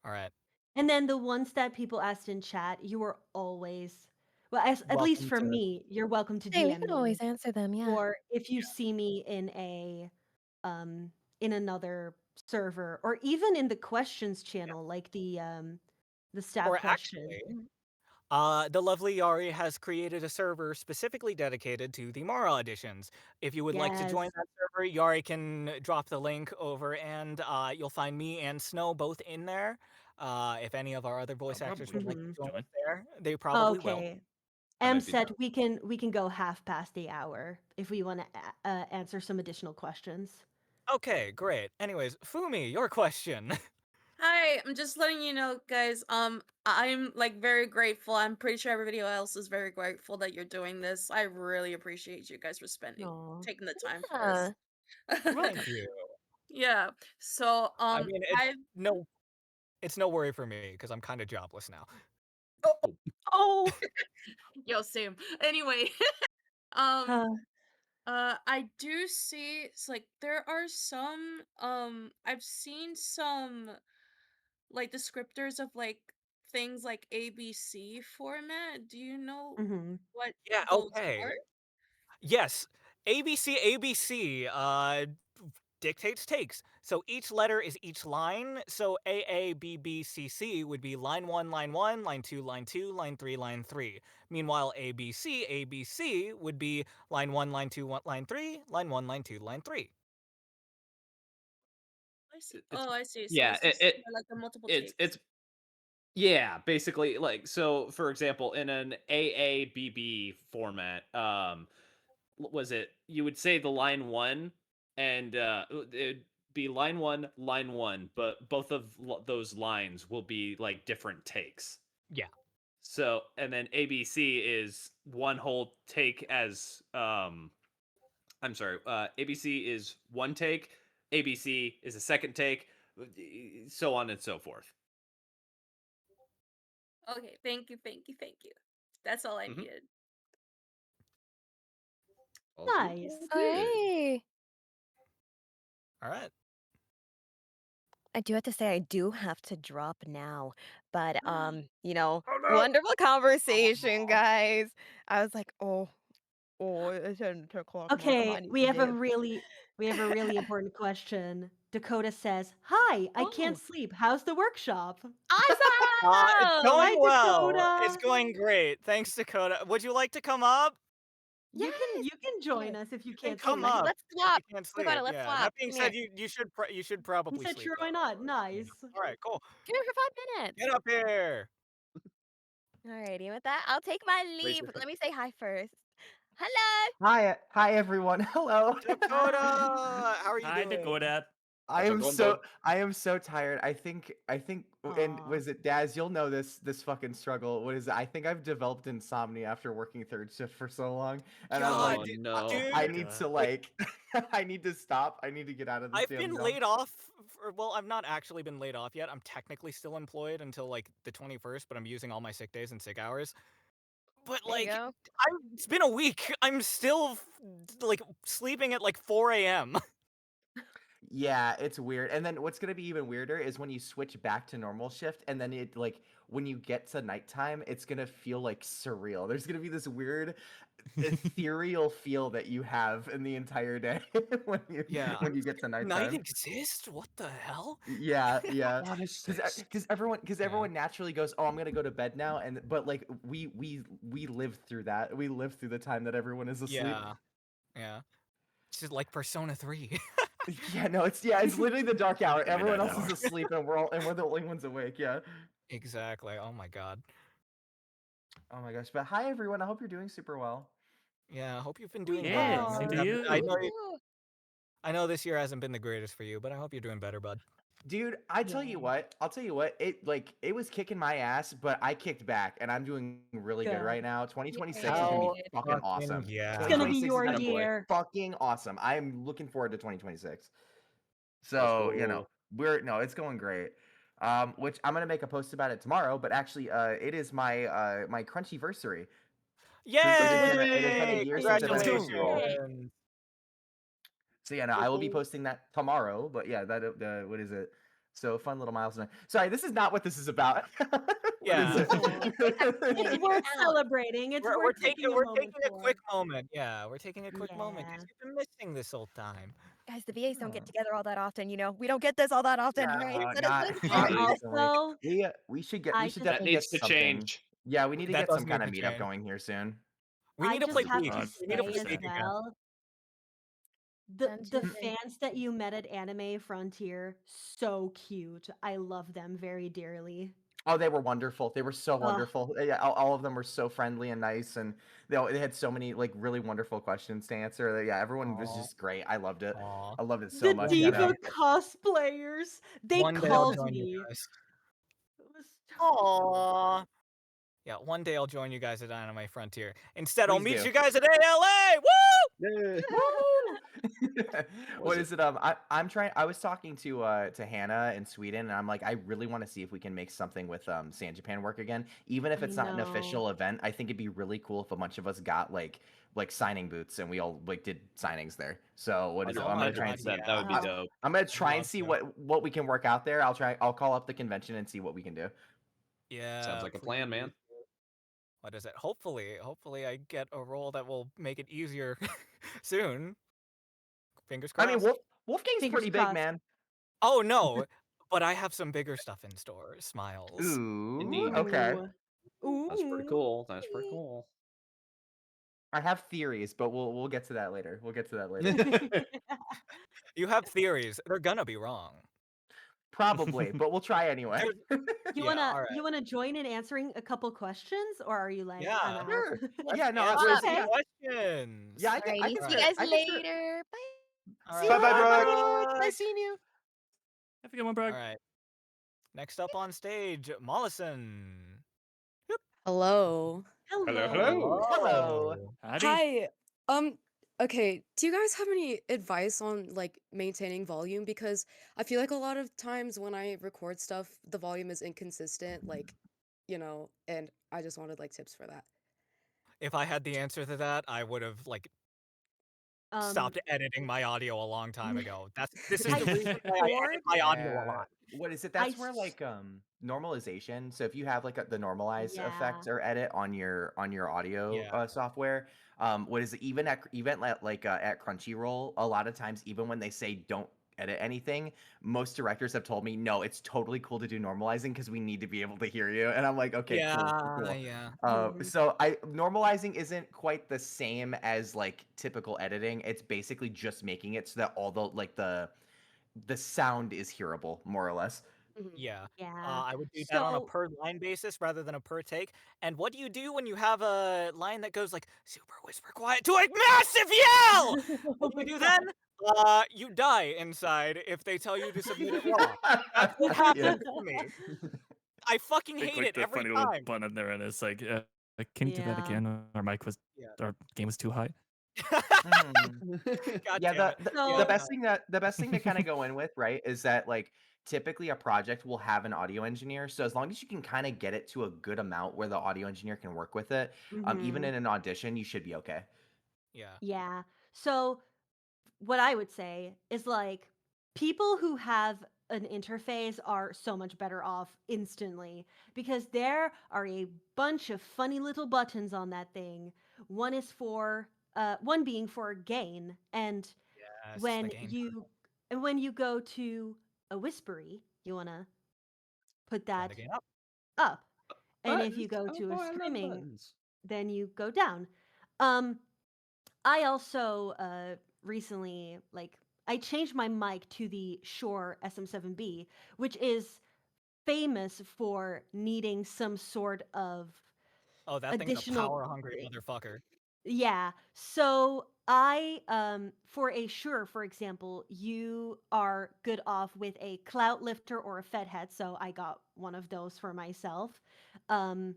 All right. And then the ones that people asked in chat, you are always, well, at least Welcome for to me, you're welcome to Hey, we DM could me. always answer them, yeah. Or if you see me in another server, or even in the questions channel, like the staff or question. actually, the lovely Yari has created a server specifically dedicated to the Mara editions. If you would like to join Yes. that server, Yari can drop the link over, and you'll find me and Snow both in there. If any of our other I'll voice actors probably would like to Mhm. join us join. there, they probably will. Okay. I M might be down. said we can go half past the hour if we want to answer some additional questions. Okay, great. Anyways, Fumi, your question. Hi, I'm just letting you know, guys. I'm like very grateful. I'm pretty sure everybody else is very grateful that you're doing this. I really appreciate you guys for No. taking the time for Yeah. this. Thank you. Yeah. So, I mean, it's I no, it's no worry for me because I'm kind of jobless now. oh, Oh. yo, same. Anyway, um, Huh. I do see it's like there are some I've seen some like descriptors of like things like ABC format. Do you know Mhm. what Yeah, those okay. are? Yes, ABC dictates takes. So each letter is each line. So AABBCC would be line 1, line 1, line 2, line 2, line 3, line 3. Meanwhile, ABC would be line 1, line 2, line 3, line 1, line 2, line 3. I see. It's Oh, I see. So yeah, it's just like the multiple takes. it's yeah, basically like so for example, in an AABB format, was it you would say the line 1 and it'd be line 1, but both of those lines will be like different takes. Yeah. So, and then ABC is one whole take as I'm sorry, ABC is one take, ABC is a second take, so on and so forth. Okay, thank you, thank you, thank you. That's all I Mhm. needed. All good, Nice. all Oh, good. hey. All right. I do have to say I do have to drop now, but Oh no! wonderful conversation, guys. I was like, oh, it's 10 o'clock now. Come on, Okay, I need to dip. we have a really important question. Dakota says, "Hi, I can't Oh, sleep. How's the workshop?" It's awesome! going Hi, well. It's Dakota. going great. Thanks, Dakota. Would you like to come up? Yes. You can Okay. join us if you Then can't come Let's sleep. up let's if you swap. can't Dakota, sleep. let's Yeah. swap. That being Come said, here. you should He probably said, sleep "Sure, though. why not?" Yeah. Nice. All right, cool. Come here for 5 minutes. Get up here. Alrighty, with that, I'll take my Raise leave. your But hand. let me say hi first. Hello. Hi everyone. Hello. Dakota, Hi. how are you Hi, doing? Dakota. I How's it am going, so bud? I am so tired. I think and Aw. was it Daz, you'll know this fucking struggle. What is it? I think I've developed insomnia after working third shift for so long and I'm God, Oh like no. I dude, need God. to like like I need to stop. I need to get out of this I've damn been job. laid off well, I've not actually been laid off yet. I'm technically still employed until like the 21st, but I'm using all my sick days and sick hours. But There you like go. it's been a week. I'm still like sleeping at like 4 a.m. Yeah, it's weird. And then what's gonna be even weirder is when you switch back to normal shift, and then it like when you get to nighttime, it's gonna feel like surreal. There's gonna be this weird ethereal feel that you have in the entire day when you Yeah, when you get to night nighttime. exists? What the hell? Yeah, yeah. What is Because this? everyone naturally goes, oh, I'm gonna go to bed now, and but like we live through that. We live through the time that everyone is asleep. Yeah, yeah. It's just like Persona 3. Yeah, no, it's literally the dark hour. Give me Everyone that else is hour. asleep, and we're the only ones awake. Yeah. Exactly. Oh my god. Oh my gosh. But hi everyone. I hope you're doing super well. Yeah, I hope you've been We doing well. Yeah, I know same are. to you haven't- I you. know Thank you, you. I know this year hasn't been the greatest for you, but I hope you're doing better, bud. Dude, I'll tell you what, it was kicking my ass, but I kicked back and I'm doing really good right Good. now. 2026 is gonna be Hell Yay. fucking fucking awesome. It's yeah. gonna be 2026 is your gonna be Attaboy. year. fucking awesome. I'm looking forward to 2026. Let's So, go. it's going great. Which I'm gonna make a post about it tomorrow, but actually it is my crunchyversary. It has been a Yay! year since I've been Let's a go. Crunchyroll. Congratulations. So yeah, no, I will be posting that tomorrow. But yeah, what is it? So fun little milestone. Sorry, this is not what this is about. What is Yeah. it? Aw. It's worth celebrating. It's We're worth taking taking a we're moment taking a quick for. moment. Yeah, we're taking a quick moment Yeah. because you've been missing this whole time. Guys, the VAs don't get Oh, together all that often, you know? We don't get this all that often, right? no, But it's not been And not great. recently. also, We I should just That definitely needs get to something. change. Yeah, we need to That get does some need kind of to meetup change. going here soon. We I need to just play 100, have to Peak. We need to play say as Peak 100%. again. well, the Dungeons and fans that you met at Anime Frontier, so cute. I love them very dearly. Oh, they were wonderful. They were so Ugh, wonderful. Yeah, all of them were so friendly and nice, and they had so many like really wonderful questions to answer. Yeah, everyone was Aw, just great. I loved it. aw. I loved it so the much. One Yeah, day, diva no. cosplayers. They one day I'll called join you me. guys. It was so cute. Aw. Yeah, one day I'll join you guys at Anime Frontier. Instead, I'll Please meet do. you guys at ALA. Woo! Yeah. Woo! Was What it? is it? I'm trying. I was talking to Hannah in Sweden, and I'm like, I really want to see if we can make something with San Japan work again, even if I it's not an know. official event. I think it'd be really cool if a bunch of us got like signing booths and we all like did signings there. So what is it? Oh I'm my gonna try and god, see. 100%. That would be yeah. dope. I'm gonna I'd try and love see to. what we can work out there. I'll call up the convention and see what we can do. Sounds Yeah, like a please. plan, man. What is it? Hopefully I get a role that will make it easier soon. Fingers I mean, crossed. Wolfgang's Fingers pretty big, crossed. man. Oh no, but I have some bigger stuff in store. Smiles. Ooh, Indeed. okay. Ooh. That's pretty Ooh. cool. That's pretty cool. I have theories, but we'll get to that later. We'll get to that later. You have theories. They're gonna be wrong. Probably, but we'll try anyway. There's- You yeah, wanna all right. you wanna join in answering a couple questions, or are you like, I'm Yeah, out? Sure. let's Yeah, no, answer was some Okay. questions. yeah, I Alrighty, can see All you right. start. guys I can start. later. Bye. All See right. you Bye, later, Brooke. Brooke. Nice seeing you. Have a good one, All Brooke. right. Next up on stage, Mollison. Hello. Hello, Hello. hello. Hello. Hello. Howdy. Hi. Okay, do you guys have any advice on like maintaining volume? Because I feel like a lot of times when I record stuff, the volume is inconsistent, and I just wanted like tips for that. If I had the answer to that, I would have like Um, stopped editing my audio a long time ago. This is I the reason why I edit scored. my audio a Yeah. lot. What is it? I That's where s- like normalization. So if you have like the normalize yeah. effect or edit on your audio Yeah. software, what is it? At Crunchyroll, a lot of times even when they say don't edit anything, most directors have told me no, it's totally cool to do normalizing because we need to be able to hear you. And I'm like, okay, cool, Yeah, cool. yeah. Mhm. So I normalizing isn't quite the same as like typical editing. It's basically just making it so that all the sound is hearable, more or less. Mhm. Yeah. Yeah. I would do that on a So, per line basis rather than a per take. And what do you do when you have a line that goes like super whisper quiet to a massive yell? oh What do my you do god. then? You die inside if they tell you to submit it raw. That's what Yeah. happens to me. I fucking They hate click it the every funny little time. button up there, and it's like, can you do that Yeah. again? Our mic was, Yeah. our game was too high. Mhm. God Yeah, damn it. the Yeah. So, best thing to kind of go in with, right, is that like typically a project will have an audio engineer. So as long as you can kind of get it to a good amount where the audio engineer can work with it, even mhm. in an audition, you should be okay. Yeah. Yeah. So, what I would say is like people who have an interface are so much better off instantly because there are a bunch of funny little buttons on that thing. One is for one being for gain, and Yes, the when game. you go to a whispery, you want to put Turn the that game up. up. And if Buttons. you go Oh to boy, a I love screaming, buttons. then you go down. Um, I also recently I changed my mic to the Shure SM7B, which is famous for needing some sort of Oh, that thing's a additional power hungry motherfucker. yeah. So I for a Shure, for example, you are good off with a clout lifter or a Fed head, so I got one of those for myself. Um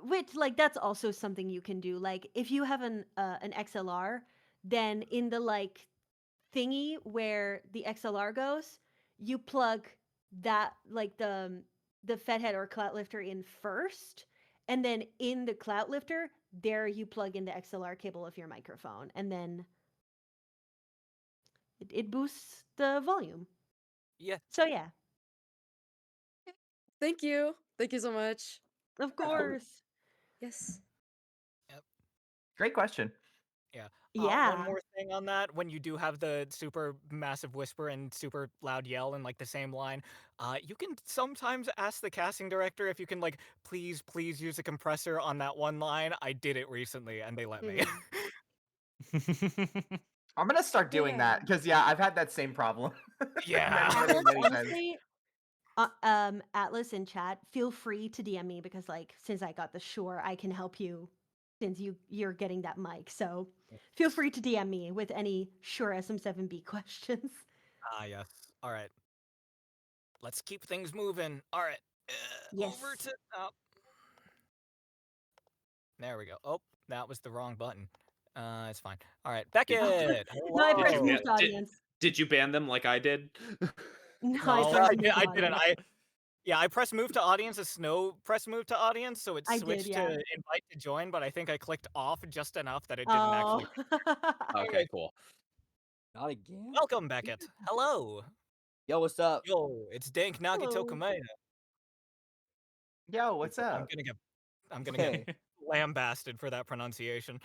which that's also something you can do. Like if you have an XLR, then in the thingy where the XLR goes, you plug that the Fed head or clout lifter in first, and then in the clout lifter, there you plug in the XLR cable of your microphone, and then it boosts the volume. Yeah. So yeah, Thank you. Thank you so much. of course. Yes. Yep. Great question. Yeah. One Yeah. more thing on that: when you do have the super massive whisper and super loud yell in the same line, you can sometimes ask the casting director if you can please use a compressor on that one line. I did it recently, and they let me. I'm gonna start doing Yeah. that because yeah, I've had that same problem. Yeah. many times. Honestly, Atlas in chat, feel free to DM me because since I got the Shure, I can help you since you're getting that mic. So feel free to DM me with any Shure SM7B questions. Ah, yes. All right. Let's keep things moving. All right. Over Yes. to there we go. Oh, that was the wrong button. It's fine. All right, Beckett. No, I Did pressed you move Hello. to ban? Did, audience. did you ban them like I did? No, I No, pressed I move to didn't. audience. I pressed move to audience as Snow pressed move to audience, so it I did, switched yeah. to invite to join, but I think I clicked off just enough that it didn't Oh. actually. Okay, Anyway, cool. Not again. welcome, Beckett. Hello. Yo, what's up? Yo, it's Dank Nagito Hello. Kameda. Yo, what's I'm up? gonna get lambasted for that pronunciation.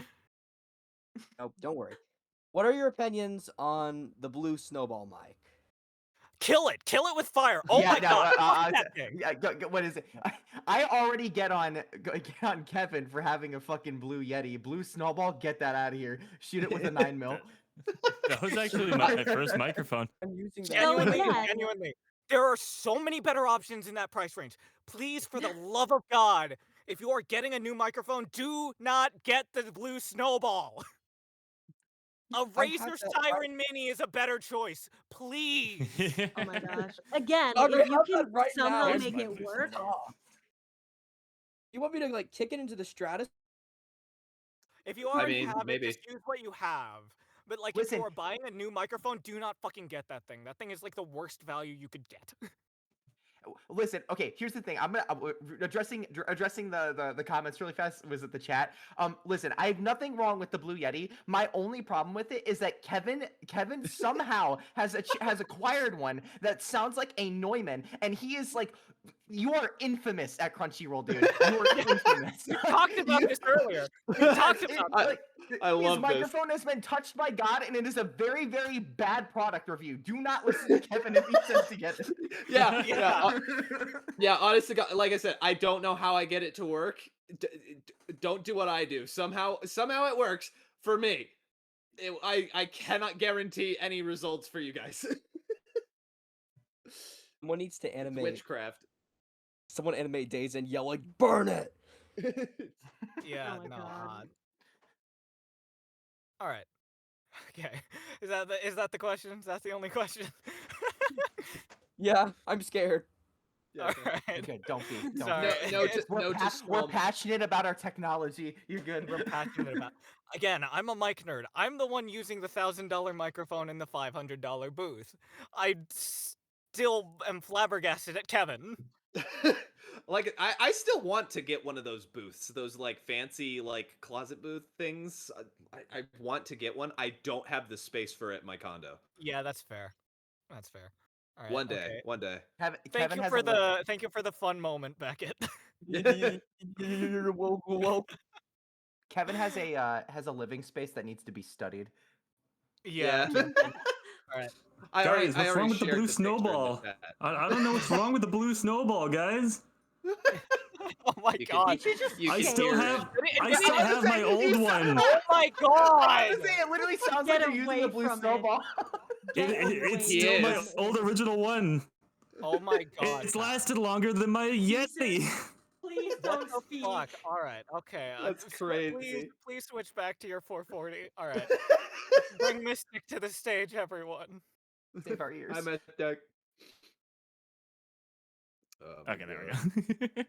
Oh, don't worry. What are your opinions on the blue snowball mic? Kill it with fire. Oh Yeah, my no, god, fuck that thing. yeah, what is it? I already get on Kevin for having a fucking blue Yeti. Blue snowball, get that out of here. Shoot it with a 9mm. That was actually my first microphone. I'm using that. So Genuinely, again, genuinely. There are so many better options in that price range. Please, for the love of God, if you are getting a new microphone, do not get the blue snowball. A I had Razor that Siren Mini is a better choice. Please. oh my gosh. Again, I if you have can that right now. somehow Here's make my it blue work, snowball. You want me to kick it into the Stratus? If you I already mean, have it, maybe. just use what you have. But if Listen, you are buying a new microphone, do not fucking get that thing. That thing is the worst value you could get. listen. Okay, here's the thing. I'm gonna addressing the comments really fast. Was it the chat? Listen, I have nothing wrong with the Blue Yeti. My only problem with it is that Kevin somehow has acquired one that sounds like a Neumann, and he is you are infamous at Crunchyroll, dude. You are infamous. We talked about this earlier. We talked about this. I His love this. microphone has been touched by God, and it is a very, very bad product review. Do not listen to Kevin if he says to get it. Yeah. Honest to God, like I said, I don't know how I get it to work. Don't do what I do. Somehow it works for me. I cannot guarantee any results for you guys. Someone needs to animate. Witchcraft. Someone animate Days and yell "Burn it!" Yeah, oh my no. god. All right. Okay. Is that the question? Is that the only question? Yeah, I'm scared. All right. Okay, don't be. Sorry. We're passionate about our technology. You're good. We're passionate about. Again, I'm a mic nerd. I'm the one using the $1,000 microphone in the $500 booth. I still am flabbergasted at Kevin. Like I still want to get one of those booths, those like fancy like closet booth things. I want to get one. I don't have the space for it in my condo. Yeah, that's fair. That's fair. All right. One day, Okay. one day. Kevin has a Thank you for the fun moment, Beckett. Kevin has a living space that needs to be studied. Yeah. Yeah. All right. Guys, I what's already wrong with the shared blue the picture in the snowball? chat. I don't know what's wrong with the blue snowball, guys. Oh my You god. you I can still hear have it. I still have my old one. Oh my I was god. gonna say it literally sounds Get like you're using away the blue from it. snowball. Get It's away still He my from is. old it. original one. Oh my god. It's lasted longer than my Yeti. Please What don't the speak. fuck? All right. Okay. That's crazy. Please switch back to your 440. All right. Bring Mystic to the stage, everyone. Save our I ears. meant that. Oh my Okay, there we God. go.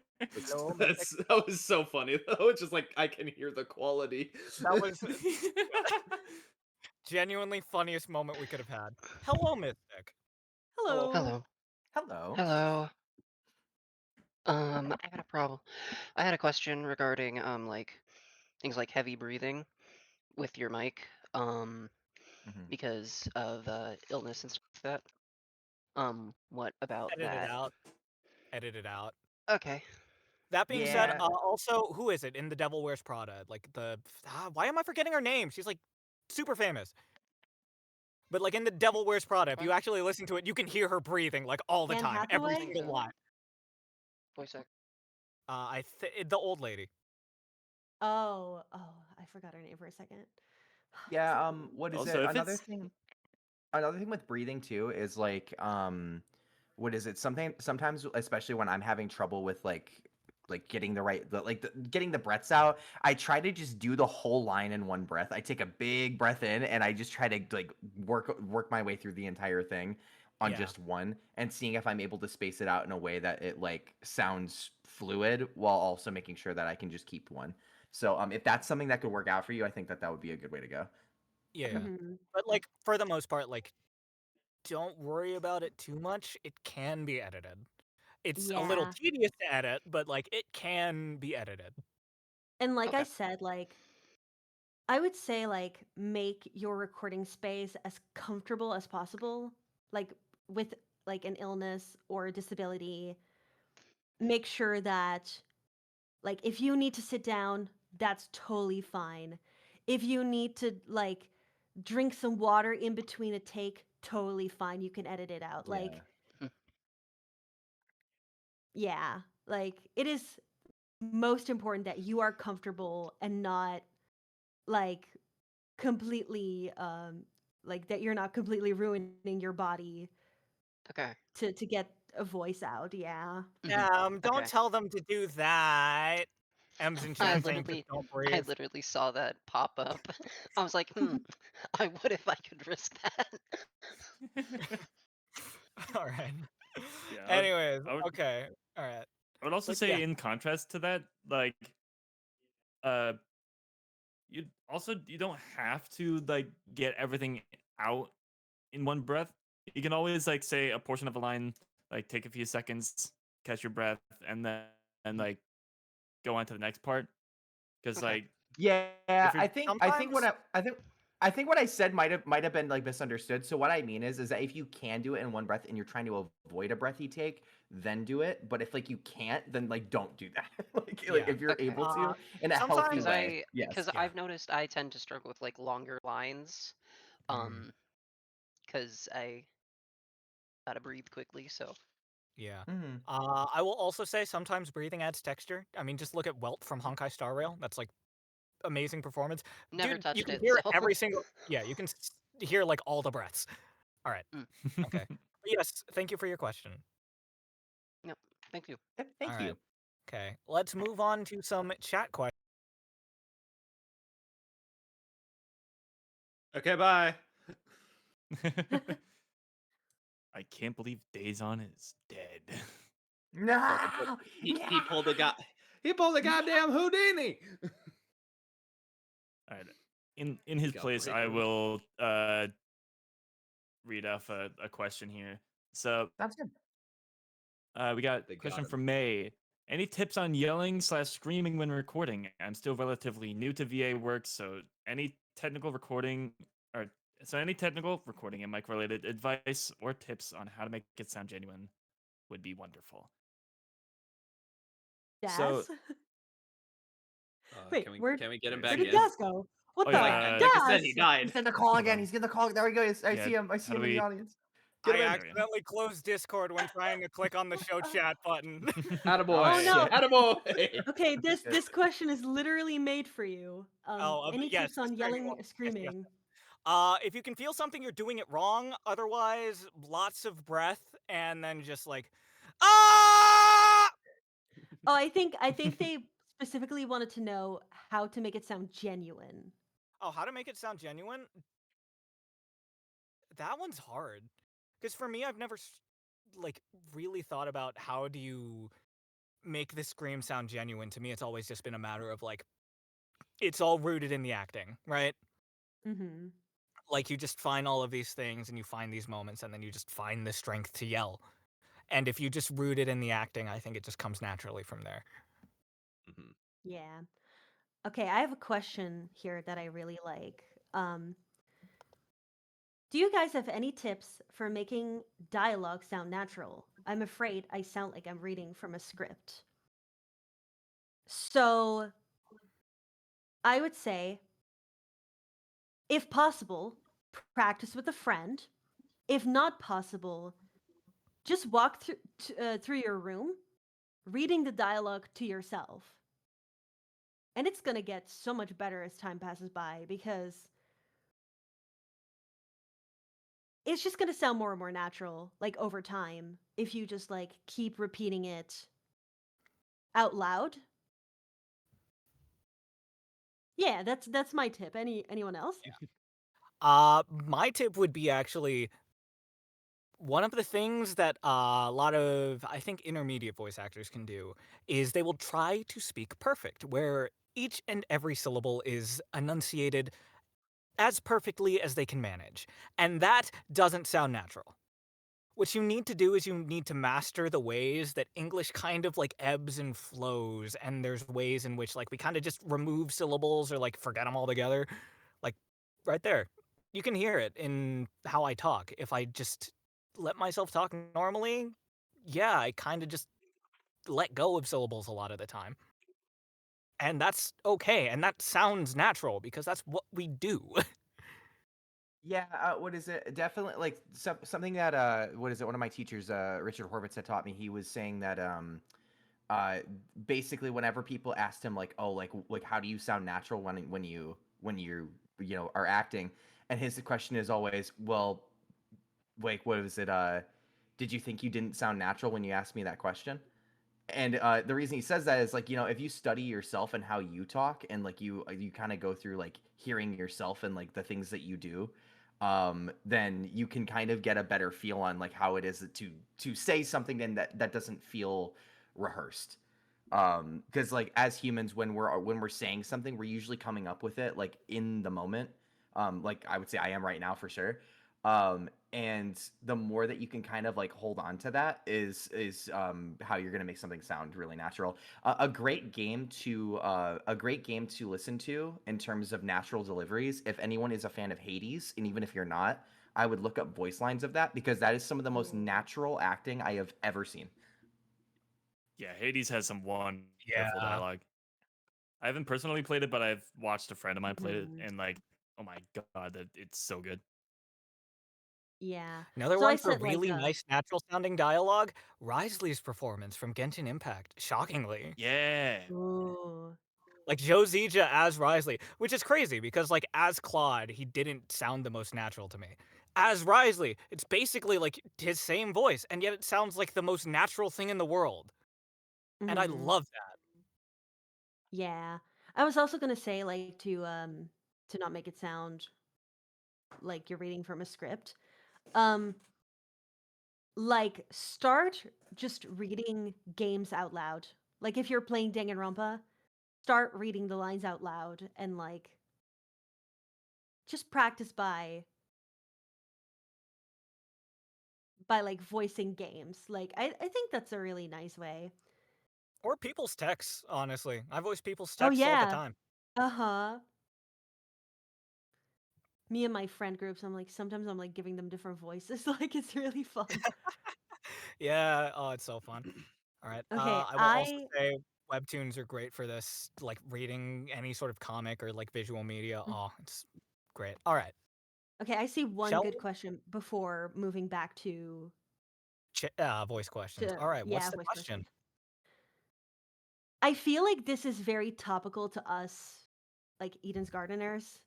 Hello, That was so funny though. It's just like I can hear the quality. That was genuinely funniest moment we could have had. Hello, Mystic. Hello. Hello. Hello. Hello. I had a problem. I had a question regarding like things like heavy breathing with your mic, because of illness and stuff like that. What about Edit it that? out. Edit it out. Okay. That being said, Yeah. also, who is it in The Devil Wears Prada? Like why am I forgetting her name? She's like super famous. But like in The Devil Wears Prada, if you actually listen to it, you can hear her breathing like all the Anne time, every Hathaway? single line. Voice act. The old lady. Oh, I forgot her name for a second. Yeah, what is Also, it? if it's Another thing with breathing too is like what is it? Sometimes especially when I'm having trouble with like getting getting the breaths out, I try to just do the whole line in one breath. I take a big breath in and I just try to like work my way through the entire thing on Yeah. just one and seeing if I'm able to space it out in a way that it like sounds fluid while also making sure that I can just keep one. So if that's something that could work out for you, I think that would be a good way to go. Yeah. Mm-hmm. But like for the most part, like don't worry about it too much. It can be edited. It's a little Yeah. tedious to edit, but like it can be edited. And like I Okay. said, like I would say like make your recording space as comfortable as possible. Like with like an illness or a disability, make sure that like if you need to sit down, that's totally fine. If you need to like drink some water in between a take, totally fine. You can edit it out. Like Hmm. yeah, like it is most important that you are comfortable and not like completely like that you're not completely ruining your body Okay. to get a voice out. Yeah. Mhm. Don't Okay. tell them to do that. M's in I chat saying just don't I breathe. literally saw that pop up. I was like, I would if I could risk that. All right. Yeah. Anyways, I would okay. All right. I would also But say yeah. in contrast to that, like uh you don't have to like get everything out in one breath. You can always like say a portion of a line, like take a few seconds, catch your breath, and then like go on to the next part. Because Okay. like Yeah, if you're Sometimes I think what I said might have been like misunderstood. So what I mean is that if you can do it in one breath and you're trying to avoid a breathy take, then do it. But if like you can't, then like don't do that. Like yeah. if you're Okay. able to in a healthy Sometimes Because way. Yes. because yeah. I've noticed I tend to struggle with like longer lines. Mm, Because I gotta breathe quickly. So yeah. Mhm. I will also say sometimes breathing adds texture. I mean, just look at Welt from Honkai Star Rail. That's like amazing performance. never Dude, you touched can it. hear So every single you can hear like all the breaths. All right. Mm. Okay. But yes, thank you for your question. Yep. Thank you. Yep, All thank right. you. Okay. Let's move on to some chat questions. Okay, bye. I can't believe Dazon is dead. No. He pulled the goddamn Houdini. All right. In his Got place, I breakthrough. will read off a question here. So Sounds good. we got They a got question him. from May. Any tips on yelling slash screaming when recording? I'm still relatively new to VA work, so any technical recording and mic related advice or tips on how to make it sound genuine would be wonderful. So, Das? Wait, Can we where get him where back did in? Das go? What oh the? yeah, Like I said, he Das! died. He's in the call again. oh, He's in the call. There he goes. I yeah. see him. I How see do him in the we? audience. Get I him in. There we accidentally closed Discord when trying to click on the show chat button. go. Attaboy. Oh no. Attaboy. Okay, this question is literally made for you. Any Yes, tips on this very yelling, well. Yes, yes. screaming? If you can feel something, you're doing it wrong. Otherwise, lots of breath and then just like, ah! Oh, I think they specifically wanted to know how to make it sound genuine. Oh, how to make it sound genuine? That one's hard. Because for me, I've never like really thought about how do you make the scream sound genuine. To me, it's always just been a matter of like, it's all rooted in the acting, right? Mm-hmm. Like you just find all of these things and you find these moments and then you just find the strength to yell. And if you just root it in the acting, I think it just comes naturally from there. Mhm. Yeah. Okay, I have a question here that I really like. Do you guys have any tips for making dialogue sound natural? I'm afraid I sound like I'm reading from a script. So, I would say, if possible, practice with a friend. If not possible, just walk through your room, reading the dialogue to yourself. And it's going to get so much better as time passes by because it's just going to sound more and more natural like over time if you just like keep repeating it out loud. Yeah, that's my tip. Anyone else? My tip would be actually one of the things that a lot of, I think, intermediate voice actors can do is they will try to speak perfect, where each and every syllable is enunciated as perfectly as they can manage. And that doesn't sound natural. What you need to do is you need to master the ways that English kind of like ebbs and flows, and there's ways in which like we kind of just remove syllables or like forget them altogether. Like right there. You can hear it in how I talk. If I just let myself talk normally, yeah, I kind of just let go of syllables a lot of the time. And that's okay, and that sounds natural because that's what we do. Yeah, what is it? Definitely like something that what is it? One of my teachers, Richard Horvitz, had taught me. He was saying that uh basically whenever people asked him like, oh, like how do you sound natural when you are acting, and his question is always, well, like what was it? Did you think you didn't sound natural when you asked me that question? And the reason he says that is like, if you study yourself and how you talk, and like you kind of go through like hearing yourself and like the things that you do, then you can kind of get a better feel on like how it is to say something and that doesn't feel rehearsed. Because like as humans, when we're saying something, we're usually coming up with it like in the moment. Like I would say I am right now for sure. And the more that you can kind of like hold on to that is how you're gonna make something sound really natural. A great game to listen to in terms of natural deliveries. If anyone is a fan of Hades, and even if you're not, I would look up voice lines of that because that is some of the most natural acting I have ever seen. Yeah, Hades has some wonderful Yeah. dialogue. I haven't personally played it, but I've watched a friend of mine play it, Mhm. and like, oh my god, it's so good. Yeah. Another So I one for said like really nice natural sounding dialogue, Risley's performance from Genshin Impact, shockingly. Yeah. Ooh. Like Joe Zija as Risley, which is crazy because like as Claude, he didn't sound the most natural to me. As Risley, it's basically like his same voice, and yet it sounds like the most natural thing in the world. And I Mhm. love that. Yeah. I was also gonna say like to not make it sound like you're reading from a script. Um like start just reading games out loud. Like if you're playing Danganronpa, start reading the lines out loud and like just practice by like voicing games. Like I think that's a really nice way. Or people's texts, honestly. I voice people's Oh texts all the yeah. time. Uh-huh. Me and my friend groups, sometimes I'm like giving them different voices. Like it's really fun. Yeah, oh, it's so fun. All right. Okay, I will also say webtoons are great for this, like reading any sort of comic or like visual media. Oh, it's great. All right. I see one Shall good we? question before moving back to Voice questions. All right. What's yeah, the voice question? questions. I feel like this is very topical to us, like Eden's Gardeners,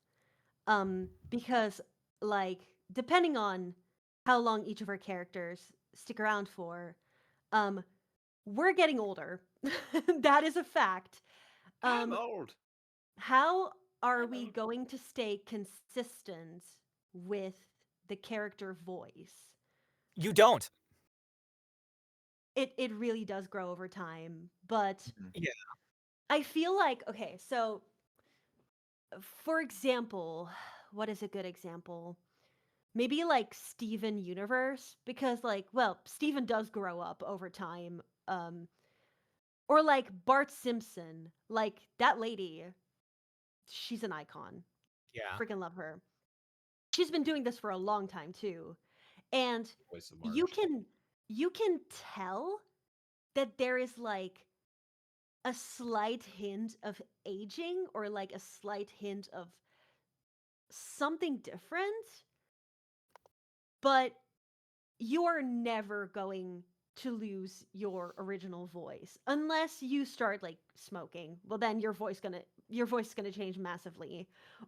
because like depending on how long each of our characters stick around for, um, we're getting older. That is a fact. I'm Um, old. how are we going to stay consistent with the character voice? You don't. It really does grow over time, but Yeah. I feel like okay, so for example, what is a good example? Maybe like Steven Universe, because like, well, Steven does grow up over time. Or like Bart Simpson, like that lady, she's an icon. Yeah. Freaking love her. She's been doing this for a long time too. And Voice of you Marge. can you can tell that there is like a slight hint of aging or like a slight hint of something different, but you're never going to lose your original voice unless you start like smoking. Well, then your voice is gonna change massively,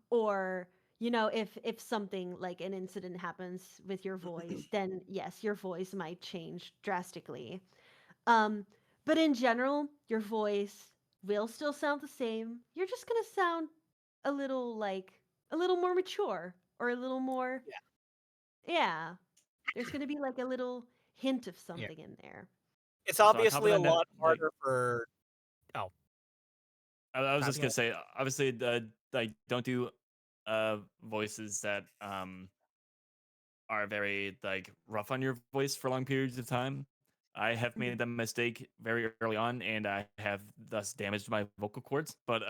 or if something like an incident happens with your voice, then yes, your voice might change drastically. Um, but in general, your voice will still sound the same. You're just gonna sound a little like a little more mature or a little more yeah. There's gonna be like a little hint of Yeah. something in there. It's So on top obviously of a that, lot like harder for. Oh, I was Pass, just you gonna want- say, obviously, like don't do voices that are very like rough on your voice for long periods of time. I have made that mistake very early on, and I have thus damaged my vocal cords. But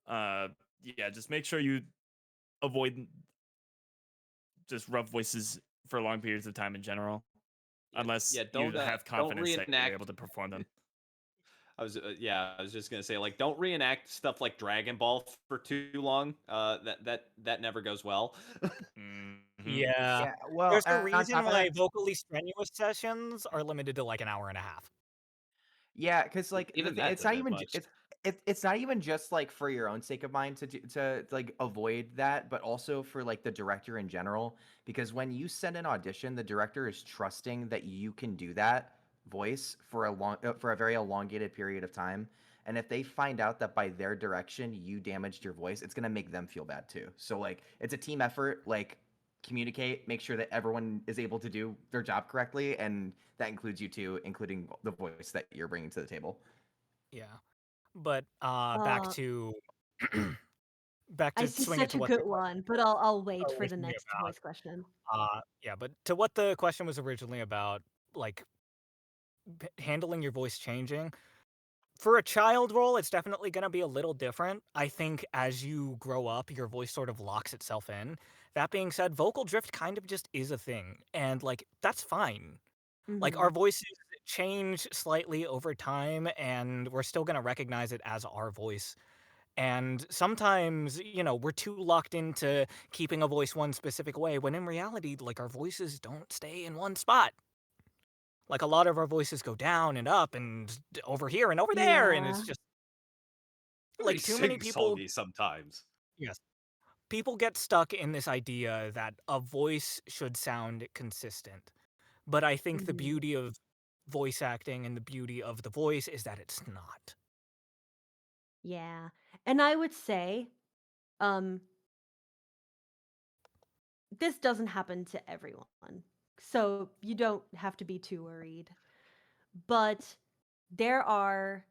yeah, just make sure you avoid just rough voices for long periods of time in general, unless Yeah, you have don't confidence that you're reenact. able to perform them. I was just gonna say, like, don't reenact stuff like Dragon Ball for too long. That never goes well. Mm-hmm. Yeah. Yeah, well, There's a on reason top of why that, vocally strenuous sessions are limited to like an hour and a half. yeah, because like Even that it's not doesn't even much. it's not even just like for your own sake of mind to like avoid that, but also for like the director in general. Because when you send an audition, the director is trusting that you can do that voice for a very elongated period of time. And if they find out that by their direction you damaged your voice, it's gonna make them feel bad too. So like it's a team effort. Like communicate, make sure that everyone is able to do their job correctly, and that includes you too, including the voice that you're bringing to the table. Yeah. But back Uh, to back I to see swing it such to a what the good question one, but I'll was wait for the originally next about. voice question. Yeah, but to what the question was originally about, like handling your voice changing. For a child role, it's definitely going to be a little different. I think as you grow up, your voice sort of locks itself in. That being said, vocal drift kind of just is a thing, and like that's fine. Like our Mm-hmm. voices change slightly over time, and we're still going to recognize it as our voice. And sometimes, we're too locked into keeping a voice one specific way when in reality, like our voices don't stay in one spot. Like a lot of our voices go down and up and over here and over there, and Yeah. it's just Very like too many people. sing-songy sometimes. Yes, people get stuck in this idea that a voice should sound consistent. But I think the Mm-hmm. beauty of voice acting and the beauty of the voice is that it's not. Yeah. And I would say, um, this doesn't happen to everyone. So you don't have to be too worried. But there are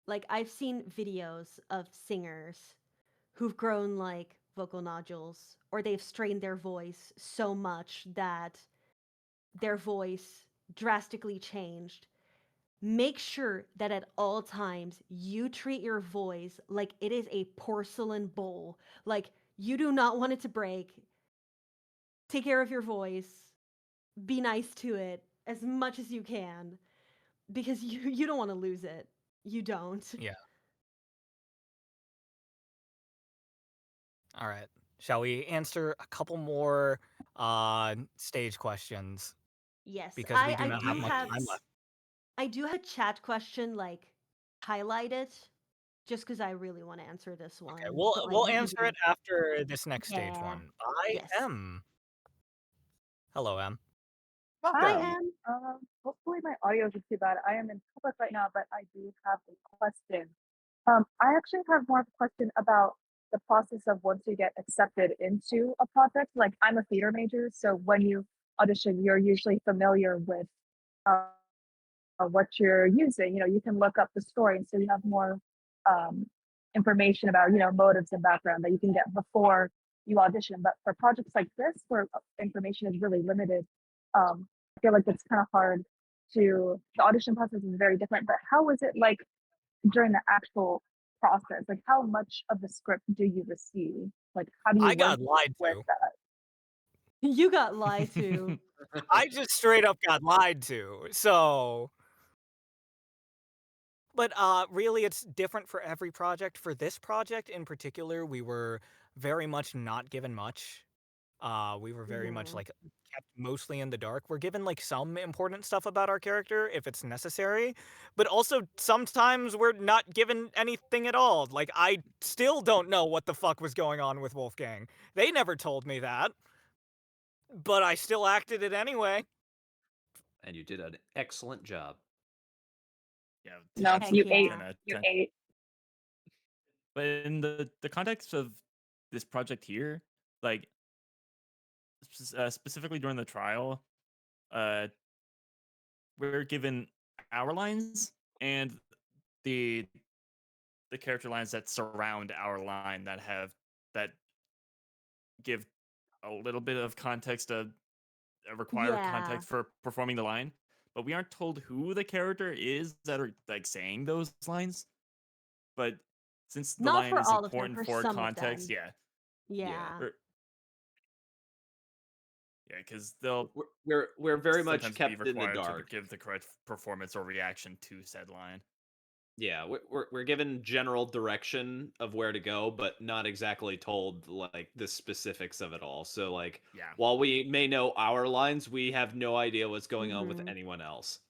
like I've seen videos of singers who've grown like vocal nodules or they've strained their voice so much that their voice drastically changed. make sure that at all times you treat your voice like it is a porcelain bowl. Like you do not want it to break. Take care of your voice. Be nice to it as much as you can because you don't want to lose it. You don't. Yeah. All right. Shall we answer a couple more stage questions? Yes, Because we do I not do have much have time left. I do have a chat question like highlighted just because I really want to answer this Okay, one. we'll But like we'll you can answer it after this next stage yeah. one. By Yes. M. Hello, M. Hi, Welcome. Em. Hopefully my audio isn't too bad. I am in public right now, but I do have a question. I actually have more of a question about the process of once you get accepted into a project. Like I'm a theater major, so when you audition, you're usually familiar with uh, what you're using. You know, you can look up the story, and so you have more um, information about motives and background that you can get before you audition. But for projects like this, where information is really limited, I feel like it's kind of hard to. The audition process is very different. But how was it like during the actual process? Like, how much of the script do you receive? Like, how do you I work got lied with to. that? You got lied to. I just straight up got lied to. So, but really it's different for every project. For this project in particular, we were very much not given much. We were very much like kept mostly in the dark. We're given like some important stuff about our character if it's necessary, but also sometimes we're not given anything at all. Like I still don't know what the fuck was going on with Wolfgang. They never told me that, but I still acted it anyway. And you did an excellent job. Yeah, No, that's you Heck ate. yeah. You ate. But in the context of this project here, like specifically during the trial, uh, we're given our lines and the the character lines that surround our line that give a little bit of context, required Yeah. context for performing the line, but we aren't told who the character is that are like saying those lines. But since the Not line for is all of them, important for for some of context, them. yeah, Yeah. yeah, because they'll We're very much sometimes be kept in the required to dark. give the correct performance or reaction to said line. Yeah, we're given general direction of where to go, but not exactly told like the specifics of it all. So like, Yeah. while we may know our lines, we have no idea what's going on with Mhm. anyone else.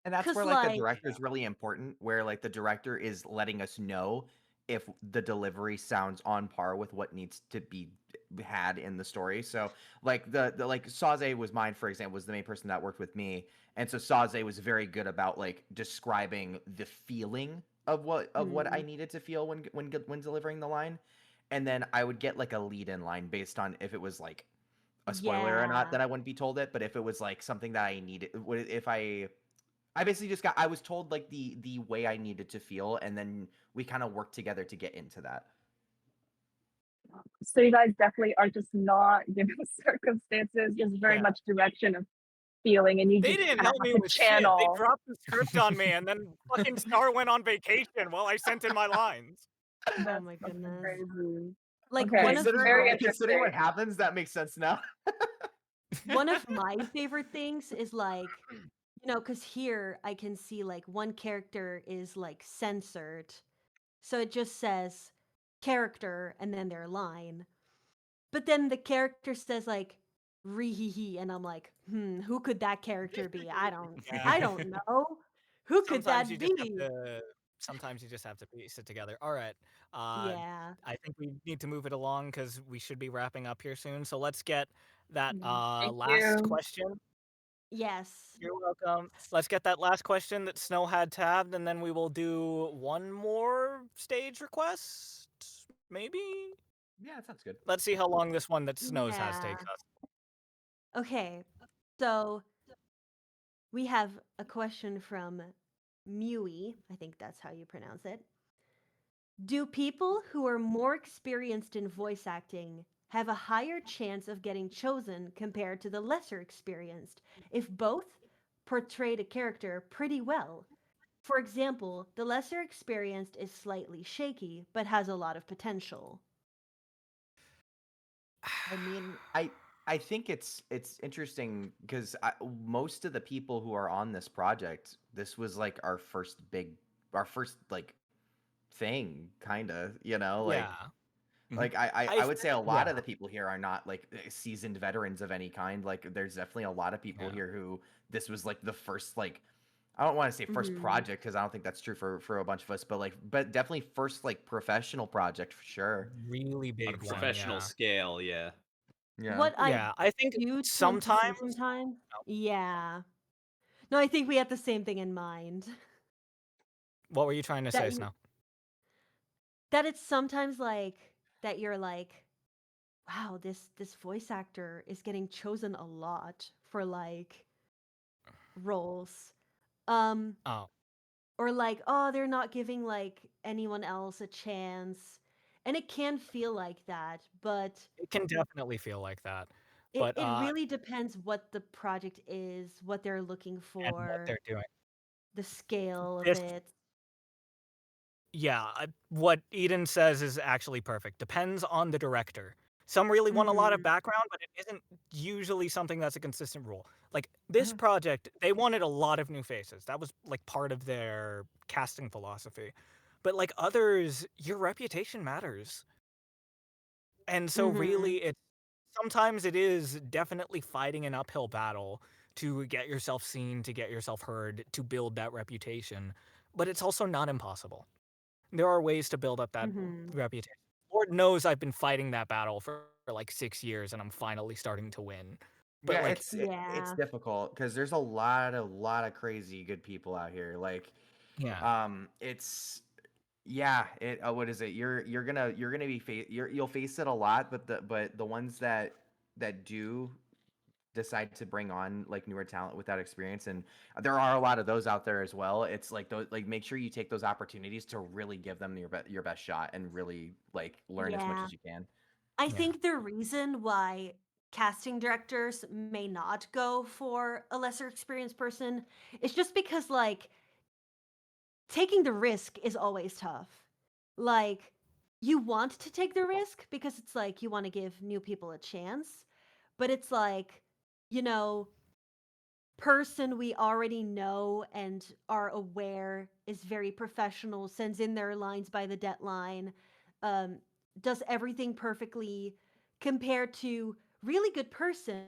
And that's 'Cause where like the like director is really important, where like the director is letting us know if the delivery sounds on par with what needs to be had in the story. So like the like Saze was mine, for example, was the main person that worked with me. And so Saze was very good about like describing the feeling of what I needed to feel when delivering the line. And then I would get like a lead in line based on if it was like a spoiler or not, yeah. that I wouldn't be told it, but if it was like something that I needed, if I basically just got I was told like the way I needed to feel, and then we kind of worked together to get into that. So you guys definitely are just not given circumstances. It's very Yeah. much direction of feeling, and you They just didn't kind of help have me to with shit. They channel. dropped the script on me, and then fucking Star went on vacation while I sent in my lines. Oh That's my fucking goodness. crazy. Like Okay, very Considering what interesting. happens, that makes sense now. one of my favorite things is like, because here I can see like one character is like censored. So it just says character and then their line. But then the character says like "ree-hee-hee," and I'm like, who could that character be? I Yeah. don't know. Who could Sometimes you that just have be? to sometimes you just have to piece it together. All right. Yeah. I think we need to move it along because we should be wrapping up here soon. So let's get that Thank last you. question. Yes. You're welcome. Let's get that last question that Snow had tabbed, and then we will do one more stage request. Maybe? Yeah, that sounds good. Let's see how long this one that Snows has Yeah. takes us. Okay. So we have a question from Mui. I think that's how you pronounce it. Do people who are more experienced in voice acting have a higher chance of getting chosen compared to the lesser experienced? If both, portrayed a character pretty well. For example, the lesser experienced is slightly shaky, but has a lot of potential. I mean, I think it's interesting because most of the people who are on this project, this was like our first like thing, kind of, you know, Yeah. like I I would say a lot yeah. of the people here are not like seasoned veterans of any kind. Like, there's definitely a lot of people Yeah. here who this was like the first like I don't want to say first Mhm. project because I don't think that's true for a bunch of us, but definitely first like professional project for sure. Really On a big one, professional yeah. scale, yeah. Yeah. What I Yeah, I think do tend to see sometimes sometimes, oh, yeah. No, I think we have the same thing in mind. what were you trying to That say, you Snow? that it's sometimes like that you're like, wow, this voice actor is getting chosen a lot for like roles. Um Oh, or like, oh, they're not giving like anyone else a chance. And it can feel like that, but it can definitely feel like that, it, but, it really depends what the project is, what they're looking and what for, they're doing. the scale of This it. Yeah, what Eden says is actually perfect. Depends on the director. Some really want a lot of Mhm. background, but it isn't usually something that's a consistent rule. Like, this Uh-huh. project, they wanted a lot of new faces. That was, like, part of their casting philosophy. But, like, others, your reputation matters. And so Mhm. really, sometimes it is definitely fighting an uphill battle to get yourself seen, to get yourself heard, to build that reputation, but it's also not impossible. There are ways to build up that Mhm. reputation. Lord knows I've been fighting that battle for like 6 years, and I'm finally starting to win. But, Yeah, like it's Yeah. difficult because there's a lot of crazy good people out here. Like, yeah. it's yeah. What is it? You're gonna you'll face it a lot, but the ones that do decide to bring on like newer talent with that experience, and there are a lot of those out there as well. It's like those, like, make sure you take those opportunities to really give them your best shot and really like learn as much Yeah. as you can. I Yeah. think the reason why casting directors may not go for a lesser experienced person is just because like taking the risk is always tough. Like, you want to take the risk because it's like you want to give new people a chance, but it's like, you know, person we already know and are aware is very professional, sends in their lines by the deadline, um, does everything perfectly, compared to really good person,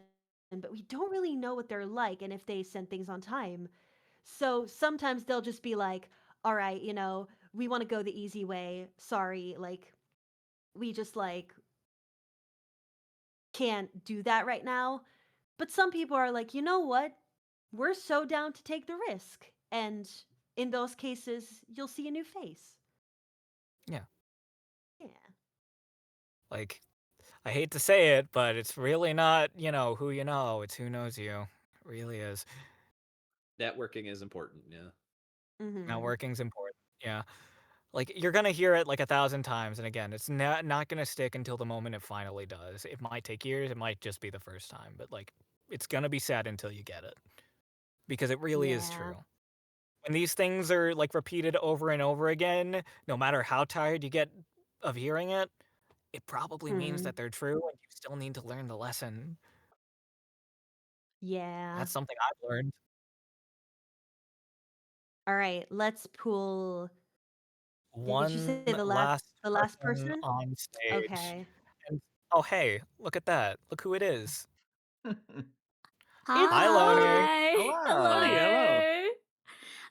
but we don't really know what they're like and if they send things on time. So sometimes they'll just be like, all right, we want to go the easy way. Sorry, like, we just like can't do that right now. But some people are like, you know what? We're so down to take the risk. And in those cases, you'll see a new face. Yeah. Yeah. Like, I hate to say it, but it's really not, who you know, it's who knows you. It really is. Networking is important, yeah. Mm-hmm. Networking's important. Yeah. Like, you're gonna hear it like 1,000 times, and again, it's not gonna stick until the moment it finally does. It might take years, it might just be the first time, but, like, it's gonna be said until you get it, because it really is Yeah. true. When these things are, like, repeated over and over again, no matter how tired you get of hearing it probably means Hmm. that they're true, and you still need to learn the lesson. Yeah. That's something I've learned. All right. Let's pull. Did you say One the last last the last person person? on stage, Okay. and oh, hey, look at that. Look who it is. It's Hi, Loner. Loner. Hi. Hello. Hi, hello.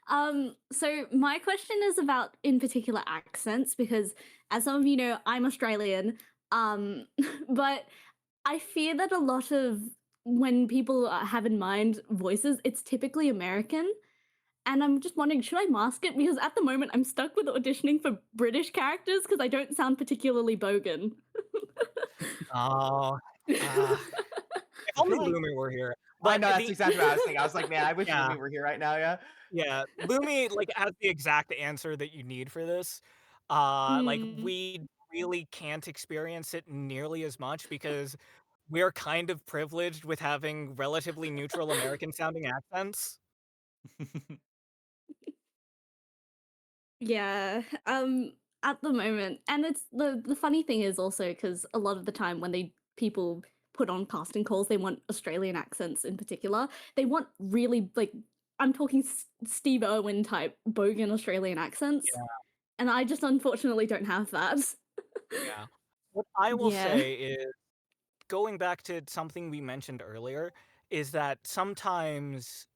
Hello. So my question is about in particular accents because as some of you know, I'm Australian. But I fear that a lot of when people have in mind voices, it's typically American. And I'm just wondering, should I mask it? Because at the moment, I'm stuck with auditioning for British characters because I don't sound particularly bogan. Oh, if I feel only like Loomer were here. I But know that's the exactly what I was thinking. I was like, man, I wish yeah, Lumi were here right now. Yeah. yeah, Lumi, like, has the exact answer that you need for this. Like, Hmm. we really can't experience it nearly as much because we're kind of privileged with having relatively neutral American sounding accents. Yeah, at the moment, and it's the funny thing is also because a lot of the time when people put on casting calls, they want Australian accents in particular. They want really like I'm talking Steve Irwin type bogan Australian accents, Yeah. and I just unfortunately don't have that. Yeah. What I will Yeah. say is, going back to something we mentioned earlier, is that sometimes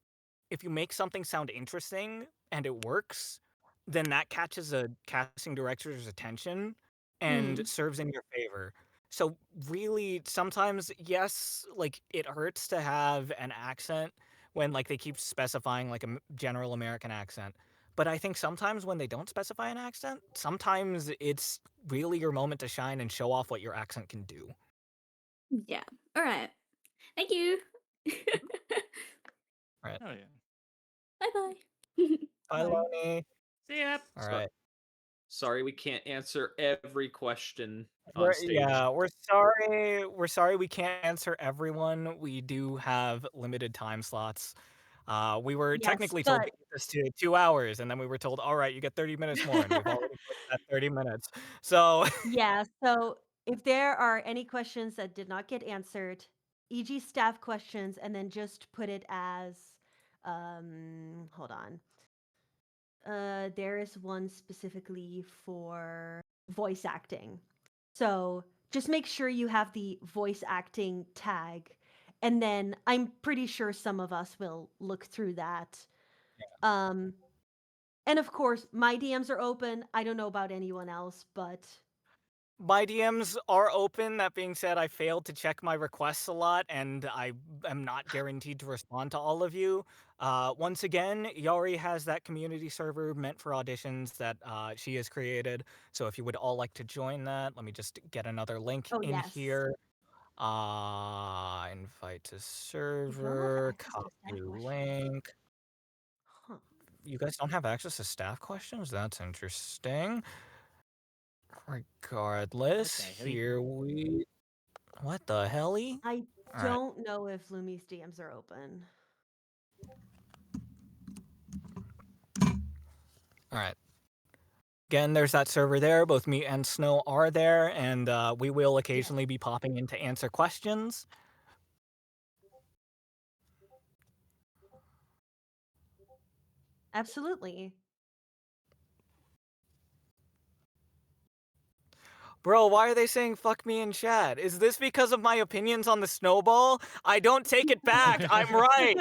if you make something sound interesting and it works, then that catches a casting director's attention and Mm. serves in your favor. So really, sometimes, yes, like it hurts to have an accent when like they keep specifying like a general American accent. But I think sometimes when they don't specify an accent, sometimes it's really your moment to shine and show off what your accent can do. Yeah. All right. Thank you. Right. Oh yeah. Bye bye. Bye, Bye. Lonnie. See ya. All right. Sorry, we can't answer every question on We're stage. yeah, we're sorry we can't answer everyone. We do have limited time slots. We were Yes, technically told to but keep this to 2 hours, and then we were told, "All right, you get 30 minutes more," and we've already put that 30 minutes. So yeah, so if there are any questions that did not get answered, e.g. staff questions, and then just put it as, hold on. There is one specifically for voice acting. So just make sure you have the voice acting tag, and then I'm pretty sure some of us will look through that. Um, and of course, my DMs are open. I don't know about anyone else, but my DMs are open. That being said, I failed to check my requests a lot, and I am not guaranteed to respond to all of you. Once again, Yari has that community server meant for auditions that she has created. So if you would all like to join that, let me just get another link oh in yes. here. Invite to You don't have server, access to staff copy questions. link. Huh. You guys don't have access to staff questions? That's interesting. Regardless, helly? here we. What the helly? I All right, don't know if Lumi's DMs are open. all right. Again, there's that server there. Both me and Snow are there, and we will Yes. occasionally be popping in to answer questions. Absolutely. Bro, why are they saying fuck me in chat? Is this because of my opinions on the snowball? I don't take it back. I'm right.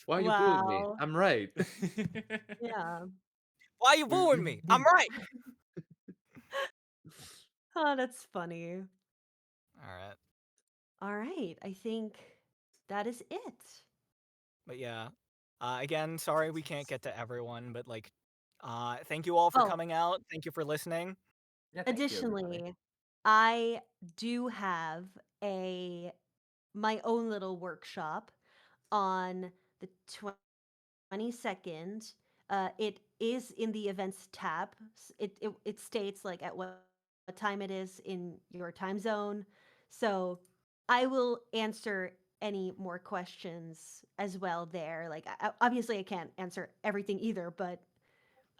Why you booing me? Wow. I'm right. Yeah. Why you booing me? I'm right. Oh, that's funny. All right. All right. I think that is it. But yeah. Again, sorry we can't get to everyone, but like thank you all for Oh, coming out. Thank you for listening. Yeah, thank you, everybody. additionally, I do have a my own little workshop on the 22nd. It is in the events tab. It states like at what time it is in your time zone. So I will answer any more questions as well there. Like obviously I can't answer everything either, but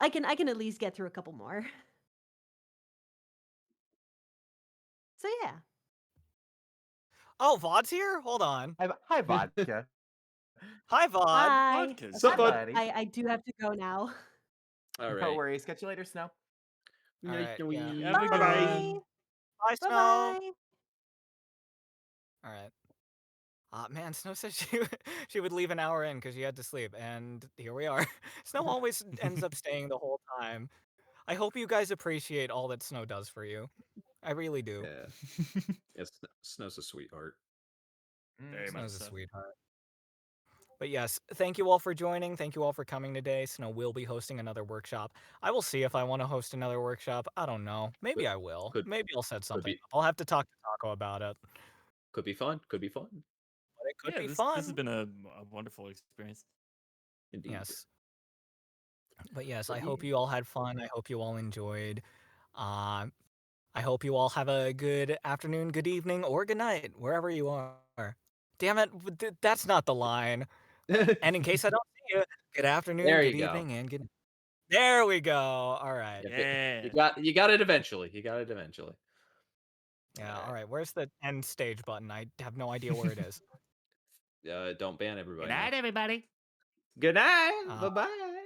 I can at least get through a couple more. So yeah. Oh, Vod's here? Hold on. Hi, Vodka. Hi, Vod. Hi. Vodka's Sup, I, bud? here. I do have to go now. All No right. worries. Catch you later, Snow. All right, yeah. Have a Bye good bye. Bye. one. Bye, Bye Snow. bye. All right. Man, Snow said she would leave an hour in because she had to sleep, and here we are. Snow always ends up staying the whole time. I hope you guys appreciate all that Snow does for you. I really do. Yeah. Yes, Snow's a sweetheart. Very much Snow's a so. sweetheart. But yes, thank you all for joining. Thank you all for coming today. Snow will be hosting another workshop. I will see if I want to host another workshop. I don't know. Maybe Could I will. could Maybe I'll set could something be up. I'll have to talk to Taco about it. could be fun. Could be fun. But it could Yeah, be this has fun. been a wonderful experience. Indeed. Yes. But yes, But I yeah. hope you all had fun. I hope you all enjoyed. Uh, I hope you all have a good afternoon, good evening, or good night, wherever you are. Damn it, that's not the line. And in case I don't see you, good afternoon, There good you go. evening, and good. There we go. All right. Yeah. You got it eventually. You got it eventually. Yeah. All right. Where's the end stage button? I have no idea where it is. Don't ban everybody. Good night, now. everybody. Good night. All Bye bye. right.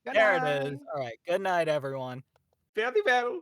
Good There night. it is. All right. Good night, everyone. Farewell.